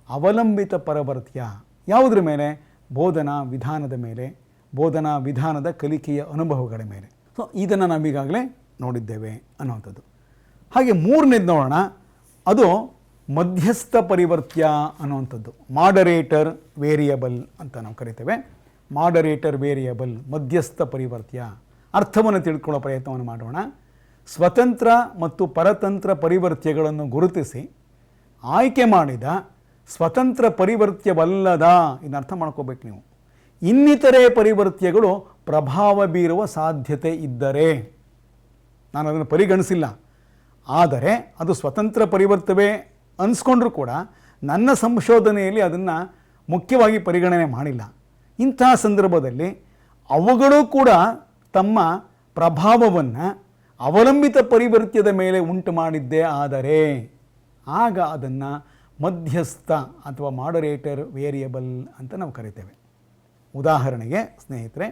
ಅವಲಂಬಿತ ಪರವರ್ತ್ಯ. ಯಾವುದ್ರ ಮೇಲೆ? ಬೋಧನಾ ವಿಧಾನದ ಮೇಲೆ, ಬೋಧನಾ ವಿಧಾನದ ಕಲಿಕೆಯ ಅನುಭವಗಳ ಮೇಲೆ. ಸೊ ಇದನ್ನು ನಾವೀಗಾಗಲೇ ನೋಡಿದ್ದೇವೆ ಅನ್ನುವಂಥದ್ದು. ಹಾಗೆ ಮೂರನೇದು ನೋಡೋಣ, ಅದು ಮಧ್ಯಸ್ಥ ಪರಿವರ್ತ್ಯ ಅನ್ನುವಂಥದ್ದು. ಮಾಡರೇಟರ್ ವೇರಿಯಬಲ್ ಅಂತ ನಾವು ಕರಿತೇವೆ. ಮಾಡರೇಟರ್ ವೇರಿಯಬಲ್, ಮಧ್ಯಸ್ಥ ಪರಿವರ್ತ್ಯ. ಅರ್ಥವನ್ನು ತಿಳ್ಕೊಳ್ಳೋ ಪ್ರಯತ್ನವನ್ನು ಮಾಡೋಣ. ಸ್ವತಂತ್ರ ಮತ್ತು ಪರತಂತ್ರ ಪರಿವರ್ತ್ಯಗಳನ್ನು ಗುರುತಿಸಿ ಆಯ್ಕೆ ಮಾಡಿದ ಸ್ವತಂತ್ರ ಪರಿವರ್ತ್ಯವಲ್ಲದ, ಇದನ್ನ ಅರ್ಥ ಮಾಡ್ಕೋಬೇಕು ನೀವು, ಇನ್ನಿತರೆ ಪರಿವರ್ತ್ಯಗಳು ಪ್ರಭಾವ ಬೀರುವ ಸಾಧ್ಯತೆ ಇದ್ದರೆ, ನಾನು ಅದನ್ನು ಪರಿಗಣಿಸಿಲ್ಲ, ಆದರೆ ಅದು ಸ್ವತಂತ್ರ ಪರಿವರ್ತವೇ ಅನಿಸ್ಕೊಂಡ್ರೂ ಕೂಡ ನನ್ನ ಸಂಶೋಧನೆಯಲ್ಲಿ ಅದನ್ನು ಮುಖ್ಯವಾಗಿ ಪರಿಗಣನೆ ಮಾಡಿಲ್ಲ. ಇಂತಹ ಸಂದರ್ಭದಲ್ಲಿ ಅವುಗಳು ಕೂಡ ತಮ್ಮ ಪ್ರಭಾವವನ್ನು ಅವಲಂಬಿತ ಪರಿವರ್ತ್ಯದ ಮೇಲೆ ಉಂಟು ಮಾಡಿದ್ದೇ ಆದರೆ ಆಗ ಅದನ್ನು ಮಧ್ಯಸ್ಥ ಅಥವಾ ಮಾಡರೇಟರ್ ವೇರಿಯಬಲ್ ಅಂತ ನಾವು ಕರಿತೇವೆ. ಉದಾಹರಣೆಗೆ ಸ್ನೇಹಿತರೆ,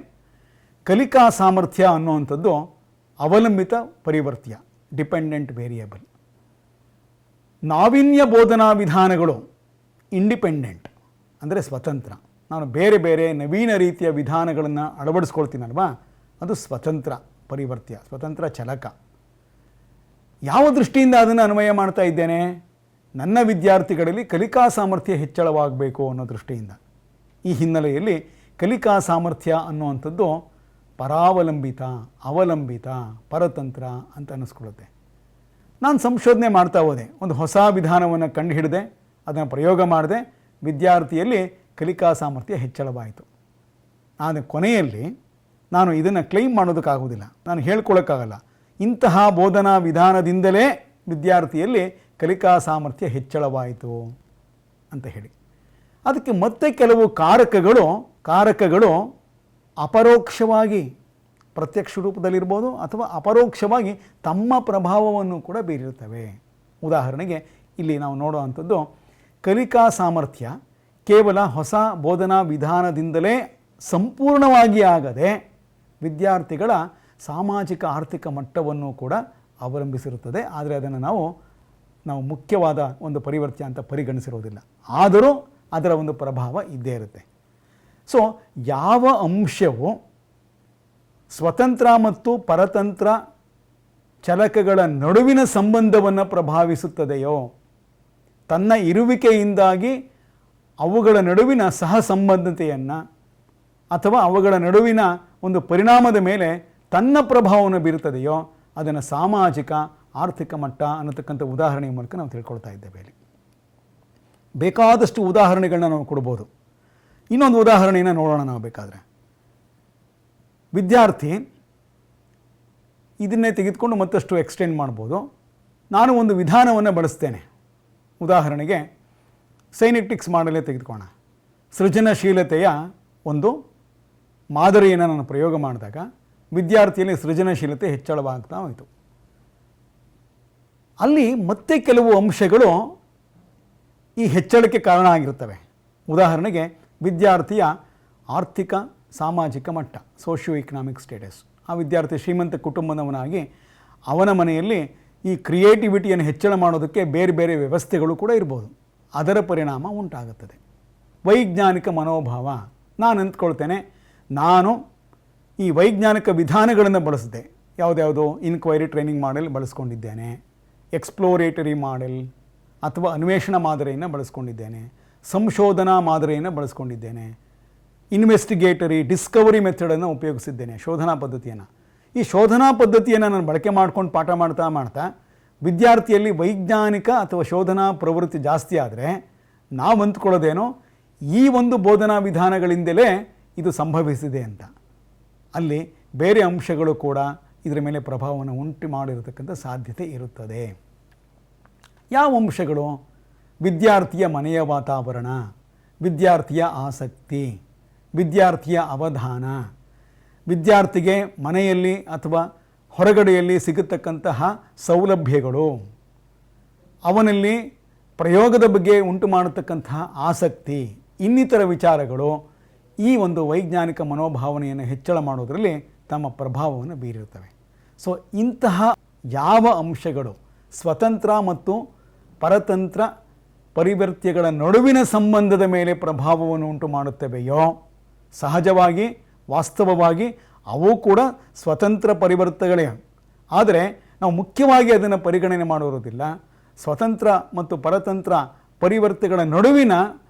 ಕಲಿಕಾ ಸಾಮರ್ಥ್ಯ ಅನ್ನುವಂಥದ್ದು ಅವಲಂಬಿತ ಪರಿವರ್ತ್ಯ, ಡಿಪೆಂಡೆಂಟ್ ವೇರಿಯಬಲ್. ನಾವೀನ್ಯ ಬೋಧನಾ ವಿಧಾನಗಳು ಇಂಡಿಪೆಂಡೆಂಟ್, ಅಂದರೆ ಸ್ವತಂತ್ರ. ನಾನು ಬೇರೆ ಬೇರೆ ನವೀನ ರೀತಿಯ ವಿಧಾನಗಳನ್ನು ಅಳವಡಿಸ್ಕೊಳ್ತೀನಲ್ವಾ, ಅದು ಸ್ವತಂತ್ರ ಪರಿವರ್ತ್ಯ, ಸ್ವತಂತ್ರ ಚಲಕ. ಯಾವ ದೃಷ್ಟಿಯಿಂದ ಅದನ್ನು ಅನ್ವಯ ಮಾಡ್ತಾ ಇದ್ದೇನೆ? ನನ್ನ ವಿದ್ಯಾರ್ಥಿಗಳಲ್ಲಿ ಕಲಿಕಾ ಸಾಮರ್ಥ್ಯ ಹೆಚ್ಚಳವಾಗಬೇಕು ಅನ್ನೋ ದೃಷ್ಟಿಯಿಂದ. ಈ ಹಿನ್ನೆಲೆಯಲ್ಲಿ ಕಲಿಕಾ ಸಾಮರ್ಥ್ಯ ಅನ್ನುವಂಥದ್ದು ಪರಾವಲಂಬಿತ, ಅವಲಂಬಿತ, ಪರತಂತ್ರ ಅಂತ ಅನ್ನಿಸ್ಕೊಳ್ಳುತ್ತೆ. ನಾನು ಸಂಶೋಧನೆ ಮಾಡ್ತಾ ಹೋದೆ, ಒಂದು ಹೊಸ ವಿಧಾನವನ್ನು ಕಂಡುಹಿಡಿದೆ, ಅದನ್ನು ಪ್ರಯೋಗ ಮಾಡಿದೆ, ವಿದ್ಯಾರ್ಥಿಯಲ್ಲಿ ಕಲಿಕಾ ಸಾಮರ್ಥ್ಯ ಹೆಚ್ಚಳವಾಯಿತು. ಆದರೆ ಕೊನೆಯಲ್ಲಿ ನಾನು ಇದನ್ನು ಕ್ಲೈಮ್ ಮಾಡೋದಕ್ಕಾಗೋದಿಲ್ಲ, ನಾನು ಹೇಳ್ಕೊಳ್ಳೋಕ್ಕಾಗಲ್ಲ ಇಂತಹ ಬೋಧನಾ ವಿಧಾನದಿಂದಲೇ ವಿದ್ಯಾರ್ಥಿಯಲ್ಲಿ ಕಲಿಕಾ ಸಾಮರ್ಥ್ಯ ಹೆಚ್ಚಳವಾಯಿತು ಅಂತ ಹೇಳಿ. ಅದಕ್ಕೆ ಮತ್ತೆ ಕೆಲವು ಕಾರಕಗಳು ಅಪರೋಕ್ಷವಾಗಿ, ಪ್ರತ್ಯಕ್ಷ ರೂಪದಲ್ಲಿರ್ಬೋದು ಅಥವಾ ಅಪರೋಕ್ಷವಾಗಿ ತಮ್ಮ ಪ್ರಭಾವವನ್ನು ಕೂಡ ಬೀರಿರ್ತವೆ. ಉದಾಹರಣೆಗೆ ಇಲ್ಲಿ ನಾವು ನೋಡುವಂಥದ್ದು, ಕಲಿಕಾ ಸಾಮರ್ಥ್ಯ ಕೇವಲ ಹೊಸ ಬೋಧನಾ ವಿಧಾನದಿಂದಲೇ ಸಂಪೂರ್ಣವಾಗಿ ಆಗದೆ ವಿದ್ಯಾರ್ಥಿಗಳ ಸಾಮಾಜಿಕ ಆರ್ಥಿಕ ಮಟ್ಟವನ್ನು ಕೂಡ ಅವಲಂಬಿಸಿರುತ್ತದೆ. ಆದರೆ ಅದನ್ನು ನಾವು ಮುಖ್ಯವಾದ ಒಂದು ಪರಿವರ್ತ್ಯ ಅಂತ ಪರಿಗಣಿಸಿರೋದಿಲ್ಲ. ಆದರೂ ಅದರ ಒಂದು ಪ್ರಭಾವ ಇದ್ದೇ ಇರುತ್ತೆ. ಸೊ ಯಾವ ಅಂಶವು ಸ್ವತಂತ್ರ ಮತ್ತು ಪರತಂತ್ರ ಚಲಕಗಳ ನಡುವಿನ ಸಂಬಂಧವನ್ನು ಪ್ರಭಾವಿಸುತ್ತದೆಯೋ, ತನ್ನ ಇರುವಿಕೆಯಿಂದಾಗಿ ಅವುಗಳ ನಡುವಿನ ಸಹ ಸಂಬಂಧತೆಯನ್ನು ಅಥವಾ ಅವುಗಳ ನಡುವಿನ ಒಂದು ಪರಿಣಾಮದ ಮೇಲೆ ತನ್ನ ಪ್ರಭಾವವನ್ನು ಬೀರುತ್ತದೆಯೋ ಅದನ್ನು ಸಾಮಾಜಿಕ ಆರ್ಥಿಕ ಮಟ್ಟ ಅನ್ನತಕ್ಕಂಥ ಉದಾಹರಣೆಯ ಮೂಲಕ ನಾವು ತಿಳ್ಕೊಳ್ತಾ ಇದ್ದೇವೆ. ಇಲ್ಲಿ ಬೇಕಾದಷ್ಟು ಉದಾಹರಣೆಗಳನ್ನ ನಾವು ಕೊಡ್ಬೋದು. ಇನ್ನೊಂದು ಉದಾಹರಣೆಯನ್ನು ನೋಡೋಣ ನಾವು ಬೇಕಾದರೆ. ವಿದ್ಯಾರ್ಥಿ ಇದನ್ನೇ ತೆಗೆದುಕೊಂಡು ಮತ್ತಷ್ಟು ಎಕ್ಸ್ಟೆಂಡ್ ಮಾಡ್ಬೋದು. ನಾನು ಒಂದು ವಿಧಾನವನ್ನು ಬಳಸ್ತೇನೆ. ಉದಾಹರಣೆಗೆ ಸೈನೆಟಿಕ್ಸ್ ಮಾಡೆಲೇ ತೆಗೆದುಕೋಣ. ಸೃಜನಶೀಲತೆಯ ಒಂದು ಮಾದರಿಯನ್ನು ನಾನು ಪ್ರಯೋಗ ಮಾಡಿದಾಗ ವಿದ್ಯಾರ್ಥಿಯಲ್ಲಿ ಸೃಜನಶೀಲತೆ ಹೆಚ್ಚಳವಾಗ್ತಾ ಹೋಯಿತು. ಅಲ್ಲಿ ಮತ್ತೆ ಕೆಲವು ಅಂಶಗಳು ಈ ಹೆಚ್ಚಳಕ್ಕೆ ಕಾರಣ ಆಗಿರುತ್ತವೆ. ಉದಾಹರಣೆಗೆ ವಿದ್ಯಾರ್ಥಿಯ ಆರ್ಥಿಕ ಸಾಮಾಜಿಕ ಮಟ್ಟ, ಸೋಷಿಯೋ ಇಕನಾಮಿಕ್ ಸ್ಟೇಟಸ್. ಆ ವಿದ್ಯಾರ್ಥಿ ಶ್ರೀಮಂತ ಕುಟುಂಬದವನಾಗಿ ಅವನ ಮನೆಯಲ್ಲಿ ಈ ಕ್ರಿಯೇಟಿವಿಟಿಯನ್ನು ಹೆಚ್ಚಳ ಮಾಡೋದಕ್ಕೆ ಬೇರೆ ಬೇರೆ ವ್ಯವಸ್ಥೆಗಳು ಕೂಡ ಇರ್ಬೋದು. ಅದರ ಪರಿಣಾಮ ಉಂಟಾಗುತ್ತದೆ. ವೈಜ್ಞಾನಿಕ ಮನೋಭಾವ, ನಾನು ಅಂದ್ಕೊಳ್ತೇನೆ ನಾನು ಈ ವೈಜ್ಞಾನಿಕ ವಿಧಾನಗಳನ್ನು ಬಳಸಿದೆ. ಯಾವುದ್ಯಾವುದು ಇನ್ಕ್ವೈರಿ ಟ್ರೈನಿಂಗ್ ಮಾಡೆಲ್ ಬಳಸ್ಕೊಂಡಿದ್ದೇನೆ, ಎಕ್ಸ್ಪ್ಲೋರೇಟರಿ ಮಾಡೆಲ್ ಅಥವಾ ಅನ್ವೇಷಣಾ ಮಾದರಿಯನ್ನು ಬಳಸ್ಕೊಂಡಿದ್ದೇನೆ, ಸಂಶೋಧನಾ ಮಾದರಿಯನ್ನು ಬಳಸ್ಕೊಂಡಿದ್ದೇನೆ, ಇನ್ವೆಸ್ಟಿಗೇಟರಿ ಡಿಸ್ಕವರಿ ಮೆಥಡನ್ನು ಉಪಯೋಗಿಸಿದ್ದೇನೆ, ಶೋಧನಾ ಪದ್ಧತಿಯನ್ನು. ಈ ಶೋಧನಾ ಪದ್ಧತಿಯನ್ನು ನಾನು ಬಳಕೆ ಮಾಡ್ಕೊಂಡು ಪಾಠ ಮಾಡ್ತಾ ವಿದ್ಯಾರ್ಥಿಯಲ್ಲಿ ವೈಜ್ಞಾನಿಕ ಅಥವಾ ಶೋಧನಾ ಪ್ರವೃತ್ತಿ ಜಾಸ್ತಿ ಆದರೆ ನಾವು ಅಂದ್ಕೊಳ್ಳೋದೇನೋ ಈ ಒಂದು ಬೋಧನಾ ವಿಧಾನಗಳಿಂದಲೇ ಇದು ಸಂಭವಿಸಿದೆ ಅಂತ. ಅಲ್ಲಿ ಬೇರೆ ಅಂಶಗಳು ಕೂಡ ಇದರ ಮೇಲೆ ಪ್ರಭಾವವನ್ನು ಉಂಟು ಮಾಡಿರತಕ್ಕಂಥ ಸಾಧ್ಯತೆ ಇರುತ್ತದೆ. ಯಾವ ಅಂಶಗಳು? ವಿದ್ಯಾರ್ಥಿಯ ಮನೆಯ ವಾತಾವರಣ, ವಿದ್ಯಾರ್ಥಿಯ ಆಸಕ್ತಿ, ವಿದ್ಯಾರ್ಥಿಯ ಅವಧಾನ, ವಿದ್ಯಾರ್ಥಿಗೆ ಮನೆಯಲ್ಲಿ ಅಥವಾ ಹೊರಗಡೆಯಲ್ಲಿ ಸಿಗತಕ್ಕಂತಹ ಸೌಲಭ್ಯಗಳು, ಅವನಲ್ಲಿ ಪ್ರಯೋಗದ ಬಗ್ಗೆ ಉಂಟು ಮಾಡತಕ್ಕಂತಹ ಆಸಕ್ತಿ, ಇನ್ನಿತರ ವಿಚಾರಗಳು ಈ ಒಂದು ವೈಜ್ಞಾನಿಕ ಮನೋಭಾವನೆಯನ್ನು ಹೆಚ್ಚಳ ಮಾಡೋದರಲ್ಲಿ ತಮ್ಮ ಪ್ರಭಾವವನ್ನು ಬೀರಿರ್ತವೆ. ಸೊ ಇಂತಹ ಯಾವ ಅಂಶಗಳು ಸ್ವತಂತ್ರ ಮತ್ತು ಪರತಂತ್ರ ಪರಿವರ್ತ್ಯಗಳ ನಡುವಿನ ಸಂಬಂಧದ ಮೇಲೆ ಪ್ರಭಾವವನ್ನು ಉಂಟು ಮಾಡುತ್ತವೆಯೋ, ಸಹಜವಾಗಿ ವಾಸ್ತವವಾಗಿ ಅವು ಕೂಡ ಸ್ವತಂತ್ರ ಪರಿವರ್ತಗಳೇ. ಆದರೆ ನಾವು ಮುಖ್ಯವಾಗಿ ಅದನ್ನು ಪರಿಗಣನೆ ಮಾಡಿರೋದಿಲ್ಲ. ಸ್ವತಂತ್ರ ಮತ್ತು ಪರತಂತ್ರ ಪರಿವರ್ತಗಳ ನಡುವಿನ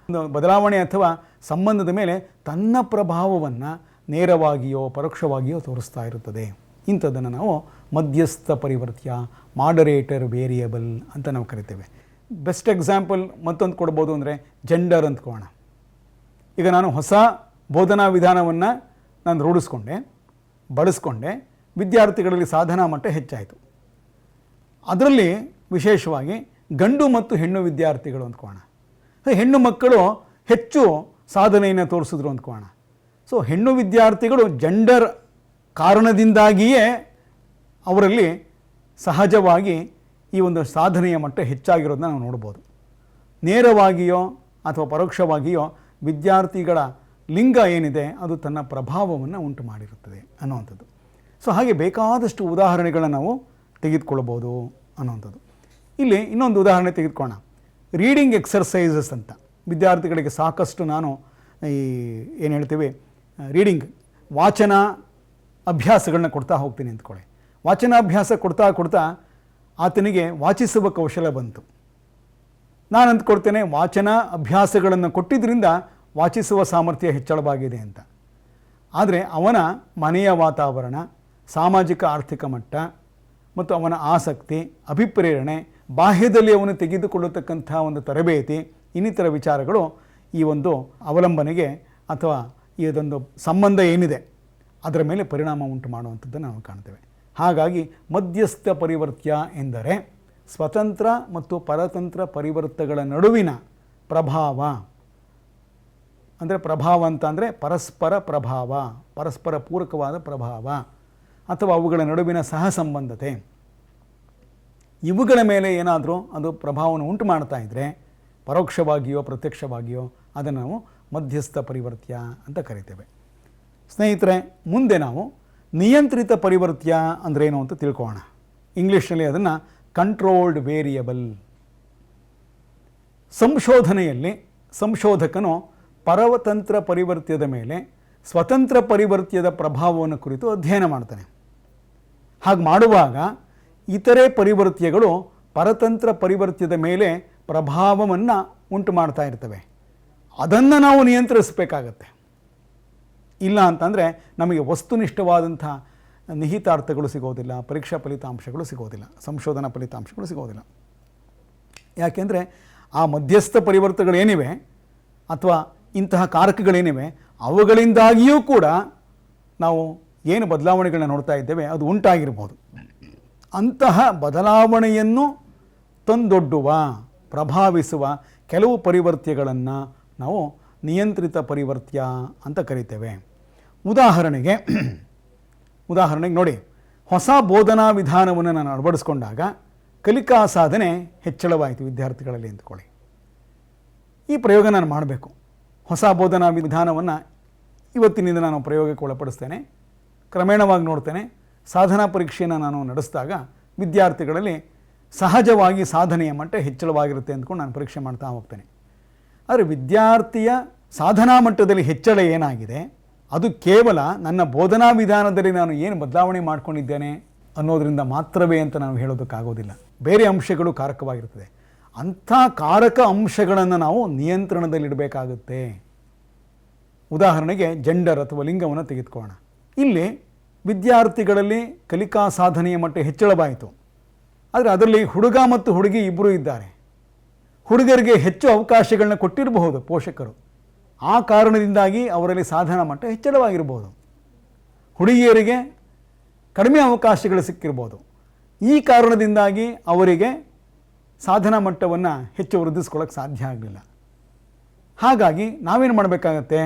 ಬದಲಾವಣೆ ಅಥವಾ ಸಂಬಂಧದ ಮೇಲೆ ತನ್ನ ಪ್ರಭಾವವನ್ನು ನೇರವಾಗಿಯೋ ಪರೋಕ್ಷವಾಗಿಯೋ ತೋರಿಸ್ತಾ ಇರುತ್ತದೆ. ಇಂಥದ್ದನ್ನು ನಾವು ಮಧ್ಯಸ್ಥ ಪರಿವರ್ತ್ಯ, ಮಾಡರೇಟರ್ ವೇರಿಯಬಲ್ ಅಂತ ನಾವು ಕರಿತೇವೆ. ಬೆಸ್ಟ್ ಎಕ್ಸಾಂಪಲ್ ಮತ್ತೊಂದು ಕೊಡ್ಬೋದು ಅಂದರೆ ಜೆಂಡರ್ ಅಂದ್ಕೋಣ. ಈಗ ನಾನು ಹೊಸ ಬೋಧನಾ ವಿಧಾನವನ್ನು ನಾನು ರೂಢಿಸ್ಕೊಂಡೆ, ಬಳಸ್ಕೊಂಡೆ, ವಿದ್ಯಾರ್ಥಿಗಳಲ್ಲಿ ಸಾಧನಾ ಮಟ್ಟ ಹೆಚ್ಚಾಯಿತು. ಅದರಲ್ಲಿ ವಿಶೇಷವಾಗಿ ಗಂಡು ಮತ್ತು ಹೆಣ್ಣು ವಿದ್ಯಾರ್ಥಿಗಳು ಅಂದ್ಕೋಣ. ಹೆಣ್ಣು ಮಕ್ಕಳು ಹೆಚ್ಚು ಸಾಧನೆಯನ್ನು ತೋರಿಸಿದ್ರು ಅಂದ್ಕೋಣ. ಸೊ ಹೆಣ್ಣು ವಿದ್ಯಾರ್ಥಿಗಳು ಜೆಂಡರ್ ಕಾರಣದಿಂದಾಗಿಯೇ ಅವರಲ್ಲಿ ಸಹಜವಾಗಿ ಈ ಒಂದು ಸಾಧನೆಯ ಮಟ್ಟ ಹೆಚ್ಚಾಗಿರೋದನ್ನ ನಾವು ನೋಡ್ಬೋದು. ನೇರವಾಗಿಯೋ ಅಥವಾ ಪರೋಕ್ಷವಾಗಿಯೋ ವಿದ್ಯಾರ್ಥಿಗಳ ಲಿಂಗ ಏನಿದೆ ಅದು ತನ್ನ ಪ್ರಭಾವವನ್ನು ಉಂಟು ಮಾಡಿರುತ್ತದೆ ಅನ್ನುವಂಥದ್ದು. ಸೊ ಹಾಗೆ ಬೇಕಾದಷ್ಟು ಉದಾಹರಣೆಗಳನ್ನು ನಾವು ತೆಗೆದುಕೊಳ್ಬೋದು ಅನ್ನುವಂಥದ್ದು. ಇಲ್ಲಿ ಇನ್ನೊಂದು ಉದಾಹರಣೆ ತೆಗೆದುಕೊಳ್ಳೋಣ. ರೀಡಿಂಗ್ ಎಕ್ಸರ್ಸೈಸಸ್ ಅಂತ ವಿದ್ಯಾರ್ಥಿಗಳಿಗೆ ಸಾಕಷ್ಟು ನಾನು ಏನು ಹೇಳ್ತೀವಿ ರೀಡಿಂಗ್ ವಾಚನ ಅಭ್ಯಾಸಗಳನ್ನ ಕೊಡ್ತಾ ಹೋಗ್ತೀನಿ ಅಂದ್ಕೊಳ್ಳಿ. ವಾಚನಾಭ್ಯಾಸ ಕೊಡ್ತಾ ಆತನಿಗೆ ವಾಚಿಸುವ ಕೌಶಲ ಬಂತು. ನಾನು ಅಂದ್ಕೊಡ್ತೇನೆ ವಾಚನ ಅಭ್ಯಾಸಗಳನ್ನು ಕೊಟ್ಟಿದ್ದರಿಂದ ವಾಚಿಸುವ ಸಾಮರ್ಥ್ಯ ಹೆಚ್ಚಳವಾಗಿದೆ ಅಂತ. ಆದರೆ ಅವನ ಮನೆಯ ವಾತಾವರಣ, ಸಾಮಾಜಿಕ ಆರ್ಥಿಕ ಮಟ್ಟ ಮತ್ತು ಅವನ ಆಸಕ್ತಿ, ಅಭಿಪ್ರೇರಣೆ, ಬಾಹ್ಯದಲ್ಲಿ ಅವನು ತೆಗೆದುಕೊಳ್ಳತಕ್ಕಂಥ ಒಂದು ತರಬೇತಿ, ಇನ್ನಿತರ ವಿಚಾರಗಳು ಈ ಒಂದು ಅವಲಂಬನೆಗೆ ಅಥವಾ ಇದೊಂದು ಸಂಬಂಧ ಏನಿದೆ ಅದರ ಮೇಲೆ ಪರಿಣಾಮ ಉಂಟು ಮಾಡುವಂಥದ್ದನ್ನು ನಾವು ಕಾಣ್ತೇವೆ. ಹಾಗಾಗಿ ಮಧ್ಯಸ್ಥ ಪರಿವರ್ತ್ಯ ಎಂದರೆ ಸ್ವತಂತ್ರ ಮತ್ತು ಪರತಂತ್ರ ಪರಿವರ್ತಗಳ ನಡುವಿನ ಪ್ರಭಾವ. ಅಂದರೆ ಪ್ರಭಾವ ಅಂತ ಅಂದರೆ ಪರಸ್ಪರ ಪ್ರಭಾವ, ಪರಸ್ಪರ ಪೂರಕವಾದ ಪ್ರಭಾವ ಅಥವಾ ಅವುಗಳ ನಡುವಿನ ಸಹಸಂಬಂಧತೆ. ಇವುಗಳ ಮೇಲೆ ಏನಾದರೂ ಅದು ಪ್ರಭಾವವನ್ನು ಉಂಟು ಮಾಡ್ತಾ ಇದ್ದರೆ ಪರೋಕ್ಷವಾಗಿಯೋ ಪ್ರತ್ಯಕ್ಷವಾಗಿಯೋ ಅದನ್ನು ನಾವು ಮಧ್ಯಸ್ಥ ಪರಿವರ್ತ್ಯ ಅಂತ ಕರಿತೇವೆ. ಸ್ನೇಹಿತರೆ, ಮುಂದೆ ನಾವು ನಿಯಂತ್ರಿತ ಪರಿವರ್ತ್ಯ ಅಂದ್ರೇನು ಅಂತ ತಿಳ್ಕೊಳ್ಳೋಣ. ಇಂಗ್ಲೀಷ್ನಲ್ಲಿ ಅದನ್ನು ಕಂಟ್ರೋಲ್ಡ್ ವೇರಿಯಬಲ್. ಸಂಶೋಧನೆಯಲ್ಲಿ ಸಂಶೋಧಕನು ಪರತಂತ್ರ ಪರಿವರ್ತ್ಯದ ಮೇಲೆ ಸ್ವತಂತ್ರ ಪರಿವರ್ತ್ಯದ ಪ್ರಭಾವವನ್ನು ಕುರಿತು ಅಧ್ಯಯನ ಮಾಡ್ತಾನೆ. ಹಾಗೆ ಮಾಡುವಾಗ ಇತರೆ ಪರಿವರ್ತ್ಯಗಳು ಪರತಂತ್ರ ಪರಿವರ್ತ್ಯದ ಮೇಲೆ ಪ್ರಭಾವವನ್ನು ಉಂಟು ಮಾಡ್ತಾ ಇರ್ತವೆ. ಅದನ್ನು ನಾವು ನಿಯಂತ್ರಿಸಬೇಕಾಗತ್ತೆ. ಇಲ್ಲ ಅಂತಂದರೆ ನಮಗೆ ವಸ್ತುನಿಷ್ಠವಾದಂಥ ನಿಹಿತಾರ್ಥಗಳು ಸಿಗೋದಿಲ್ಲ, ಪರೀಕ್ಷಾ ಫಲಿತಾಂಶಗಳು ಸಿಗೋದಿಲ್ಲ, ಸಂಶೋಧನಾ ಫಲಿತಾಂಶಗಳು ಸಿಗೋದಿಲ್ಲ. ಯಾಕೆಂದರೆ ಆ ಮಧ್ಯಸ್ಥ ಪರಿವರ್ತಗಳೇನಿವೆ ಅಥವಾ ಇಂತಹ ಕಾರಕಗಳೇನಿವೆ ಅವುಗಳಿಂದಾಗಿಯೂ ಕೂಡ ನಾವು ಏನು ಬದಲಾವಣೆಗಳನ್ನ ನೋಡ್ತಾ ಇದ್ದೇವೆ ಅದು ಉಂಟಾಗಿರ್ಬೋದು. ಅಂತಹ ಬದಲಾವಣೆಯನ್ನು ತಂದೊಡ್ಡುವ, ಪ್ರಭಾವಿಸುವ ಕೆಲವು ಪರಿವರ್ತ್ಯಗಳನ್ನು ನಾವು ನಿಯಂತ್ರಿತ ಪರಿವರ್ತ್ಯ ಅಂತ ಕರಿತೇವೆ. ಉದಾಹರಣೆಗೆ ನೋಡಿ, ಹೊಸ ಬೋಧನಾ ವಿಧಾನವನ್ನು ನಾನು ಅಳವಡಿಸ್ಕೊಂಡಾಗ ಕಲಿಕಾ ಸಾಧನೆ ಹೆಚ್ಚಳವಾಯಿತು ವಿದ್ಯಾರ್ಥಿಗಳಲ್ಲಿ ಅಂದ್ಕೊಳ್ಳಿ. ಈ ಪ್ರಯೋಗ ನಾನು ಮಾಡಬೇಕು. ಹೊಸ ಬೋಧನಾ ವಿಧಾನವನ್ನು ಇವತ್ತಿನಿಂದ ನಾನು ಪ್ರಯೋಗಕ್ಕೆ ಒಳಪಡಿಸ್ತೇನೆ. ಕ್ರಮೇಣವಾಗಿ ನೋಡ್ತೇನೆ. ಸಾಧನಾ ಪರೀಕ್ಷೆಯನ್ನು ನಾನು ನಡೆಸಿದಾಗ ವಿದ್ಯಾರ್ಥಿಗಳಲ್ಲಿ ಸಹಜವಾಗಿ ಸಾಧನೆಯ ಮಟ್ಟ ಹೆಚ್ಚಳವಾಗಿರುತ್ತೆ ಅಂದ್ಕೊಂಡು ನಾನು ಪರೀಕ್ಷೆ ಮಾಡ್ತಾ ಹೋಗ್ತೇನೆ. ಆದರೆ ವಿದ್ಯಾರ್ಥಿಯ ಸಾಧನಾ ಮಟ್ಟದಲ್ಲಿ ಹೆಚ್ಚಳ ಏನಾಗಿದೆ ಅದು ಕೇವಲ ನನ್ನ ಬೋಧನಾ ವಿಧಾನದಲ್ಲಿ ನಾನು ಏನು ಬದಲಾವಣೆ ಮಾಡ್ಕೊಂಡಿದ್ದೇನೆ ಅನ್ನೋದರಿಂದ ಮಾತ್ರವೇ ಅಂತ ನಾವು ಹೇಳೋದಕ್ಕಾಗೋದಿಲ್ಲ. ಬೇರೆ ಅಂಶಗಳು ಕಾರಕವಾಗಿರ್ತದೆ. ಅಂಥ ಕಾರಕ ಅಂಶಗಳನ್ನು ನಾವು ನಿಯಂತ್ರಣದಲ್ಲಿಡಬೇಕಾಗುತ್ತೆ. ಉದಾಹರಣೆಗೆ ಜೆಂಡರ್ ಅಥವಾ ಲಿಂಗವನ್ನು ತೆಗೆದುಕೊಳ್ಳೋಣ. ಇಲ್ಲಿ ವಿದ್ಯಾರ್ಥಿಗಳಲ್ಲಿ ಕಲಿಕಾ ಸಾಧನೆಯ ಮಟ್ಟ ಹೆಚ್ಚಳವಾಯಿತು. ಆದರೆ ಅದರಲ್ಲಿ ಹುಡುಗ ಮತ್ತು ಹುಡುಗಿ ಇಬ್ಬರೂ ಇದ್ದಾರೆ. ಹುಡುಗರಿಗೆ ಹೆಚ್ಚು ಅವಕಾಶಗಳನ್ನ ಕೊಟ್ಟಿರಬಹುದು ಪೋಷಕರು. ಆ ಕಾರಣದಿಂದಾಗಿ ಅವರಲ್ಲಿ ಸಾಧನಾ ಮಟ್ಟ ಹೆಚ್ಚಳವಾಗಿರ್ಬೋದು. ಹುಡುಗಿಯರಿಗೆ ಕಡಿಮೆ ಅವಕಾಶಗಳು ಸಿಕ್ಕಿರ್ಬೋದು. ಈ ಕಾರಣದಿಂದಾಗಿ ಅವರಿಗೆ ಸಾಧನಾ ಮಟ್ಟವನ್ನು ಹೆಚ್ಚು ವೃದ್ಧಿಸ್ಕೊಳ್ಳೋಕ್ಕೆ ಸಾಧ್ಯ ಆಗಲಿಲ್ಲ. ಹಾಗಾಗಿ ನಾವೇನು ಮಾಡಬೇಕಾಗತ್ತೆ,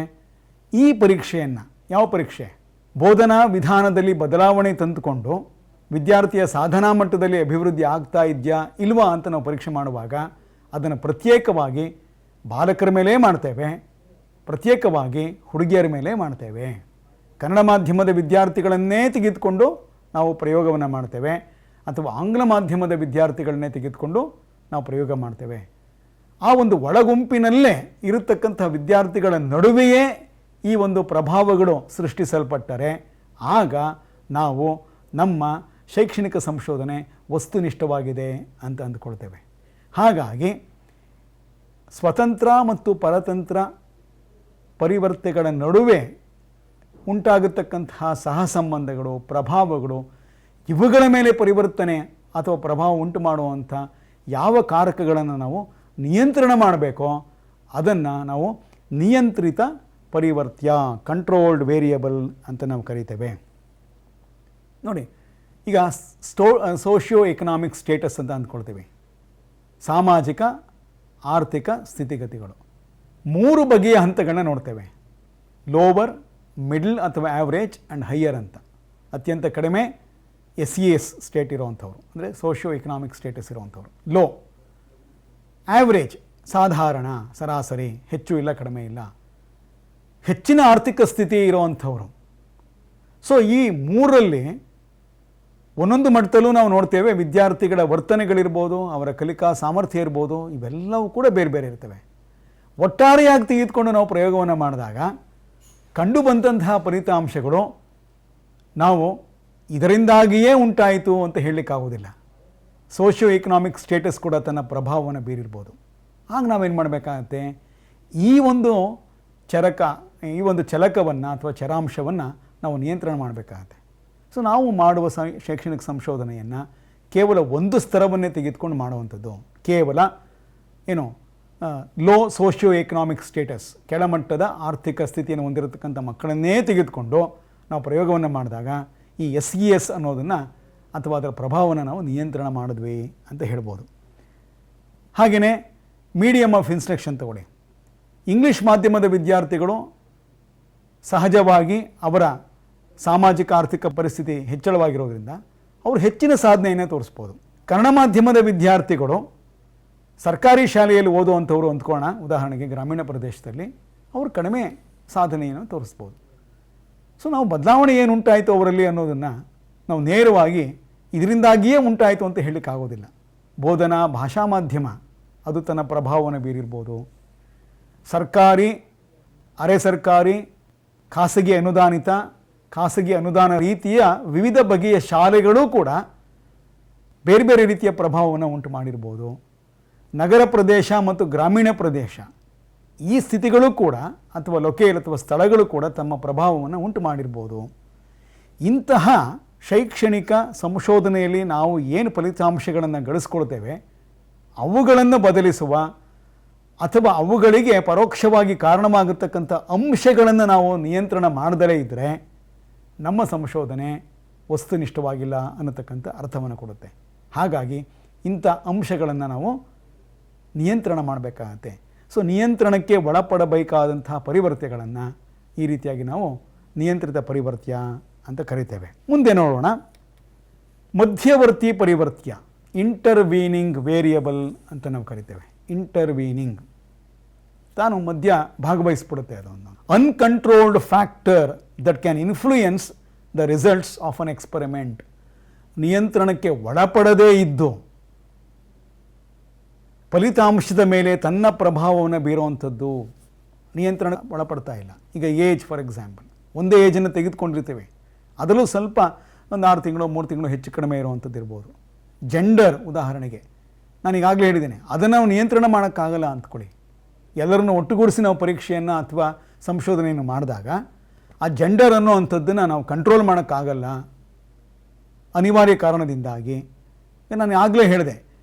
ಈ ಪರೀಕ್ಷೆಯನ್ನು, ಯಾವ ಪರೀಕ್ಷೆ, ಬೋಧನಾ ವಿಧಾನದಲ್ಲಿ ಬದಲಾವಣೆ ತಂದುಕೊಂಡು ವಿದ್ಯಾರ್ಥಿಯ ಸಾಧನಾ ಮಟ್ಟದಲ್ಲಿ ಅಭಿವೃದ್ಧಿ ಆಗ್ತಾ ಇದೆಯಾ ಇಲ್ವಾ ಅಂತ ನಾವು ಪರೀಕ್ಷೆ ಮಾಡುವಾಗ ಅದನ್ನು ಪ್ರತ್ಯೇಕವಾಗಿ ಬಾಲಕರ ಮೇಲೇ ಮಾಡ್ತೇವೆ, ಪ್ರತ್ಯೇಕವಾಗಿ ಹುಡುಗಿಯರ ಮೇಲೆ ಮಾಡ್ತೇವೆ. ಕನ್ನಡ ಮಾಧ್ಯಮದ ವಿದ್ಯಾರ್ಥಿಗಳನ್ನೇ ತೆಗೆದುಕೊಂಡು ನಾವು ಪ್ರಯೋಗವನ್ನು ಮಾಡ್ತೇವೆ, ಅಥವಾ ಆಂಗ್ಲ ಮಾಧ್ಯಮದ ವಿದ್ಯಾರ್ಥಿಗಳನ್ನೇ ತೆಗೆದುಕೊಂಡು ನಾವು ಪ್ರಯೋಗ ಮಾಡ್ತೇವೆ. ಆ ಒಂದು ಒಳಗುಂಪಿನಲ್ಲೇ ಇರತಕ್ಕಂಥ ವಿದ್ಯಾರ್ಥಿಗಳ ನಡುವೆಯೇ ಈ ಒಂದು ಪ್ರಭಾವಗಳು ಸೃಷ್ಟಿಸಲ್ಪಟ್ಟರೆ ಆಗ ನಾವು ನಮ್ಮ ಶೈಕ್ಷಣಿಕ ಸಂಶೋಧನೆ ವಸ್ತುನಿಷ್ಠವಾಗಿದೆ ಅಂತ ಅಂದ್ಕೊಳ್ತೇವೆ. ಹಾಗಾಗಿ ಸ್ವತಂತ್ರ ಮತ್ತು ಪರತಂತ್ರ ಪರಿವರ್ತೆಗಳ ನಡುವೆ ಉಂಟಾಗತಕ್ಕಂತಹ ಸಹಸಂಬಂಧಗಳು, ಪ್ರಭಾವಗಳು, ಇವುಗಳ ಮೇಲೆ ಪರಿವರ್ತನೆ ಅಥವಾ ಪ್ರಭಾವ ಉಂಟು ಮಾಡುವಂಥ ಯಾವ ಕಾರಕಗಳನ್ನು ನಾವು ನಿಯಂತ್ರಣ ಮಾಡಬೇಕೋ ಅದನ್ನು ನಾವು ನಿಯಂತ್ರಿತ ಪರಿವರ್ತ್ಯ, ಕಂಟ್ರೋಲ್ಡ್ ವೇರಿಯಬಲ್ ಅಂತ ನಾವು ಕರಿತೇವೆ. ನೋಡಿ, ಈಗ ಸೋಷಿಯೋ ಎಕನಾಮಿಕ್ ಸ್ಟೇಟಸ್ ಅಂತ ಅಂದ್ಕೊಳ್ತೀವಿ. ಸಾಮಾಜಿಕ ಆರ್ಥಿಕ ಸ್ಥಿತಿಗತಿಗಳು 3 ಬಗೆಯ ಹಂತಗಳನ್ನ ನೋಡ್ತೇವೆ. ಲೋವರ್, ಮಿಡ್ಲ್ ಅಥವಾ ಆ್ಯಾವ್ರೇಜ್ ಆ್ಯಂಡ್ ಹೈಯರ್ ಅಂತ. ಅತ್ಯಂತ ಕಡಿಮೆ SES ಸ್ಟೇಟ್ ಇರೋವಂಥವ್ರು, ಅಂದರೆ ಸೋಷಿಯೋ ಎಕನಾಮಿಕ್ ಸ್ಟೇಟಸ್ ಇರೋವಂಥವ್ರು. ಲೋ, ಆ್ಯಾವ್ರೇಜ್ ಸಾಧಾರಣ, ಸರಾಸರಿ, ಹೆಚ್ಚು ಇಲ್ಲ ಕಡಿಮೆ ಇಲ್ಲ, ಹೆಚ್ಚಿನ ಆರ್ಥಿಕ ಸ್ಥಿತಿ ಇರೋವಂಥವ್ರು. ಸೊ ಈ 3ರಲ್ಲಿ ಒಂದೊಂದು ಮಟ್ಟದಲ್ಲೂ ನಾವು ನೋಡ್ತೇವೆ ವಿದ್ಯಾರ್ಥಿಗಳ ವರ್ತನೆಗಳಿರ್ಬೋದು, ಅವರ ಕಲಿಕಾ ಸಾಮರ್ಥ್ಯ ಇರ್ಬೋದು, ಇವೆಲ್ಲವೂ ಕೂಡ ಬೇರೆ ಬೇರೆ ಇರ್ತವೆ. ಒಟ್ಟಾರೆಯಾಗಿ ತೆಗೆದುಕೊಂಡು ನಾವು ಪ್ರಯೋಗವನ್ನು ಮಾಡಿದಾಗ ಕಂಡು ಬಂದಂತಹ ಫಲಿತಾಂಶಗಳು ನಾವು ಇದರಿಂದಾಗಿಯೇ ಉಂಟಾಯಿತು ಅಂತ ಹೇಳಲಿಕ್ಕಾಗೋದಿಲ್ಲ. ಸೋಷಿಯೋ ಎಕನಾಮಿಕ್ ಸ್ಟೇಟಸ್ ಕೂಡ ತನ್ನ ಪ್ರಭಾವವನ್ನು ಬೀರಿರ್ಬೋದು. ಆಗ ನಾವೇನು ಮಾಡಬೇಕಾಗತ್ತೆ, ಈ ಒಂದು ಚಲಕವನ್ನು ಅಥವಾ ಚರಾಂಶವನ್ನು ನಾವು ನಿಯಂತ್ರಣ ಮಾಡಬೇಕಾಗತ್ತೆ. ಸೊ ನಾವು ಮಾಡುವ ಶೈಕ್ಷಣಿಕ ಸಂಶೋಧನೆಯನ್ನು ಕೇವಲ ಒಂದು ಸ್ತರವನ್ನೇ ತೆಗೆದುಕೊಂಡು ಮಾಡುವಂಥದ್ದು. ಕೇವಲ ಲೋ ಸೋಷಿಯೋ ಎಕನಾಮಿಕ್ ಸ್ಟೇಟಸ್, ಕೆಳಮಟ್ಟದ ಆರ್ಥಿಕ ಸ್ಥಿತಿಯನ್ನು ಹೊಂದಿರತಕ್ಕಂಥ ಮಕ್ಕಳನ್ನೇ ತೆಗೆದುಕೊಂಡು ನಾವು ಪ್ರಯೋಗವನ್ನು ಮಾಡಿದಾಗ ಈ SES ಅನ್ನೋದನ್ನು ಅಥವಾ ಅದರ ಪ್ರಭಾವವನ್ನು ನಾವು ನಿಯಂತ್ರಣ ಮಾಡಿದ್ವಿ ಅಂತ ಹೇಳ್ಬೋದು. ಹಾಗೆಯೇ ಮೀಡಿಯಮ್ ಆಫ್ ಇನ್ಸ್ಟ್ರಕ್ಷನ್ ತಗೊಳ್ಳಿ. ಇಂಗ್ಲೀಷ್ ಮಾಧ್ಯಮದ ವಿದ್ಯಾರ್ಥಿಗಳು ಸಹಜವಾಗಿ ಅವರ ಸಾಮಾಜಿಕ ಆರ್ಥಿಕ ಪರಿಸ್ಥಿತಿ ಹೆಚ್ಚಳವಾಗಿರೋದ್ರಿಂದ ಅವರು ಹೆಚ್ಚಿನ ಸಾಧನೆಯನ್ನು ತೋರಿಸ್ಬೋದು. ಕನ್ನಡ ಮಾಧ್ಯಮದ ವಿದ್ಯಾರ್ಥಿಗಳು ಸರ್ಕಾರಿ ಶಾಲೆಯಲ್ಲಿ ಓದುವಂಥವ್ರು ಅಂದ್ಕೋಣ, ಉದಾಹರಣೆಗೆ ಗ್ರಾಮೀಣ ಪ್ರದೇಶದಲ್ಲಿ ಅವರು ಕಡಿಮೆ ಸಾಧನೆಯನ್ನು ತೋರಿಸ್ಬೋದು. ಸೊ ನಾವು ಬದಲಾವಣೆ ಏನು ಉಂಟಾಯಿತು ಅವರಲ್ಲಿ ಅನ್ನೋದನ್ನು ನಾವು ನೇರವಾಗಿ ಇದರಿಂದಾಗಿಯೇ ಉಂಟಾಯಿತು ಅಂತ ಹೇಳಲಿಕ್ಕಾಗೋದಿಲ್ಲ. ಬೋಧನಾ ಭಾಷಾ ಮಾಧ್ಯಮ ಅದು ತನ್ನ ಪ್ರಭಾವವನ್ನು ಬೀರಿರ್ಬೋದು. ಸರ್ಕಾರಿ, ಅರೆ ಸರ್ಕಾರಿ, ಖಾಸಗಿ ಅನುದಾನ ರೀತಿಯ ವಿವಿಧ ಬಗೆಯ ಶಾಲೆಗಳೂ ಕೂಡ ಬೇರೆ ಬೇರೆ ರೀತಿಯ ಪ್ರಭಾವವನ್ನು ಉಂಟು ಮಾಡಿರ್ಬೋದು. ನಗರ ಪ್ರದೇಶ ಮತ್ತು ಗ್ರಾಮೀಣ ಪ್ರದೇಶ ಈ ಸ್ಥಿತಿಗಳು ಕೂಡ ಅಥವಾ ಲೊಕೇಲ್ ಅಥವಾ ಸ್ಥಳಗಳು ಕೂಡ ತಮ್ಮ ಪ್ರಭಾವವನ್ನು ಉಂಟು ಮಾಡಿರ್ಬೋದು. ಇಂತಹ ಶೈಕ್ಷಣಿಕ ಸಂಶೋಧನೆಯಲ್ಲಿ ನಾವು ಏನು ಫಲಿತಾಂಶಗಳನ್ನು ಗಳಿಸ್ಕೊಳ್ತೇವೆ ಅವುಗಳನ್ನು ಬದಲಿಸುವ ಅಥವಾ ಅವುಗಳಿಗೆ ಪರೋಕ್ಷವಾಗಿ ಕಾರಣವಾಗತಕ್ಕಂಥ ಅಂಶಗಳನ್ನು ನಾವು ನಿಯಂತ್ರಣ ಮಾಡದಲೇ ಇದ್ದರೆ ನಮ್ಮ ಸಂಶೋಧನೆ ವಸ್ತುನಿಷ್ಠವಾಗಿಲ್ಲ ಅನ್ನತಕ್ಕಂಥ ಅರ್ಥವನ್ನು ಕೊಡುತ್ತೆ. ಹಾಗಾಗಿ ಇಂಥ ಅಂಶಗಳನ್ನು ನಾವು ನಿಯಂತ್ರಣ ಮಾಡಬೇಕಾಗತ್ತೆ. ಸೊ ನಿಯಂತ್ರಣಕ್ಕೆ ಒಳಪಡಬೇಕಾದಂತಹ ಪರಿವರ್ತ್ಯಗಳನ್ನು ಈ ರೀತಿಯಾಗಿ ನಾವು ನಿಯಂತ್ರಿತ ಪರಿವರ್ತ್ಯ ಅಂತ ಕರಿತೇವೆ. ಮುಂದೆ ನೋಡೋಣ, ಮಧ್ಯವರ್ತಿ ಪರಿವರ್ತ್ಯ, ಇಂಟರ್ವೀನಿಂಗ್ ವೇರಿಯಬಲ್ ಅಂತ ನಾವು ಕರಿತೇವೆ. ಇಂಟರ್ವೀನಿಂಗ್ ತಾನು ಮಧ್ಯ ಭಾಗವಹಿಸ್ಬಿಡುತ್ತೆ. ಅದೊಂದು uncontrolled factor that can influence the results of an experiment. ನಿಯಂತ್ರಣಕ್ಕೆ ಒಳಪಡದೇ ಇದ್ದು ಫಲಿತಾಂಶದ ಮೇಲೆ ತನ್ನ ಪ್ರಭಾವವನ್ನು ಬೀರುವಂಥದ್ದು. ನಿಯಂತ್ರಣ ಒಳಪಡ್ತಾ ಇಲ್ಲ. ಈಗ ಏಜ್ ಫಾರ್ ಎಕ್ಸಾಂಪಲ್, ಒಂದೇ ಏಜನ್ನು ತೆಗೆದುಕೊಂಡಿರ್ತೇವೆ, ಅದರಲ್ಲೂ ಸ್ವಲ್ಪ ಒಂದು 6 ತಿಂಗಳು 3 ತಿಂಗಳು ಹೆಚ್ಚು ಕಡಿಮೆ ಇರುವಂಥದ್ದು ಇರ್ಬೋದು. ಜೆಂಡರ್ ಉದಾಹರಣೆಗೆ ನಾನು ಈಗಾಗಲೇ ಹೇಳಿದ್ದೇನೆ, ಅದನ್ನು ನಾವು ನಿಯಂತ್ರಣ ಮಾಡೋಕ್ಕಾಗಲ್ಲ ಅಂದ್ಕೊಳ್ಳಿ. ಎಲ್ಲರನ್ನು ಒಟ್ಟುಗೂಡಿಸಿ ನಾವು ಪರೀಕ್ಷೆಯನ್ನು ಅಥವಾ ಸಂಶೋಧನೆಯನ್ನು ಮಾಡಿದಾಗ ಆ ಜೆಂಡರ್ ಅನ್ನೋ ಅಂಥದ್ದನ್ನು ನಾವು ಕಂಟ್ರೋಲ್ ಮಾಡೋಕ್ಕಾಗಲ್ಲ ಅನಿವಾರ್ಯ ಕಾರಣದಿಂದಾಗಿ. ನಾನು ಆಗಲೇ ಹೇಳಿದೆ,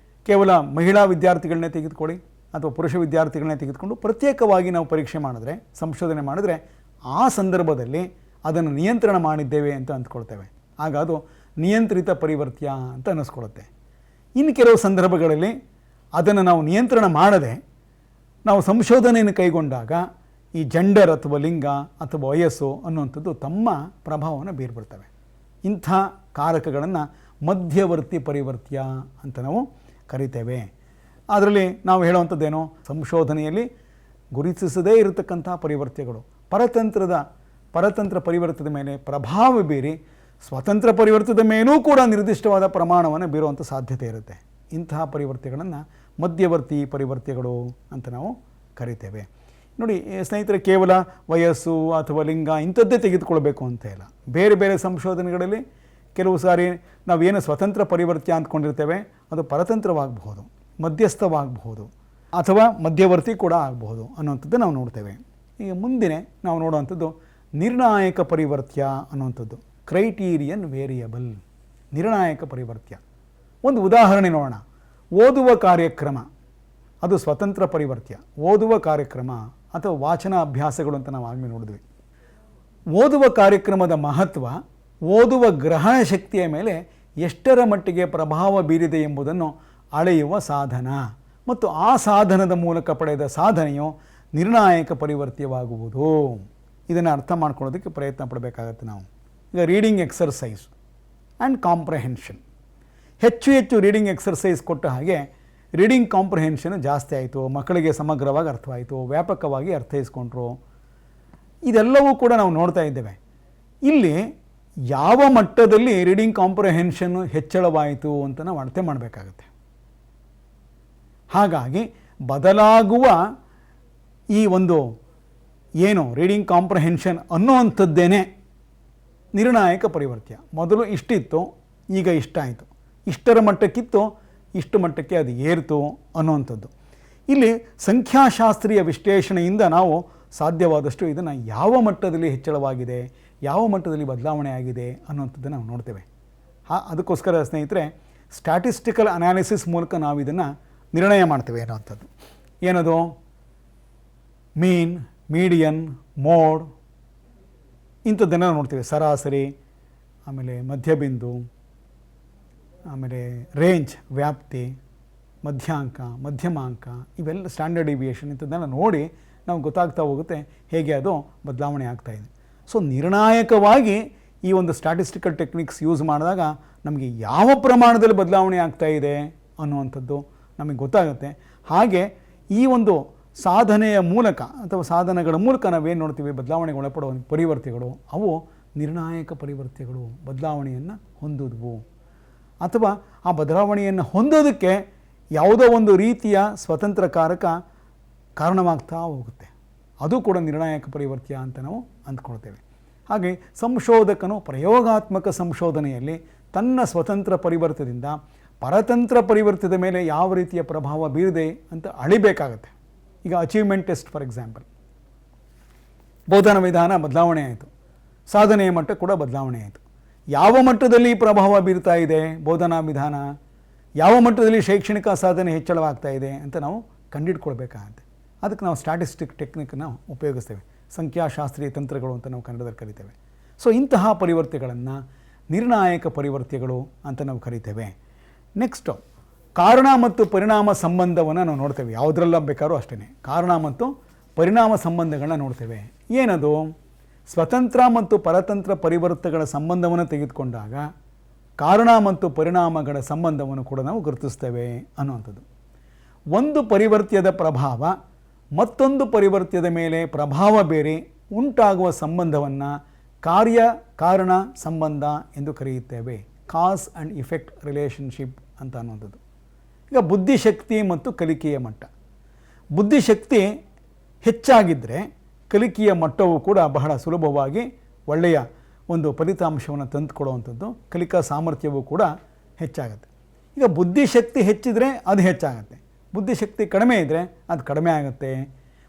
ಕೇವಲ ಮಹಿಳಾ ವಿದ್ಯಾರ್ಥಿಗಳನ್ನೇ ತೆಗೆದುಕೊಳ್ಳಿ ಅಥವಾ ಪುರುಷ ವಿದ್ಯಾರ್ಥಿಗಳನ್ನೇ ತೆಗೆದುಕೊಂಡು ಪ್ರತ್ಯೇಕವಾಗಿ ನಾವು ಪರೀಕ್ಷೆ ಮಾಡಿದ್ರೆ, ಸಂಶೋಧನೆ ಮಾಡಿದ್ರೆ ಆ ಸಂದರ್ಭದಲ್ಲಿ ಅದನ್ನು ನಿಯಂತ್ರಣ ಮಾಡಿದ್ದೇವೆ ಅಂತ ಅಂದ್ಕೊಳ್ತೇವೆ. ಆಗ ಅದು ನಿಯಂತ್ರಿತ ಪರಿವರ್ತ್ಯ ಅಂತ ಅನ್ನಿಸ್ಕೊಳ್ಳುತ್ತೆ. ಇನ್ನು ಕೆಲವು ಸಂದರ್ಭಗಳಲ್ಲಿ ಅದನ್ನು ನಾವು ನಿಯಂತ್ರಣ ಮಾಡದೆ ನಾವು ಸಂಶೋಧನೆಯನ್ನು ಕೈಗೊಂಡಾಗ ಈ ಜೆಂಡರ್ ಅಥವಾ ಲಿಂಗ ಅಥವಾ ವಯಸ್ಸು ಅನ್ನುವಂಥದ್ದು ತಮ್ಮ ಪ್ರಭಾವವನ್ನು ಬೀರ್ಬಿಡ್ತವೆ. ಇಂಥ ಕಾರಕಗಳನ್ನು ಮಧ್ಯವರ್ತಿ ಪರಿವರ್ತ್ಯ ಅಂತ ನಾವು ಕರಿತೇವೆ. ಅದರಲ್ಲಿ ನಾವು ಹೇಳುವಂಥದ್ದೇನೋ, ಸಂಶೋಧನೆಯಲ್ಲಿ ಗುರುತಿಸದೇ ಇರತಕ್ಕಂಥ ಪರಿವರ್ತ್ಯಗಳು ಪರತಂತ್ರ ಪರಿವರ್ತದ ಮೇಲೆ ಪ್ರಭಾವ ಬೀರಿ ಸ್ವತಂತ್ರ ಪರಿವರ್ತದ ಮೇಲೂ ಕೂಡ ನಿರ್ದಿಷ್ಟವಾದ ಪ್ರಮಾಣವನ್ನು ಬೀರುವಂಥ ಸಾಧ್ಯತೆ ಇರುತ್ತೆ. ಇಂತಹ ಪರಿವರ್ತ್ಯಗಳನ್ನು ಮಧ್ಯವರ್ತಿ ಪರಿವರ್ತ್ಯಗಳು ಅಂತ ನಾವು ಕರಿತೇವೆ. ನೋಡಿ ಸ್ನೇಹಿತರೆ, ಕೇವಲ ವಯಸ್ಸು ಅಥವಾ ಲಿಂಗ ಇಂಥದ್ದೇ ತೆಗೆದುಕೊಳ್ಬೇಕು ಅಂತ ಇಲ್ಲ. ಬೇರೆ ಬೇರೆ ಸಂಶೋಧನೆಗಳಲ್ಲಿ ಕೆಲವು ಸಾರಿ ನಾವೇನು ಸ್ವತಂತ್ರ ಪರಿವರ್ತ್ಯ ಅಂದ್ಕೊಂಡಿರ್ತೇವೆ ಅದು ಪರತಂತ್ರವಾಗಬಹುದು, ಮಧ್ಯಸ್ಥವಾಗಬಹುದು ಅಥವಾ ಮಧ್ಯವರ್ತಿ ಕೂಡ ಆಗಬಹುದು ಅನ್ನುವಂಥದ್ದು ನಾವು ನೋಡ್ತೇವೆ. ಈಗ ಮುಂದಿನ ನಾವು ನೋಡುವಂಥದ್ದು ನಿರ್ಣಾಯಕ ಪರಿವರ್ತ್ಯ ಅನ್ನುವಂಥದ್ದು, ಕ್ರೈಟೀರಿಯನ್ ವೇರಿಯಬಲ್. ನಿರ್ಣಾಯಕ ಪರಿವರ್ತ್ಯ ಒಂದು ಉದಾಹರಣೆ ನೋಡೋಣ. ಓದುವ ಕಾರ್ಯಕ್ರಮ ಅದು ಸ್ವತಂತ್ರ ಪರಿವರ್ತ್ಯ. ಓದುವ ಕಾರ್ಯಕ್ರಮ ಅಥವಾ ವಾಚನ ಅಭ್ಯಾಸಗಳು ಅಂತ ನಾವು ಆಗಲೇ ನೋಡಿದ್ವಿ. ಓದುವ ಕಾರ್ಯಕ್ರಮದ ಮಹತ್ವ ಓದುವ ಗ್ರಹಣ ಶಕ್ತಿಯ ಮೇಲೆ ಎಷ್ಟರ ಮಟ್ಟಿಗೆ ಪ್ರಭಾವ ಬೀರಿದೆ ಎಂಬುದನ್ನು ಅಳೆಯುವ ಸಾಧನ, ಮತ್ತು ಆ ಸಾಧನದ ಮೂಲಕ ಪಡೆದ ಸಾಧನೆಯು ನಿರ್ಣಾಯಕ ಪರಿವರ್ತ್ಯವಾಗುವುದು. ಇದನ್ನು ಅರ್ಥ ಮಾಡ್ಕೊಳ್ಳೋದಕ್ಕೆ ಪ್ರಯತ್ನ ಪಡಬೇಕಾಗತ್ತೆ ನಾವು. ಈಗ ರೀಡಿಂಗ್ ಎಕ್ಸರ್ಸೈಸ್ ಆ್ಯಂಡ್ ಕಾಂಪ್ರಹೆನ್ಷನ್, ಹೆಚ್ಚು ಹೆಚ್ಚು ರೀಡಿಂಗ್ ಎಕ್ಸರ್ಸೈಸ್ ಕೊಟ್ಟ ಹಾಗೆ ರೀಡಿಂಗ್ ಕಾಂಪ್ರಹೆನ್ಷನ್ ಜಾಸ್ತಿ ಆಯಿತು, ಮಕ್ಕಳಿಗೆ ಸಮಗ್ರವಾಗಿ ಅರ್ಥವಾಯಿತು, ವ್ಯಾಪಕವಾಗಿ ಅರ್ಥೈಸ್ಕೊಂಡ್ರು. ಇದೆಲ್ಲವೂ ಕೂಡ ನಾವು ನೋಡ್ತಾ ಇದ್ದೇವೆ. ಇಲ್ಲಿ ಯಾವ ಮಟ್ಟದಲ್ಲಿ ರೀಡಿಂಗ್ ಕಾಂಪ್ರಹೆನ್ಷನ್ನು ಹೆಚ್ಚಳವಾಯಿತು ಅಂತ ನಾವು ಅಳತೆ ಮಾಡಬೇಕಾಗತ್ತೆ. ಹಾಗಾಗಿ ಬದಲಾಗುವ ಈ ಒಂದು ಏನು ರೀಡಿಂಗ್ ಕಾಂಪ್ರಹೆನ್ಷನ್ ಅನ್ನೋವಂಥದ್ದೇನೆ ನಿರ್ಣಾಯಕ ಪರಿವರ್ತ್ಯ. ಮೊದಲು ಇಷ್ಟಿತ್ತು, ಈಗ ಇಷ್ಟಾಯಿತು, ಇಷ್ಟರ ಮಟ್ಟಕ್ಕಿತ್ತು, ಇಷ್ಟು ಮಟ್ಟಕ್ಕೆ ಅದು ಏರ್ತು ಅನ್ನುವಂಥದ್ದು. ಇಲ್ಲಿ ಸಂಖ್ಯಾಶಾಸ್ತ್ರೀಯ ವಿಶ್ಲೇಷಣೆಯಿಂದ ನಾವು ಸಾಧ್ಯವಾದಷ್ಟು ಇದನ್ನು ಯಾವ ಮಟ್ಟದಲ್ಲಿ ಹೆಚ್ಚಳವಾಗಿದೆ, ಯಾವ ಮಟ್ಟದಲ್ಲಿ ಬದಲಾವಣೆ ಆಗಿದೆ ಅನ್ನುವಂಥದ್ದನ್ನು ನಾವು ನೋಡ್ತೇವೆ. ಅದಕ್ಕೋಸ್ಕರ ಸ್ನೇಹಿತರೆ, ಸ್ಟ್ಯಾಟಿಸ್ಟಿಕಲ್ ಅನಾಲಿಸಿಸ್ ಮೂಲಕ ನಾವು ಇದನ್ನು ನಿರ್ಣಯ ಮಾಡ್ತೇವೆ ಅನ್ನೋವಂಥದ್ದು. ಏನದು? ಮೀನ್, ಮೀಡಿಯನ್, ಮೋಡ್ ಇಂಥದ್ದನ್ನು ನೋಡ್ತೀವಿ. ಸರಾಸರಿ, ಆಮೇಲೆ ಮಧ್ಯಬಿಂದು, ಆಮೇಲೆ ರೇಂಜ್ ವ್ಯಾಪ್ತಿ, ಮಧ್ಯಾಂಕ, ಮಧ್ಯಮಾಂಕ, ಇವೆಲ್ಲ ಸ್ಟ್ಯಾಂಡರ್ಡ್ ಡಿವಿಯೇಷನ್ ಇಂಥದ್ದನ್ನು ನೋಡಿ ನಾವು ಗೊತ್ತಾಗ್ತಾ ಹೋಗುತ್ತೆ ಹೇಗೆ ಅದು ಬದಲಾವಣೆ ಆಗ್ತಾಯಿದೆ. ಸೊ ನಿರ್ಣಾಯಕವಾಗಿ ಈ ಒಂದು ಸ್ಟ್ಯಾಟಿಸ್ಟಿಕಲ್ ಟೆಕ್ನಿಕ್ಸ್ ಯೂಸ್ ಮಾಡಿದಾಗ ನಮಗೆ ಯಾವ ಪ್ರಮಾಣದಲ್ಲಿ ಬದಲಾವಣೆ ಆಗ್ತಾಯಿದೆ ಅನ್ನುವಂಥದ್ದು ನಮಗೆ ಗೊತ್ತಾಗುತ್ತೆ. ಹಾಗೆ ಈ ಒಂದು ಸಾಧನೆಯ ಮೂಲಕ ಅಥವಾ ಸಾಧನಗಳ ಮೂಲಕ ನಾವೇನು ನೋಡ್ತೀವಿ, ಬದಲಾವಣೆಗೆ ಒಳಪಡುವ ಪರಿವರ್ತ್ಯಗಳು, ಅವು ನಿರ್ಣಾಯಕ ಪರಿವರ್ತ್ಯಗಳು. ಬದಲಾವಣೆಯನ್ನು ಹೊಂದಿದ್ವು ಅಥವಾ ಆ ಬದಲಾವಣೆಯನ್ನು ಹೊಂದೋದಕ್ಕೆ ಯಾವುದೋ ಒಂದು ರೀತಿಯ ಸ್ವತಂತ್ರ ಕಾರಣವಾಗ್ತಾ ಹೋಗುತ್ತೆ. ಅದು ಕೂಡ ನಿರ್ಣಾಯಕ ಪರಿವರ್ತ್ಯ ಅಂತ ನಾವು ಅಂದ್ಕೊಳ್ತೇವೆ. ಹಾಗೆ ಸಂಶೋಧಕನು ಪ್ರಯೋಗಾತ್ಮಕ ಸಂಶೋಧನೆಯಲ್ಲಿ ತನ್ನ ಸ್ವತಂತ್ರ ಪರಿವರ್ತದಿಂದ ಪರತಂತ್ರ ಪರಿವರ್ತದ ಮೇಲೆ ಯಾವ ರೀತಿಯ ಪ್ರಭಾವ ಬೀರಿದೆ ಅಂತ ಅಳಿಬೇಕಾಗತ್ತೆ. ಈಗ ಅಚೀವ್ಮೆಂಟ್ ಟೆಸ್ಟ್ ಫಾರ್ ಎಕ್ಸಾಂಪಲ್, ಬೋಧನಾ ವಿಧಾನ ಬದಲಾವಣೆ ಆಯಿತು, ಸಾಧನೆಯ ಮಟ್ಟ ಕೂಡ ಬದಲಾವಣೆ ಆಯಿತು. ಯಾವ ಮಟ್ಟದಲ್ಲಿ ಪ್ರಭಾವ ಬೀರ್ತಾ ಇದೆ ಬೋಧನಾ ವಿಧಾನ, ಯಾವ ಮಟ್ಟದಲ್ಲಿ ಶೈಕ್ಷಣಿಕ ಸಾಧನೆ ಹೆಚ್ಚಳವಾಗ್ತಾ ಇದೆ ಅಂತ ನಾವು ಕಂಡಿಡ್ಕೊಳ್ಬೇಕಾಗತ್ತೆ. ಅದಕ್ಕೆ ನಾವು ಸ್ಟ್ಯಾಟಿಸ್ಟಿಕ್ ಟೆಕ್ನಿಕ್ನ ಉಪಯೋಗಿಸ್ತೇವೆ. ಸಂಖ್ಯಾಶಾಸ್ತ್ರೀಯ ತಂತ್ರಗಳು ಅಂತ ನಾವು ಕನ್ನಡದಲ್ಲಿ ಕರಿತೇವೆ. ಸೊ ಇಂತಹ ಪರಿವರ್ತ್ಯಗಳನ್ನು ನಿರ್ಣಾಯಕ ಪರಿವರ್ತ್ಯಗಳು ಅಂತ ನಾವು ಕರಿತೇವೆ. ನೆಕ್ಸ್ಟು ಕಾರಣ ಮತ್ತು ಪರಿಣಾಮ ಸಂಬಂಧವನ್ನು ನಾವು ನೋಡ್ತೇವೆ. ಯಾವುದ್ರಲ್ಲ ಬೇಕಾದ್ರೂ ಅಷ್ಟೇ ಕಾರಣ ಮತ್ತು ಪರಿಣಾಮ ಸಂಬಂಧಗಳನ್ನ ನೋಡ್ತೇವೆ. ಏನದು? ಸ್ವತಂತ್ರ ಮತ್ತು ಪರತಂತ್ರ ಪರಿವರ್ತಗಳ ಸಂಬಂಧವನ್ನು ತೆಗೆದುಕೊಂಡಾಗ ಕಾರಣ ಮತ್ತು ಪರಿಣಾಮಗಳ ಸಂಬಂಧವನ್ನು ಕೂಡ ನಾವು ಗುರುತಿಸ್ತೇವೆ ಅನ್ನುವಂಥದ್ದು. ಒಂದು ಪರಿವರ್ತ್ಯದ ಪ್ರಭಾವ ಮತ್ತೊಂದು ಪರಿವರ್ತ್ಯದ ಮೇಲೆ ಪ್ರಭಾವ ಬೇರೆ ಉಂಟಾಗುವ ಸಂಬಂಧವನ್ನು ಕಾರ್ಯ ಕಾರಣ ಸಂಬಂಧ ಎಂದು ಕರೆಯುತ್ತೇವೆ. ಕಾಸ್ ಆ್ಯಂಡ್ ಇಫೆಕ್ಟ್ ರಿಲೇಷನ್ಶಿಪ್ ಅಂತ ಅನ್ನುವಂಥದ್ದು. ಈಗ ಬುದ್ಧಿಶಕ್ತಿ ಮತ್ತು ಕಲಿಕೆಯ ಮಟ್ಟ. ಬುದ್ಧಿಶಕ್ತಿ ಹೆಚ್ಚಾಗಿದ್ದರೆ ಕಲಿಕೆಯ ಮಟ್ಟವು ಕೂಡ ಬಹಳ ಸುಲಭವಾಗಿ ಒಳ್ಳೆಯ ಒಂದು ಫಲಿತಾಂಶವನ್ನು ತಂದುಕೊಡುವಂಥದ್ದು, ಕಲಿಕಾ ಸಾಮರ್ಥ್ಯವೂ ಕೂಡ ಹೆಚ್ಚಾಗುತ್ತೆ. ಈಗ ಬುದ್ಧಿಶಕ್ತಿ ಹೆಚ್ಚಿದರೆ ಅದು ಹೆಚ್ಚಾಗುತ್ತೆ, ಬುದ್ಧಿಶಕ್ತಿ ಕಡಿಮೆ ಇದ್ದರೆ ಅದು ಕಡಿಮೆ ಆಗುತ್ತೆ.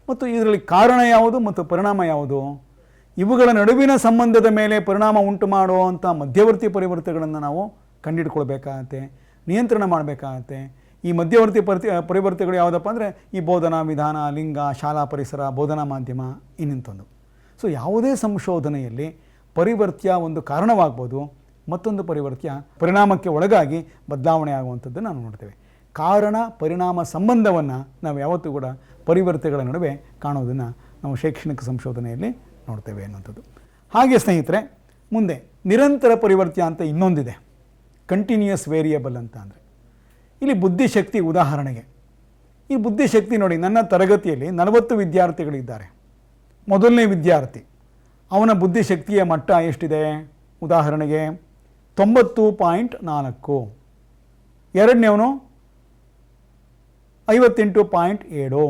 ಮತ್ತು ಇದರಲ್ಲಿ ಕಾರಣ ಯಾವುದು ಮತ್ತು ಪರಿಣಾಮ ಯಾವುದು, ಇವುಗಳ ನಡುವಿನ ಸಂಬಂಧದ ಮೇಲೆ ಪರಿಣಾಮ ಉಂಟು ಮಾಡುವಂಥ ಮಧ್ಯವರ್ತಿ ಪರಿವರ್ತಗಳನ್ನು ನಾವು ಕಂಡುಹಿಡ್ಕೊಳ್ಬೇಕಾಗತ್ತೆ, ನಿಯಂತ್ರಣ ಮಾಡಬೇಕಾಗತ್ತೆ. ಈ ಮಧ್ಯವರ್ತಿ ಪರಿವರ್ತಗಳು ಯಾವುದಪ್ಪ ಅಂದರೆ ಈ ಬೋಧನಾ ವಿಧಾನ, ಲಿಂಗ, ಶಾಲಾ ಪರಿಸರ, ಬೋಧನಾ ಮಾಧ್ಯಮ ಇನ್ನಿಂತೊಂದು. ಸೊ ಯಾವುದೇ ಸಂಶೋಧನೆಯಲ್ಲಿ ಪರಿವರ್ತ್ಯ ಒಂದು ಕಾರಣವಾಗ್ಬೋದು, ಮತ್ತೊಂದು ಪರಿವರ್ತ್ಯ ಪರಿಣಾಮಕ್ಕೆ ಒಳಗಾಗಿ ಬದಲಾವಣೆ ಆಗುವಂಥದ್ದನ್ನು ನಾವು ನೋಡ್ತೇವೆ. ಕಾರಣ ಪರಿಣಾಮ ಸಂಬಂಧವನ್ನು ನಾವು ಯಾವತ್ತೂ ಕೂಡ ಪರಿವರ್ತ್ಯಗಳ ನಡುವೆ ಕಾಣೋದನ್ನು ನಾವು ಶೈಕ್ಷಣಿಕ ಸಂಶೋಧನೆಯಲ್ಲಿ ನೋಡ್ತೇವೆ ಅನ್ನೋಂಥದ್ದು. ಹಾಗೆ ಸ್ನೇಹಿತರೆ, ಮುಂದೆ ನಿರಂತರ ಪರಿವರ್ತ್ಯ ಅಂತ ಇನ್ನೊಂದಿದೆ, ಕಂಟಿನ್ಯೂಯಸ್ ವೇರಿಯಬಲ್ ಅಂತ. ಅಂದರೆ ಇಲ್ಲಿ ಬುದ್ಧಿಶಕ್ತಿ ಉದಾಹರಣೆಗೆ, ಈ ಬುದ್ಧಿಶಕ್ತಿ ನೋಡಿ, ನನ್ನ ತರಗತಿಯಲ್ಲಿ 40 ವಿದ್ಯಾರ್ಥಿಗಳಿದ್ದಾರೆ. ಮೊದಲನೇ ವಿದ್ಯಾರ್ಥಿ ಅವನ ಬುದ್ಧಿಶಕ್ತಿಯ ಮಟ್ಟ ಎಷ್ಟಿದೆ? ಉದಾಹರಣೆಗೆ 90.4. ಎರಡನೇವನು 58.7,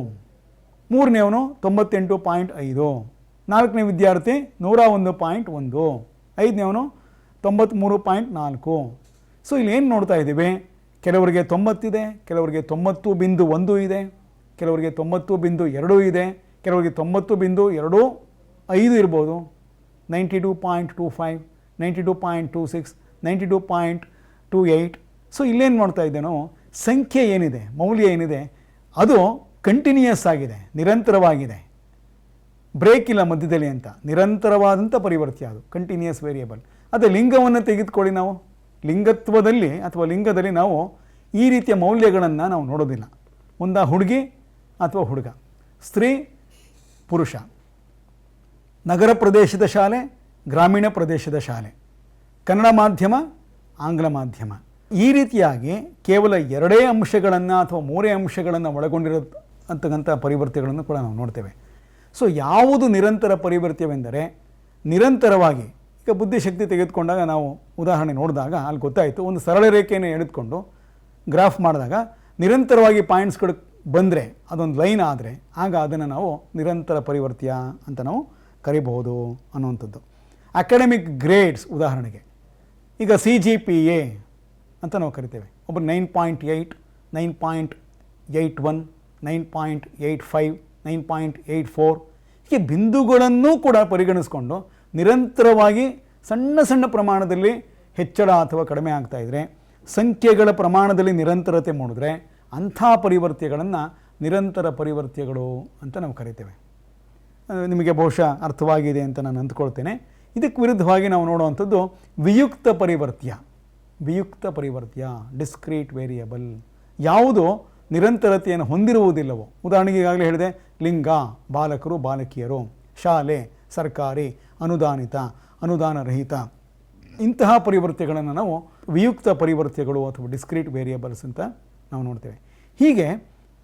ಮೂರನೇವನು 98.5, ನಾಲ್ಕನೇ ವಿದ್ಯಾರ್ಥಿ 101.1, ಐದನೇವನು 93.4. ಸೊ ಇಲ್ಲಿ ಏನು ನೋಡ್ತಾ ಇದ್ದೀವಿ, ಕೆಲವರಿಗೆ 90 ಇದೆ, ಕೆಲವರಿಗೆ 90.1 ಇದೆ, ಕೆಲವರಿಗೆ 90.2 ಇದೆ, ಕೆಲವರಿಗೆ 90.25 ಇರ್ಬೋದು, 92.25, 92.26, 92.28. ಸೊ ಇಲ್ಲೇನು ಮಾಡ್ತಾ ಇದ್ದೇನೋ, ಸಂಖ್ಯೆ ಏನಿದೆ, ಮೌಲ್ಯ ಏನಿದೆ, ಅದು ಕಂಟಿನ್ಯೂಯಸ್ ಆಗಿದೆ, ನಿರಂತರವಾಗಿದೆ, ಬ್ರೇಕ್ ಇಲ್ಲ ಮಧ್ಯದಲ್ಲಿ ಅಂತ, ನಿರಂತರವಾದಂಥ ಪರಿವರ್ತ್ಯ ಅದು, ಕಂಟಿನ್ಯೂಯಸ್ ವೇರಿಯಬಲ್. ಅದೇ ಲಿಂಗವನ್ನು ತೆಗೆದುಕೊಳ್ಳಿ, ನಾವು ಲಿಂಗತ್ವದಲ್ಲಿ ಅಥವಾ ಲಿಂಗದಲ್ಲಿ ನಾವು ಈ ರೀತಿಯ ಮೌಲ್ಯಗಳನ್ನು ನಾವು ನೋಡೋದಿಲ್ಲ. ಮುಂದೆ ಹುಡುಗಿ ಅಥವಾ ಹುಡುಗ, ಸ್ತ್ರೀ ಪುರುಷ, ನಗರ ಪ್ರದೇಶದ ಶಾಲೆ, ಗ್ರಾಮೀಣ ಪ್ರದೇಶದ ಶಾಲೆ, ಕನ್ನಡ ಮಾಧ್ಯಮ, ಆಂಗ್ಲ ಮಾಧ್ಯಮ, ಈ ರೀತಿಯಾಗಿ ಕೇವಲ 2 ಅಂಶಗಳನ್ನು ಅಥವಾ 3 ಅಂಶಗಳನ್ನು ಒಳಗೊಂಡಿರತಕ್ಕಂಥ ಪರಿವರ್ತ್ಯಗಳನ್ನು ಕೂಡ ನಾವು ನೋಡ್ತೇವೆ. ಸೊ ಯಾವುದು ನಿರಂತರ ಪರಿವರ್ತ್ಯವೆಂದರೆ, ನಿರಂತರವಾಗಿ, ಈಗ ಬುದ್ಧಿಶಕ್ತಿ ತೆಗೆದುಕೊಂಡಾಗ ನಾವು ಉದಾಹರಣೆ ನೋಡಿದಾಗ ಅಲ್ಲಿ ಗೊತ್ತಾಯಿತು, ಒಂದು ಸರಳ ರೇಖೆಯನ್ನು ಎಳೆದುಕೊಂಡು ಗ್ರಾಫ್ ಮಾಡಿದಾಗ ನಿರಂತರವಾಗಿ ಪಾಯಿಂಟ್ಸ್ಗಳು ಬಂದರೆ, ಅದೊಂದು ಲೈನ್ ಆದರೆ, ಆಗ ಅದನ್ನು ನಾವು ನಿರಂತರ ಪರಿವರ್ತ್ಯ ಅಂತ ನಾವು ಕರಿಬಹುದು ಅನ್ನುವಂಥದ್ದು. ಅಕಾಡೆಮಿಕ್ ಗ್ರೇಡ್ಸ್ ಉದಾಹರಣೆಗೆ, ಈಗ CGPA ಅಂತ ನಾವು ಕರಿತೇವೆ. ಒಬ್ಬರು 9.8, 9.81, 9.85, 9.84 ಹೀಗೆ ಬಿಂದುಗಳನ್ನು ಕೂಡ ಪರಿಗಣಿಸ್ಕೊಂಡು ನಿರಂತರವಾಗಿ ಸಣ್ಣ ಸಣ್ಣ ಪ್ರಮಾಣದಲ್ಲಿ ಹೆಚ್ಚಳ ಅಥವಾ ಕಡಿಮೆ ಆಗ್ತಾಯಿದ್ರೆ, ಸಂಖ್ಯೆಗಳ ಪ್ರಮಾಣದಲ್ಲಿ ನಿರಂತರತೆ ಮೂಡಿದ್ರೆ, ಅಂಥ ಪರಿವರ್ತ್ಯಗಳನ್ನು ನಿರಂತರ ಪರಿವರ್ತ್ಯಗಳು ಅಂತ ನಾವು ಕರಿತೇವೆ. ನಿಮಗೆ ಬಹುಶಃ ಅರ್ಥವಾಗಿದೆ ಅಂತ ನಾನು ಅಂದ್ಕೊಳ್ತೇನೆ. ಇದಕ್ಕೆ ವಿರುದ್ಧವಾಗಿ ನಾವು ನೋಡುವಂಥದ್ದು ವಿಯುಕ್ತ ಪರಿವರ್ತ್ಯ. ವಿಯುಕ್ತ ಪರಿವರ್ತ್ಯ, ಡಿಸ್ಕ್ರೀಟ್ ವೇರಿಯಬಲ್, ಯಾವುದು ನಿರಂತರತೆಯನ್ನು ಹೊಂದಿರುವುದಿಲ್ಲವೋ. ಉದಾಹರಣೆಗೆ ಈಗಾಗಲೇ ಹೇಳಿದೆ, ಲಿಂಗ, ಬಾಲಕರು ಬಾಲಕಿಯರು, ಶಾಲೆ, ಸರ್ಕಾರಿ, ಅನುದಾನಿತ, ಅನುದಾನರಹಿತ, ಇಂತಹ ಪರಿವರ್ತ್ಯಗಳನ್ನು ನಾವು ವಿಯುಕ್ತ ಪರಿವರ್ತ್ಯಗಳು ಅಥವಾ ಡಿಸ್ಕ್ರೀಟ್ ವೇರಿಯಬಲ್ಸ್ ಅಂತ ನಾವು ನೋಡ್ತೇವೆ. ಹೀಗೆ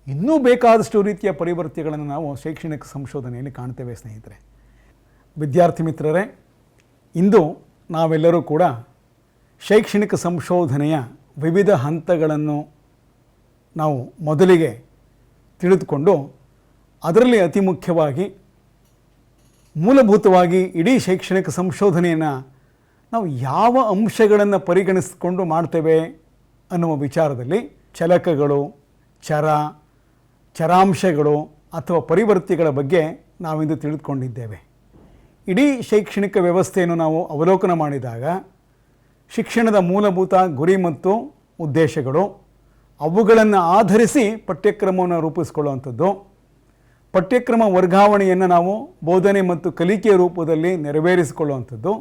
ಇನ್ನೂ ಬೇಕಾದಷ್ಟು ರೀತಿಯ ಪರಿವರ್ತ್ಯಗಳನ್ನು ನಾವು ಶೈಕ್ಷಣಿಕ ಸಂಶೋಧನೆಯಲ್ಲಿ ಕಾಣ್ತೇವೆ ಸ್ನೇಹಿತರೆ. ವಿದ್ಯಾರ್ಥಿ ಮಿತ್ರರೇ, ಇಂದು ನಾವೆಲ್ಲರೂ ಕೂಡ ಶೈಕ್ಷಣಿಕ ಸಂಶೋಧನೆಯ ವಿವಿಧ ಹಂತಗಳನ್ನು ನಾವು ಮೊದಲಿಗೆ ತಿಳಿದುಕೊಂಡು, ಅದರಲ್ಲಿ ಅತಿ ಮುಖ್ಯವಾಗಿ ಮೂಲಭೂತವಾಗಿ ಇಡೀ ಶೈಕ್ಷಣಿಕ ಸಂಶೋಧನೆಯನ್ನು ನಾವು ಯಾವ ಅಂಶಗಳನ್ನು ಪರಿಗಣಿಸಿಕೊಂಡು ಮಾಡ್ತೇವೆ ಅನ್ನುವ ವಿಚಾರದಲ್ಲಿ ಚಲಕಗಳು, ಚರಾಂಶಗಳು ಅಥವಾ ಪರಿವರ್ತಿಗಳ ಬಗ್ಗೆ ನಾವಿಂದು ತಿಳಿದುಕೊಂಡಿದ್ದೇವೆ. ಇಡೀ ಶೈಕ್ಷಣಿಕ ವ್ಯವಸ್ಥೆಯನ್ನು ನಾವು ಅವಲೋಕನ ಮಾಡಿದಾಗ ಶಿಕ್ಷಣದ ಮೂಲಭೂತ ಗುರಿ ಮತ್ತು ಉದ್ದೇಶಗಳು, ಅವುಗಳನ್ನು ಆಧರಿಸಿ ಪಠ್ಯಕ್ರಮವನ್ನು ರೂಪಿಸಿಕೊಳ್ಳುವಂಥದ್ದು, ಪಠ್ಯಕ್ರಮ ವರ್ಗಾವಣೆಯನ್ನು ನಾವು ಬೋಧನೆ ಮತ್ತು ಕಲಿಕೆಯ ರೂಪದಲ್ಲಿ ನೆರವೇರಿಸಿಕೊಳ್ಳುವಂಥದ್ದು,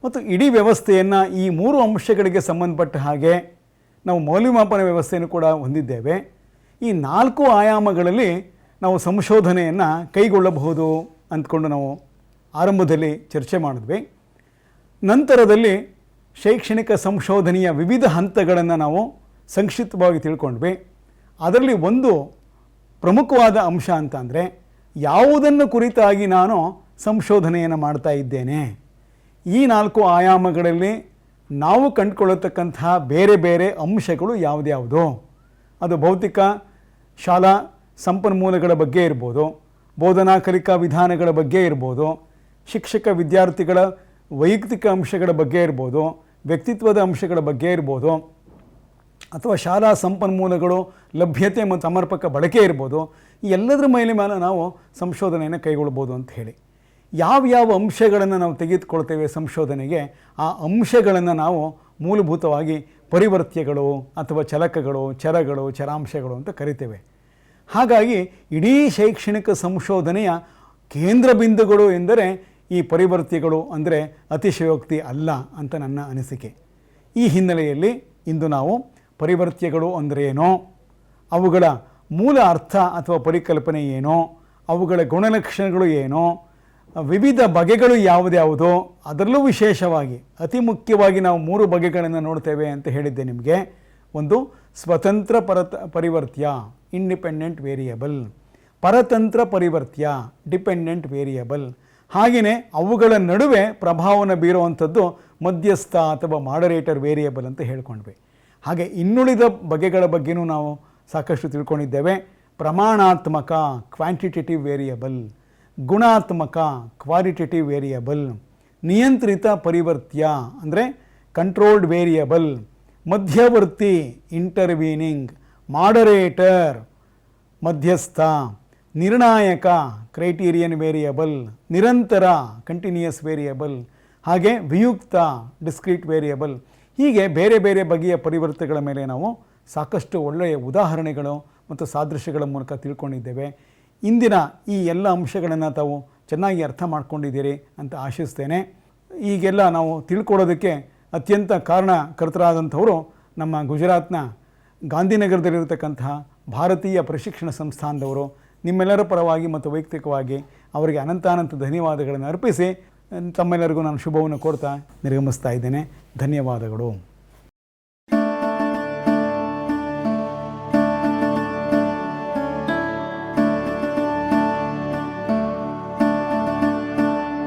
ಮತ್ತು ಇಡೀ ವ್ಯವಸ್ಥೆಯನ್ನು ಈ 3 ಅಂಶಗಳಿಗೆ ಸಂಬಂಧಪಟ್ಟ ಹಾಗೆ ನಾವು ಮೌಲ್ಯಮಾಪನ ವ್ಯವಸ್ಥೆಯನ್ನು ಕೂಡ ಹೊಂದಿದ್ದೇವೆ. ಈ 4 ಆಯಾಮಗಳಲ್ಲಿ ನಾವು ಸಂಶೋಧನೆಯನ್ನು ಕೈಗೊಳ್ಳಬಹುದು ಅಂದ್ಕೊಂಡು ನಾವು ಆರಂಭದಲ್ಲಿ ಚರ್ಚೆ ಮಾಡಿದ್ವಿ. ನಂತರದಲ್ಲಿ ಶೈಕ್ಷಣಿಕ ಸಂಶೋಧನೆಯ ವಿವಿಧ ಹಂತಗಳನ್ನು ನಾವು ಸಂಕ್ಷಿಪ್ತವಾಗಿ ತಿಳ್ಕೊಂಡ್ವಿ. ಅದರಲ್ಲಿ ಒಂದು ಪ್ರಮುಖವಾದ ಅಂಶ ಅಂತ ಅಂದರೆ, ಯಾವುದನ್ನು ಕುರಿತಾಗಿ ನಾನು ಸಂಶೋಧನೆಯನ್ನು ಮಾಡ್ತಾ ಇದ್ದೇನೆ. ಈ 4 ಆಯಾಮಗಳಲ್ಲಿ ನಾವು ಕಂಡುಕೊಳ್ಳತಕ್ಕಂತಹ ಬೇರೆ ಬೇರೆ ಅಂಶಗಳು ಯಾವುದ್ಯಾವುದು. ಅದು ಭೌತಿಕ ಶಾಲಾ ಸಂಪನ್ಮೂಲಗಳ ಬಗ್ಗೆ ಇರ್ಬೋದು, ಬೋಧನಾ ಕಲಿಕಾ ವಿಧಾನಗಳ ಬಗ್ಗೆ ಇರ್ಬೋದು, ಶಿಕ್ಷಕ ವಿದ್ಯಾರ್ಥಿಗಳ ವೈಯಕ್ತಿಕ ಅಂಶಗಳ ಬಗ್ಗೆ ಇರ್ಬೋದು, ವ್ಯಕ್ತಿತ್ವದ ಅಂಶಗಳ ಬಗ್ಗೆ ಇರ್ಬೋದು, ಅಥವಾ ಶಾಲಾ ಸಂಪನ್ಮೂಲಗಳು ಲಭ್ಯತೆ ಮತ್ತು ಸಮರ್ಪಕ ಬಳಕೆ ಇರ್ಬೋದು. ಈ ಎಲ್ಲದರ ಮೇಲೆ ನಾವು ಸಂಶೋಧನೆಯನ್ನು ಕೈಗೊಳ್ಬೋದು ಅಂತ ಹೇಳಿ. ಯಾವ್ಯಾವ ಅಂಶಗಳನ್ನು ನಾವು ತೆಗೆದುಕೊಳ್ತೇವೆ ಸಂಶೋಧನೆಗೆ, ಆ ಅಂಶಗಳನ್ನು ನಾವು ಮೂಲಭೂತವಾಗಿ ಪರಿವರ್ತ್ಯಗಳು ಅಥವಾ ಚಲಕಗಳು, ಚರಗಳು, ಚರಾಂಶಗಳು ಅಂತ ಕರಿತೇವೆ. ಹಾಗಾಗಿ ಇಡೀ ಶೈಕ್ಷಣಿಕ ಸಂಶೋಧನೆಯ ಕೇಂದ್ರ ಬಿಂದುಗಳು ಎಂದರೆ ಈ ಪರಿವರ್ತ್ಯಗಳು ಅಂದರೆ ಅತಿಶಯೋಕ್ತಿ ಅಲ್ಲ ಅಂತ ನನ್ನ ಅನಿಸಿಕೆ. ಈ ಹಿನ್ನೆಲೆಯಲ್ಲಿ ಇಂದು ನಾವು ಪರಿವರ್ತ್ಯಗಳು ಅಂದರೆ ಏನೋ, ಅವುಗಳ ಮೂಲ ಅರ್ಥ ಅಥವಾ ಪರಿಕಲ್ಪನೆ ಏನೋ, ಅವುಗಳ ಗುಣಲಕ್ಷಣಗಳು ಏನೋ, ವಿವಿಧ ಬಗೆಗಳು ಯಾವುದ್ಯಾವುದೋ, ಅದರಲ್ಲೂ ವಿಶೇಷವಾಗಿ ಅತಿ ಮುಖ್ಯವಾಗಿ ನಾವು 3 ಬಗೆಗಳನ್ನು ನೋಡ್ತೇವೆ ಅಂತ ಹೇಳಿದ್ದೆ ನಿಮಗೆ. ಒಂದು ಸ್ವತಂತ್ರ ಪರಿವರ್ತ್ಯ, ಇಂಡಿಪೆಂಡೆಂಟ್ ವೇರಿಯಬಲ್, ಪರತಂತ್ರ ಪರಿವರ್ತ್ಯ, ಡಿಪೆಂಡೆಂಟ್ ವೇರಿಯಬಲ್, ಹಾಗೆಯೇ ಅವುಗಳ ನಡುವೆ ಪ್ರಭಾವವನ್ನು ಬೀರುವಂಥದ್ದು ಮಧ್ಯಸ್ಥ ಅಥವಾ ಮಾಡರೇಟರ್ ವೇರಿಯಬಲ್ ಅಂತ ಹೇಳ್ಕೊಂಡ್ವಿ. ಹಾಗೆ ಇನ್ನುಳಿದ ಬಗೆಗಳ ಬಗ್ಗೆಯೂ ನಾವು ಸಾಕಷ್ಟು ತಿಳ್ಕೊಂಡಿದ್ದೇವೆ. ಪ್ರಮಾಣಾತ್ಮಕ ಕ್ವಾಂಟಿಟೇಟಿವ್ ವೇರಿಯಬಲ್, ಗುಣಾತ್ಮಕ ಕ್ವಾಲಿಟೇಟಿವ್ ವೇರಿಯಬಲ್, ನಿಯಂತ್ರಿತ ಪರಿವರ್ತ್ಯ ಅಂದರೆ ಕಂಟ್ರೋಲ್ಡ್ ವೇರಿಯಬಲ್, ಮಧ್ಯವರ್ತಿ ಇಂಟರ್ವೀನಿಂಗ್, ಮಾಡರೇಟರ್ ಮಧ್ಯಸ್ಥ, ನಿರ್ಣಾಯಕ ಕ್ರೈಟೀರಿಯನ್ ವೇರಿಯಬಲ್, ನಿರಂತರ ಕಂಟಿನ್ಯೂಯಸ್ ವೇರಿಯಬಲ್, ಹಾಗೆ ವಿಯುಕ್ತ ಡಿಸ್ಕ್ರೀಟ್ ವೇರಿಯಬಲ್. ಹೀಗೆ ಬೇರೆ ಬೇರೆ ಬಗೆಯ ಪರಿವರ್ತನೆಗಳ ಮೇಲೆ ನಾವು ಸಾಕಷ್ಟು ಒಳ್ಳೆಯ ಉದಾಹರಣೆಗಳು ಮತ್ತು ಸಾದೃಶ್ಯಗಳ ಮೂಲಕ ತಿಳ್ಕೊಂಡಿದ್ದೇವೆ. ಇಂದಿನ ಈ ಎಲ್ಲ ಅಂಶಗಳನ್ನು ತಾವು ಚೆನ್ನಾಗಿ ಅರ್ಥ ಮಾಡ್ಕೊಂಡಿದ್ದೀರಿ ಅಂತ ಆಶಿಸ್ತೇನೆ. ಈಗೆಲ್ಲ ನಾವು ತಿಳ್ಕೊಳ್ಳೋದಕ್ಕೆ ಅತ್ಯಂತ ಕಾರಣಕರ್ತರಾದಂಥವರು ನಮ್ಮ ಗುಜರಾತ್ನ ಗಾಂಧಿನಗರದಲ್ಲಿರತಕ್ಕಂತಹ ಭಾರತೀಯ ಪ್ರಶಿಕ್ಷಣ ಸಂಸ್ಥಾನದವರು. ನಿಮ್ಮೆಲ್ಲರ ಪರವಾಗಿ ಮತ್ತು ವೈಯಕ್ತಿಕವಾಗಿ ಅವರಿಗೆ ಅನಂತಾನಂತ ಧನ್ಯವಾದಗಳನ್ನು ಅರ್ಪಿಸಿ ತಮ್ಮೆಲ್ಲರಿಗೂ ನಾನು ಶುಭವನ್ನು ಕೋರ್ತಾ ನಿರ್ಗಮಿಸ್ತಾ ಇದ್ದೇನೆ. ಧನ್ಯವಾದಗಳು.